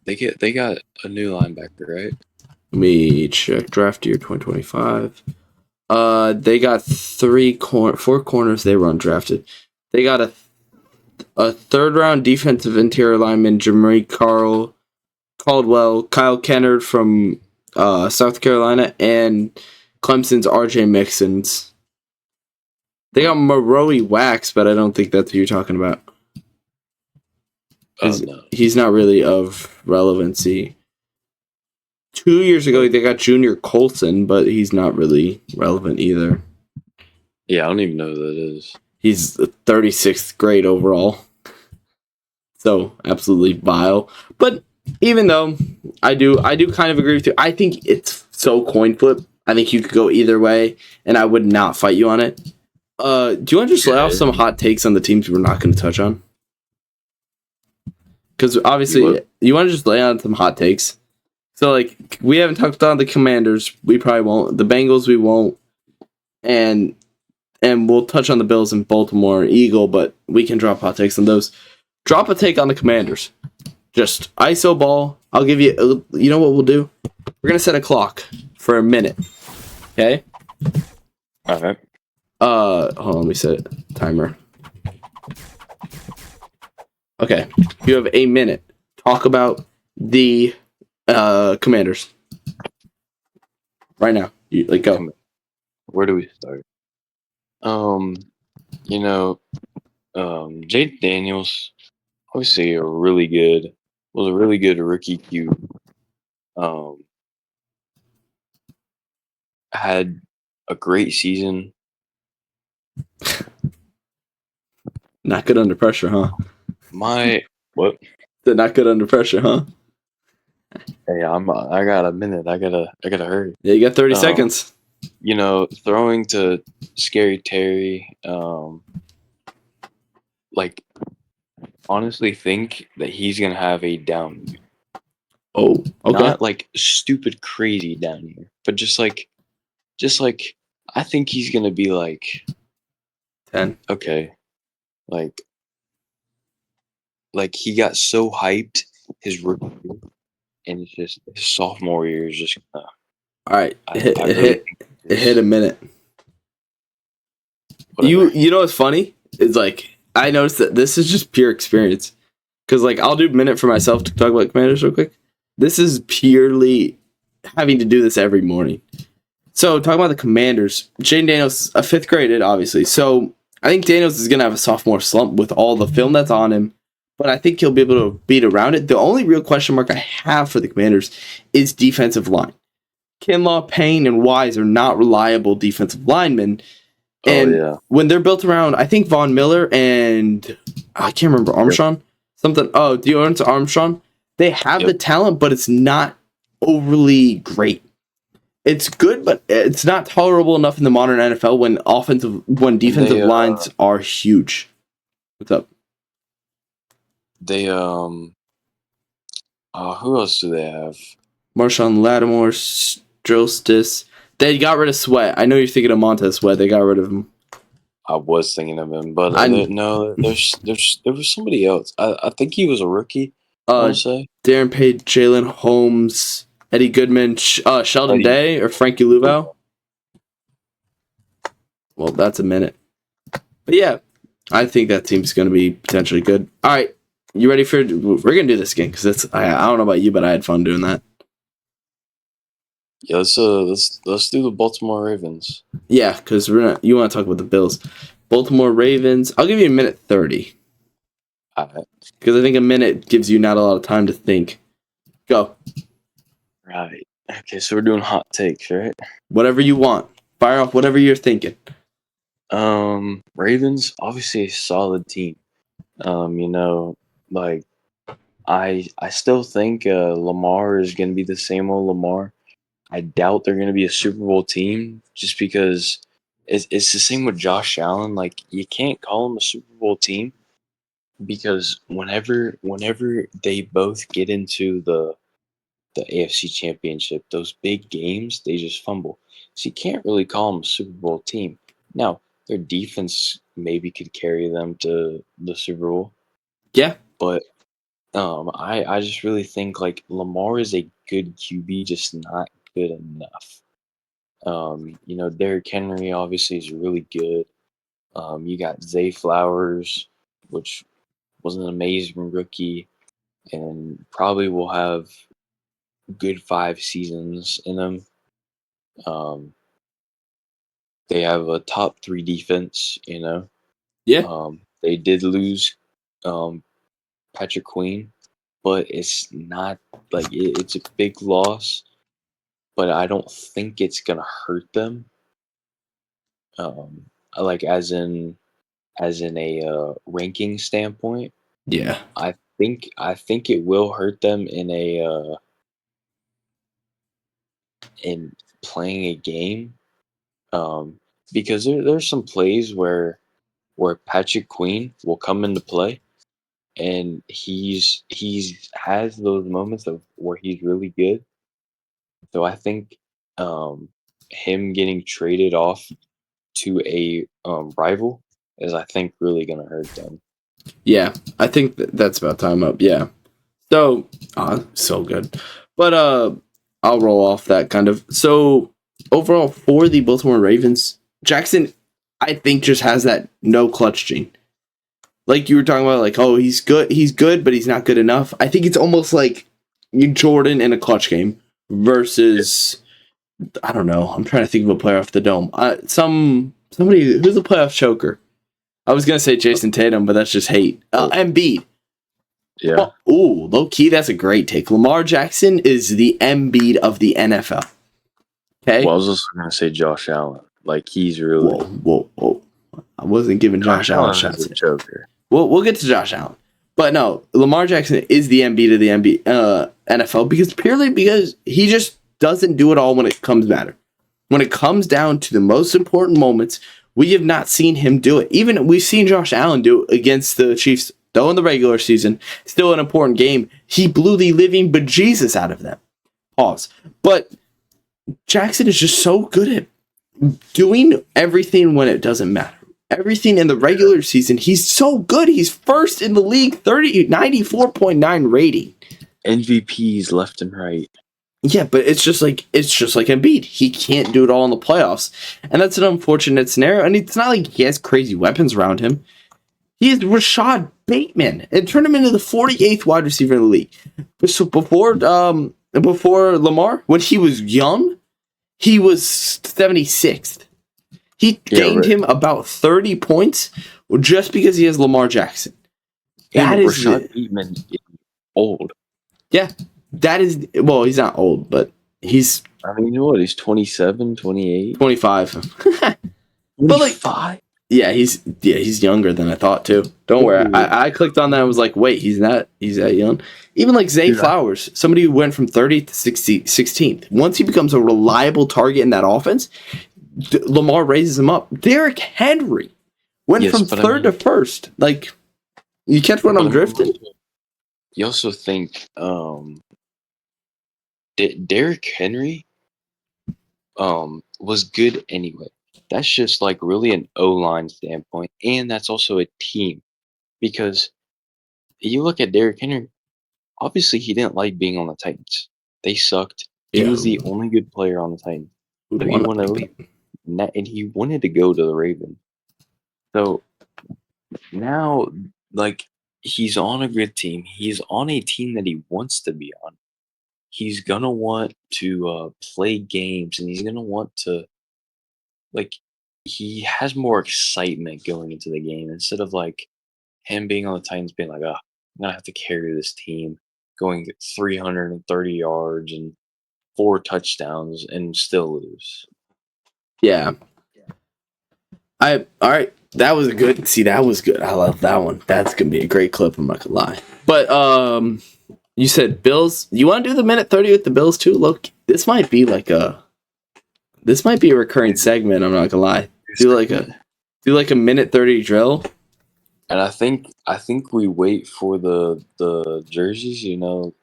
They got a new linebacker, right? Let me check draft year 2025. They got 4 corners they were undrafted. They got a third round defensive interior lineman, Jamari Caldwell, Kyle Kennard from South Carolina, and Clemson's RJ Mixons. They got Maroe Wax, but I don't think that's who you're talking about. No. He's not really of relevancy. 2 years ago, they got Junior Colson, but he's not really relevant either. Yeah, I don't even know who that is. He's the 36th grade overall. So, absolutely vile. But even though I do kind of agree with you, I think it's so coin flip. I think you could go either way, and I would not fight you on it. Do you want to just lay off some hot takes on the teams we're not going to touch on? Because obviously, you want to just lay on some hot takes. So, like, we haven't talked on the Commanders. We probably won't. The Bengals, we won't. And we'll touch on the Bills and Baltimore and Eagle, but we can drop hot takes on those. Drop a take on the Commanders. Just ISO ball. I'll give you... You know what we'll do? We're going to set a clock for a minute. Okay? All right. Hold on, let me set it. Timer. Okay. You have a minute. Talk about the Commanders. Right now. Go. Where do we start? Jade Daniels, obviously was a really good rookie QB. Had a great season. Not good under pressure, huh? What? Not good under pressure, huh? Hey, I got a minute. I gotta hurry. Yeah, you got 30 Um, seconds. Throwing to Scary Terry. Like honestly, think that he's gonna have a down year. Oh, okay. Not like stupid crazy down year, but just like I think he's gonna be like 10. okay, like he got so hyped his rookie year, and it's just his sophomore year is just. All right, I really think it hit a minute. whatever. You know what's funny? It's like I noticed that this is just pure experience. Because like I'll do a minute for myself to talk about Commanders real quick. This is purely having to do this every morning. So talking about the Commanders, Jaden Daniels, a fifth graded, obviously. So I think Daniels is gonna have a sophomore slump with all the film that's on him, but I think he'll be able to beat around it. The only real question mark I have for the Commanders is defensive line. Kinlaw, Payne, and Wise are not reliable defensive linemen. And when they're built around, I think Von Miller and I can't remember Armstrong. Deorance Armstrong. They have the talent, but it's not overly great. It's good, but it's not tolerable enough in the modern NFL when defensive lines are huge. What's up? They who else do they have? Marshawn Lattimore, Strostis. They got rid of Sweat. I know you're thinking of Montez Sweat. They got rid of him. I was thinking of him, but no, there was somebody else. I think he was a rookie. I want to say Darren Page, Jalen Holmes, Eddie Goodman, Sheldon Day, or Frankie Louveau. Well, that's a minute. But yeah, I think that team's going to be potentially good. All right, you ready for? We're going to do this again because I don't know about you, but I had fun doing that. Yeah, let's do the Baltimore Ravens. Yeah, because you want to talk about the Bills. Baltimore Ravens. I'll give you a minute 30. All right. Because I think a minute gives you not a lot of time to think. Go. Right. Okay, so we're doing hot takes, right? Whatever you want. Fire off whatever you're thinking. Ravens, obviously a solid team. I still think Lamar is going to be the same old Lamar. I doubt they're going to be a Super Bowl team just because it's the same with Josh Allen. Like, you can't call them a Super Bowl team because whenever they both get into the AFC Championship, those big games, they just fumble. So you can't really call them a Super Bowl team. Now, their defense maybe could carry them to the Super Bowl. Yeah. But I just really think like Lamar is a good QB, just not good enough. Derrick Henry obviously is really good. You got Zay Flowers, which was an amazing rookie, and probably will have good 5 seasons in them. They have a top 3 defense. Yeah. They did lose Patrick Queen, but it's not like it's a big loss. But I don't think it's gonna hurt them. Like as in a ranking standpoint. Yeah. I think it will hurt them in in playing a game. Because there's some plays where Patrick Queen will come into play, and he's has those moments of where he's really good. So I think him getting traded off to a rival is, I think, really going to hurt them. Yeah, I think that's about time up. Yeah. So, so good. But I'll roll off that kind of. So, overall, for the Baltimore Ravens, Jackson, I think, just has that no clutch gene. Like you were talking about, like, oh, he's good, but he's not good enough. I think it's almost like Jordan in a clutch game versus, I don't know. I'm trying to think of a player off the dome. Somebody who's a playoff choker. I was gonna say Jason Tatum, but that's just hate. Embiid. Yeah. Ooh, low key, that's a great take. Lamar Jackson is the Embiid of the NFL. Okay. Well, I was also gonna say Josh Allen. Like, he's really. Whoa. I wasn't giving Josh Allen shots. Joker. We'll get to Josh Allen, but no, Lamar Jackson is the Embiid of the NFL because he just doesn't do it all when it comes matter. When it comes down to the most important moments, we have not seen him do it. Even we've seen Josh Allen do it against the Chiefs, though in the regular season, still an important game. He blew the living bejesus out of them. Pause. But Jackson is just so good at doing everything when it doesn't matter. Everything in the regular season, he's so good. He's first in the league, 94.9 rating. MVPs left and right. Yeah, but it's just like Embiid. He can't do it all in the playoffs. And that's an unfortunate scenario. And it's not like he has crazy weapons around him. He is Rashad Bateman and turned him into the 48th wide receiver in the league. So before Lamar, when he was young, he was 76th. He gained him about 30 points just because he has Lamar Jackson. That is Rashad Bateman is old. Yeah. That is, well, he's not old, but he's... I mean, you know what? He's 27, 28. 25. But like... 5? Yeah, he's younger than I thought, too. Don't worry. I clicked on that and was like, wait, he's that young? Even like Zay Flowers, somebody who went from 30th to 16th. Once he becomes a reliable target in that offense, Lamar raises him up. Derrick Henry went from third to first. Like, you catch what I'm drifting? You also think... Derrick Henry was good anyway. That's just like really an O-line standpoint, and that's also a team. Because you look at Derrick Henry, obviously he didn't like being on the Titans. They sucked. He was the only good player on the Titans. So he wanted to leave. And he wanted to go to the Ravens. So now, like, he's on a good team. He's on a team that he wants to be on. He's gonna want to play games, and he's gonna want to, like, he has more excitement going into the game instead of like him being on the Titans being like, oh, I'm gonna have to carry this team, going 330 yards and 4 touchdowns and still lose. Yeah. All right. That was good. See, that was good. I love that one. That's gonna be a great clip. I'm not gonna lie. But you said Bills. You want to do the minute 30 with the Bills too? Look, this might be a recurring segment. I'm not gonna lie. Do like a minute 30 drill. And I think we wait for the jerseys. You know.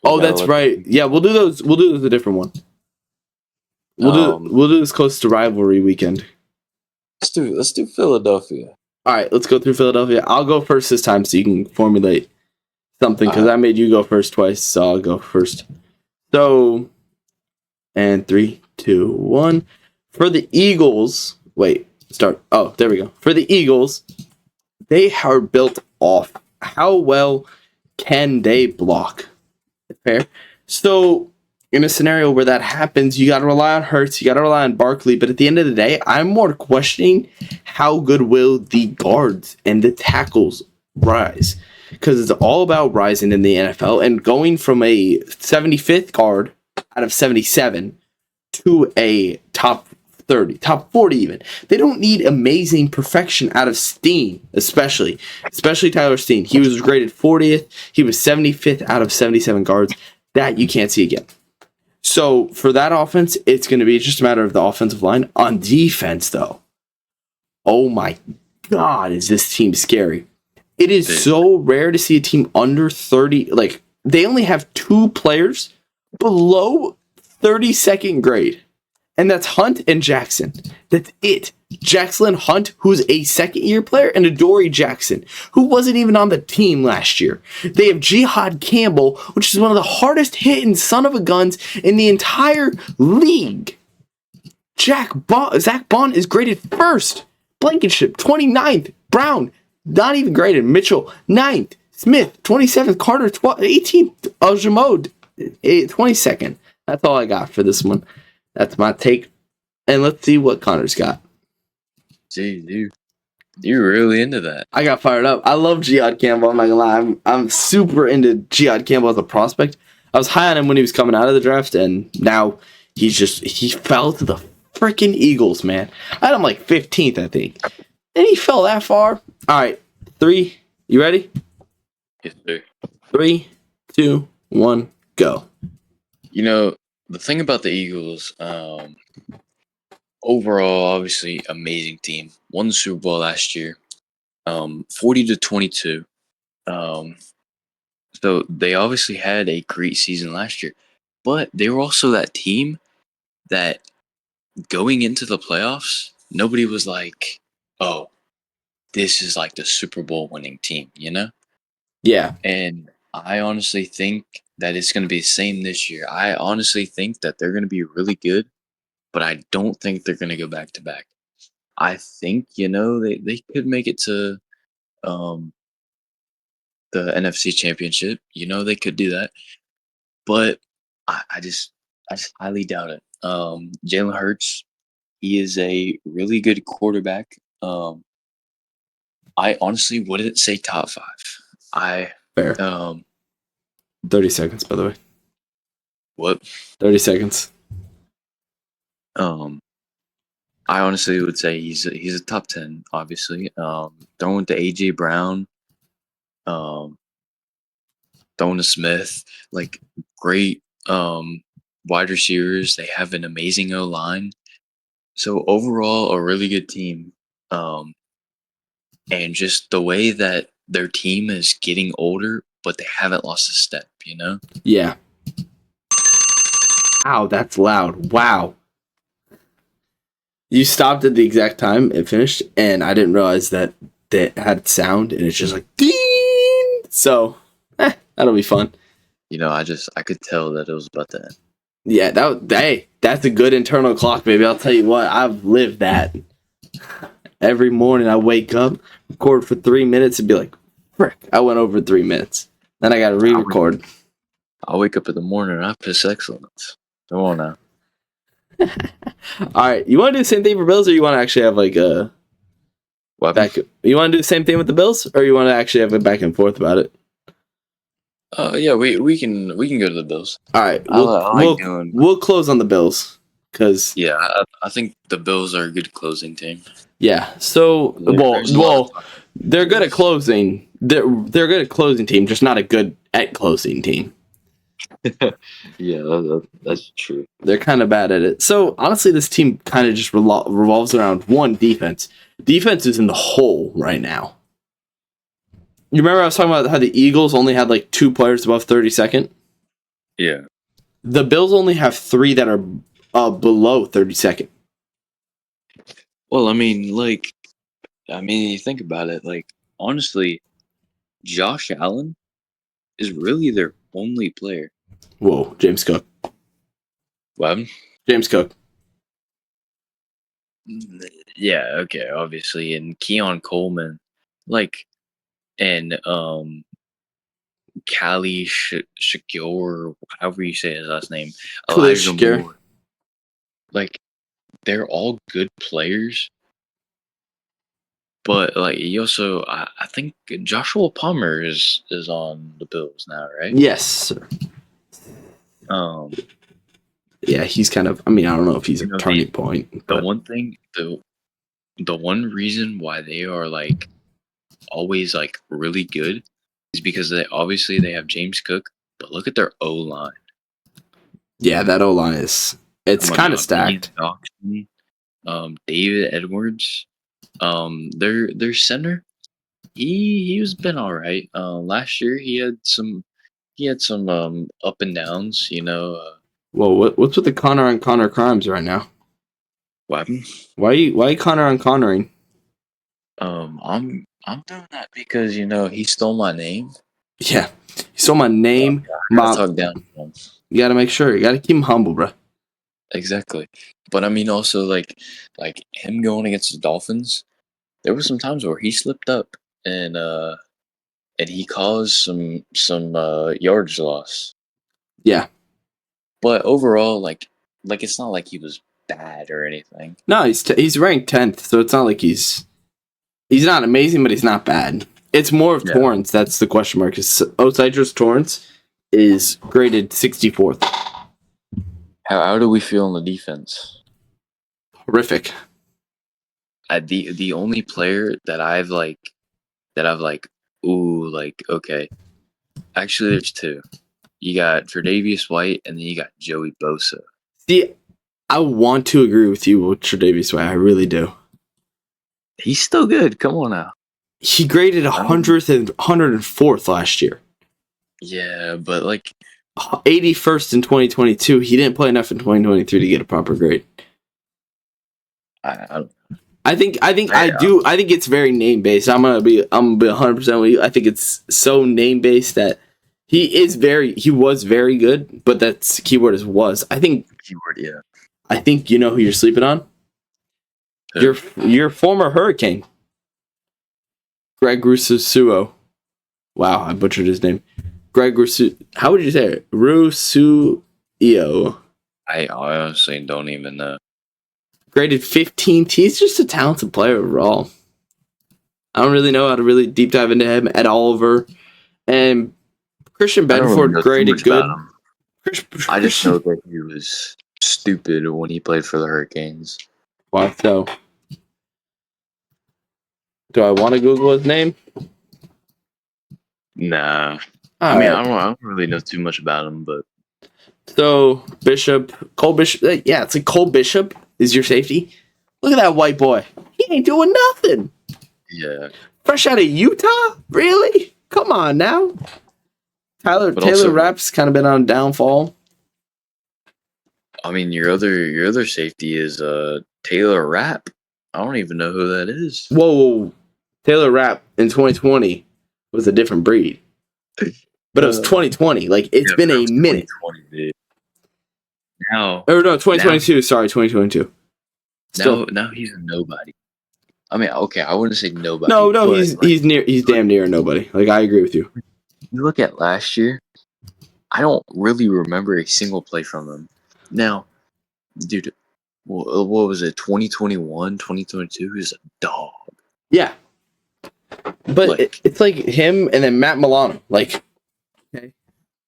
Oh, that's right. Yeah, we'll do those. We'll do those a different one. We'll do this close to rivalry weekend. Let's do Philadelphia. All right, let's go through Philadelphia. I'll go first this time so you can formulate something because I made you go first twice, so I'll go first. So, and 3, 2, 1. For the Eagles, start. Oh, there we go. For the Eagles, they are built off how well can they block. Fair. So, in a scenario where that happens, you got to rely on Hurts, you got to rely on Barkley, but at the end of the day, I'm more questioning how good will the guards and the tackles rise. Because it's all about rising in the NFL and going from a 75th guard out of 77 to a top 30, top 40 even. They don't need amazing perfection out of Steen, especially Tyler Steen. He was graded 40th. He was 75th out of 77 guards. That you can't see again. So for that offense, it's going to be just a matter of the offensive line. On defense, though, oh my God, is this team scary. It is so rare to see a team under 30. Like, they only have 2 players below 32nd grade. And that's Hunt and Jackson. That's it. Jackson Hunt, who's a second-year player, and Adoree Jackson, who wasn't even on the team last year. They have Jihad Campbell, which is one of the hardest hitting son of a guns in the entire league. Zach Bond is graded first. Blankenship, 29th. Brown, not even graded. Mitchell, 9th. Smith, 27th. Carter, 18th. Aljamaud, 22nd. That's all I got for this one. That's my take. And let's see what Connor's got. Gee, you're really into that. I got fired up. I love Jihad Campbell. I'm not gonna lie. I'm super into Jihad Campbell as a prospect. I was high on him when he was coming out of the draft, and now he fell to the freaking Eagles, man. I had him like 15th, I think. And he fell that far. All right, 3. You ready? Yes, sir. 3, 2, 1, Go. You know, the thing about the Eagles, overall, obviously, amazing team. Won the Super Bowl last year, 40-22. Um, so they obviously had a great season last year, but they were also that team that going into the playoffs, nobody was like, "Oh, this is like the Super Bowl winning team," you know? Yeah. And I honestly think that it's going to be the same this year. I honestly think that they're going to be really good, but I don't think they're going to go back to back. I think, they could make it to um, the NFC Championship. They could do that, but I just highly doubt it. Jalen Hurts, he is a really good quarterback. I honestly wouldn't say top five. I Fair. um 30 seconds, by the way. what 30 seconds. um I honestly would say he's a top 10, obviously. Throwing to AJ Brown, um, throwing to Smith, like great wide receivers. They have an amazing O line. So overall, a really good team. Um, and just the way that their team is getting older, but they haven't lost a step. Yeah. Ow, that's loud. Wow. You stopped at the exact time it finished, and I didn't realize that it had sound, and it's just like ding. So, that'll be fun. I could tell that it was about to end. Yeah, that's a good internal clock, baby. I'll tell you what, I've lived that. Every morning I wake up, record for 3 minutes, and be like, frick, I went over 3 minutes. Then I got to re-record. I'll wake up in the morning and I piss excellence. Come on now. All right, you want to do the same thing for Bills, or you want to actually have like a What? back? You want to do the same thing with the Bills, or you want to actually have a back and forth about it? Yeah, we can go to the Bills. All right, I like doing. we'll close on the Bills because Yeah, I think the Bills are a good closing team. yeah. So There's a lot of they're good at closing. They're good at closing team, just not a good at closing team. Yeah, that's true. They're kind of bad at it. So honestly, this team kind of just revolves around one defense. Defense is in the hole right now. You remember I was talking about how the Eagles only had like 2 players above 32nd? Yeah. The Bills only have 3 that are below 32nd. Well, you think about it, honestly, Josh Allen is really their only player. Whoa, James Cook. What? James Cook. Yeah, okay, obviously, and Keon Coleman, and Kali Shakur, however you say his last name, Elijah Shakur. Moore. They're all good players, but you also, I think Joshua Palmer is on the Bills now, right? Yes, sir. Yeah, he's kind of. I mean, I don't know if he's a turning point. The one thing, the one reason why they are always really good is because they have James Cook, but look at their O line. Yeah, that O line is. It's kind of stacked. David Edwards, their center, he was been all right. Last year he had some up and downs. Whoa, what's with the Connor on Connor crimes right now? What happened? Why Connor on Connoring? I'm doing that because he stole my name. Yeah, he stole my name. Mom, talk down to him. You gotta make sure. You gotta keep him humble, bro. Exactly, but I mean also like him going against the Dolphins. There were some times where he slipped up and he caused some yardage loss. Yeah, but overall, it's not like he was bad or anything. No, he's ranked 10th, so it's not like he's not amazing, but he's not bad. It's more of Torrance that's the question mark. Because O'Cyrus Torrance is graded 64th. How do we feel on the defense? Horrific. The only player that I've okay. Actually, there's 2. You got Tre'Davious White, and then you got Joey Bosa. See, I want to agree with you with Tre'Davious White. I really do. He's still good. Come on now. He graded 100th and 104th last year. Yeah, but like 81st in 2022. He didn't play enough in 2023 to get a proper grade. I think it's very name based. I'm gonna be 100% with you. I think it's so name based that he was very good, but that's keyword is was. I think keyword, yeah. I think you know who you're sleeping on. Who? Your former Hurricane, Greg Rusuo. Wow, I butchered his name. Greg Rusuo. How would you say it? Rusuo. I honestly don't even know. Graded 15th. He's just a talented player overall. I don't really know how to really deep dive into him at Oliver. And Christian Benford graded good. I just know that he was stupid when he played for the Hurricanes. Why so? Do I want to Google his name? Nah. All I right. don't really know too much about him, but So Cole Bishop. Yeah, it's like Cole Bishop is your safety. Look at that white boy. He ain't doing nothing. yeah. Fresh out of Utah? Really? Come on now. Taylor Rapp's kind of been on a downfall. I mean, your other safety is Taylor Rapp. I don't even know who that is. Whoa. Taylor Rapp in 2020 was a different breed. But it was 2020. Like, it's been a minute. 2020, dude. Now, or no, 2022. Sorry, 2022. Now he's a nobody. I mean, okay, I wouldn't say nobody. No, he's damn near a nobody. Like, I agree with you. You look at last year, I don't really remember a single play from him. Now, dude, what was it? 2021, 2022? He's a dog. Yeah. But it's like him and then Matt Milano. Like, okay,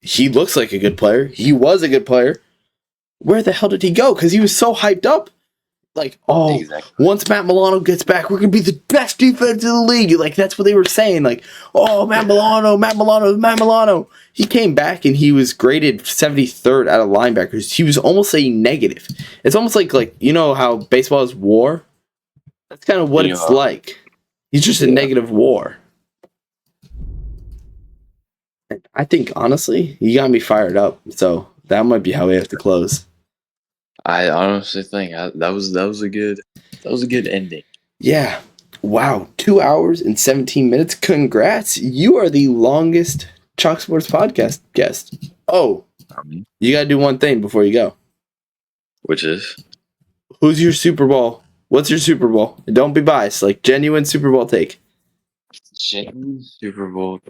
he looks like a good player. He was a good player. Where the hell did he go? Because he was so hyped up. Like, exactly. Once Matt Milano gets back, we're going to be the best defense in the league. Like, that's what they were saying. Like, Matt Milano. He came back and he was graded 73rd out of linebackers. He was almost a negative. It's almost like you know how baseball is WAR? That's kind of what it's like. He's just a negative WAR. I think, honestly, you got me fired up. So that might be how we have to close. I honestly think that was a good ending. Yeah. Wow. 2 hours and 17 minutes. Congrats. You are the longest Chalk Sports podcast guest. Oh, you got to do one thing before you go. Which is? Who's your Super Bowl? What's your Super Bowl? Don't be biased. Like, genuine Super Bowl take. Genuine Super Bowl.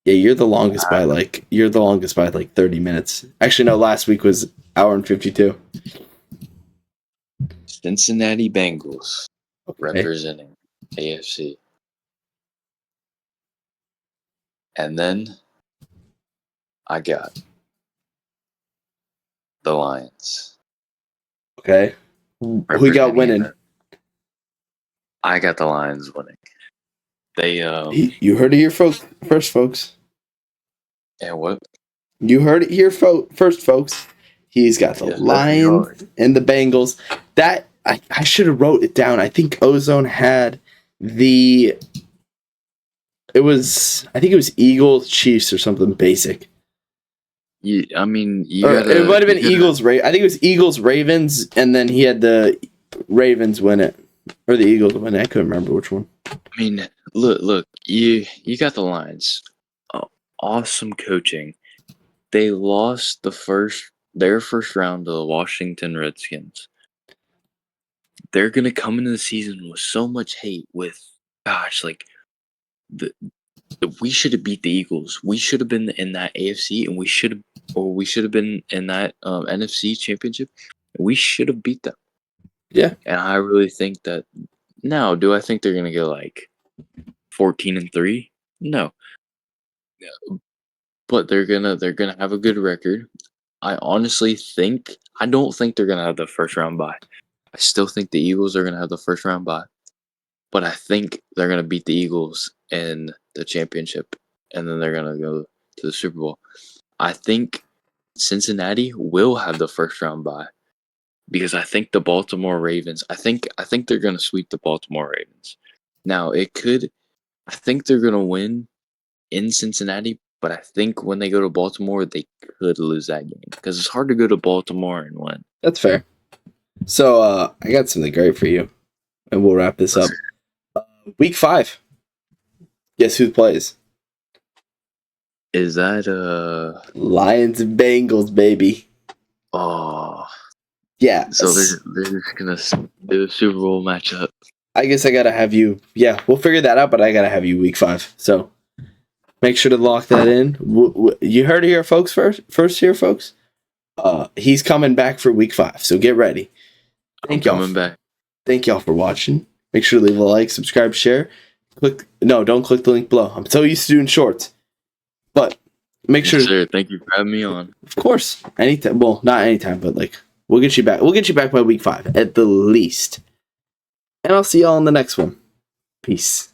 Yeah, you're the longest by like 30 minutes. Actually, no, last week was hour and 52. Cincinnati Bengals representing AFC. And then I got the Lions. Okay. Who got winning? I got the Lions winning. They you heard it here first, folks. And what? You heard it here first, folks. He's got the Lions and the Bengals. That I should have wrote it down. I think Ozone had it was Eagles, Chiefs, or something basic. It might have been Eagles. I think it was Eagles, Ravens, and then he had the Ravens win it, or the Eagles win it. I couldn't remember which one. I mean, look, you got the Lions. Awesome coaching. They lost their first round to the Washington Redskins. They're gonna come into the season with so much hate. We should have beat the Eagles. We should have been in that AFC, and we should have been in that NFC Championship. We should have beat them. Yeah, and I really think that. Now, do I think they're gonna go like 14-3? No. But they're gonna have a good record. I don't think they're gonna have the first round bye. I still think the Eagles are gonna have the first round bye. But I think they're gonna beat the Eagles in the championship and then they're gonna go to the Super Bowl. I think Cincinnati will have the first round bye because I think the Baltimore Ravens. I think they're gonna sweep the Baltimore Ravens. Now it could. I think they're gonna win in Cincinnati, but I think when they go to Baltimore, they could lose that game because it's hard to go to Baltimore and win. That's fair. So I got something great for you, and we'll wrap this up. Week 5. Guess who plays? Is that Lions and Bengals, baby. oh? Yeah. So they're just gonna do a Super Bowl matchup. I guess I gotta have you. Yeah, we'll figure that out, but I gotta have you week 5. So make sure to lock that in. You heard it here, folks. First here, folks. He's coming back for week 5, so get ready. I'm coming back. Thank y'all for watching. Make sure to leave a like, subscribe, share. Don't click the link below. I'm so used to doing shorts, but make sure. Yes, sir. Thank you for having me on. Of course, anytime. Well, not anytime, but like we'll get you back. We'll get you back by week 5 at the least. And I'll see y'all in the next one. Peace.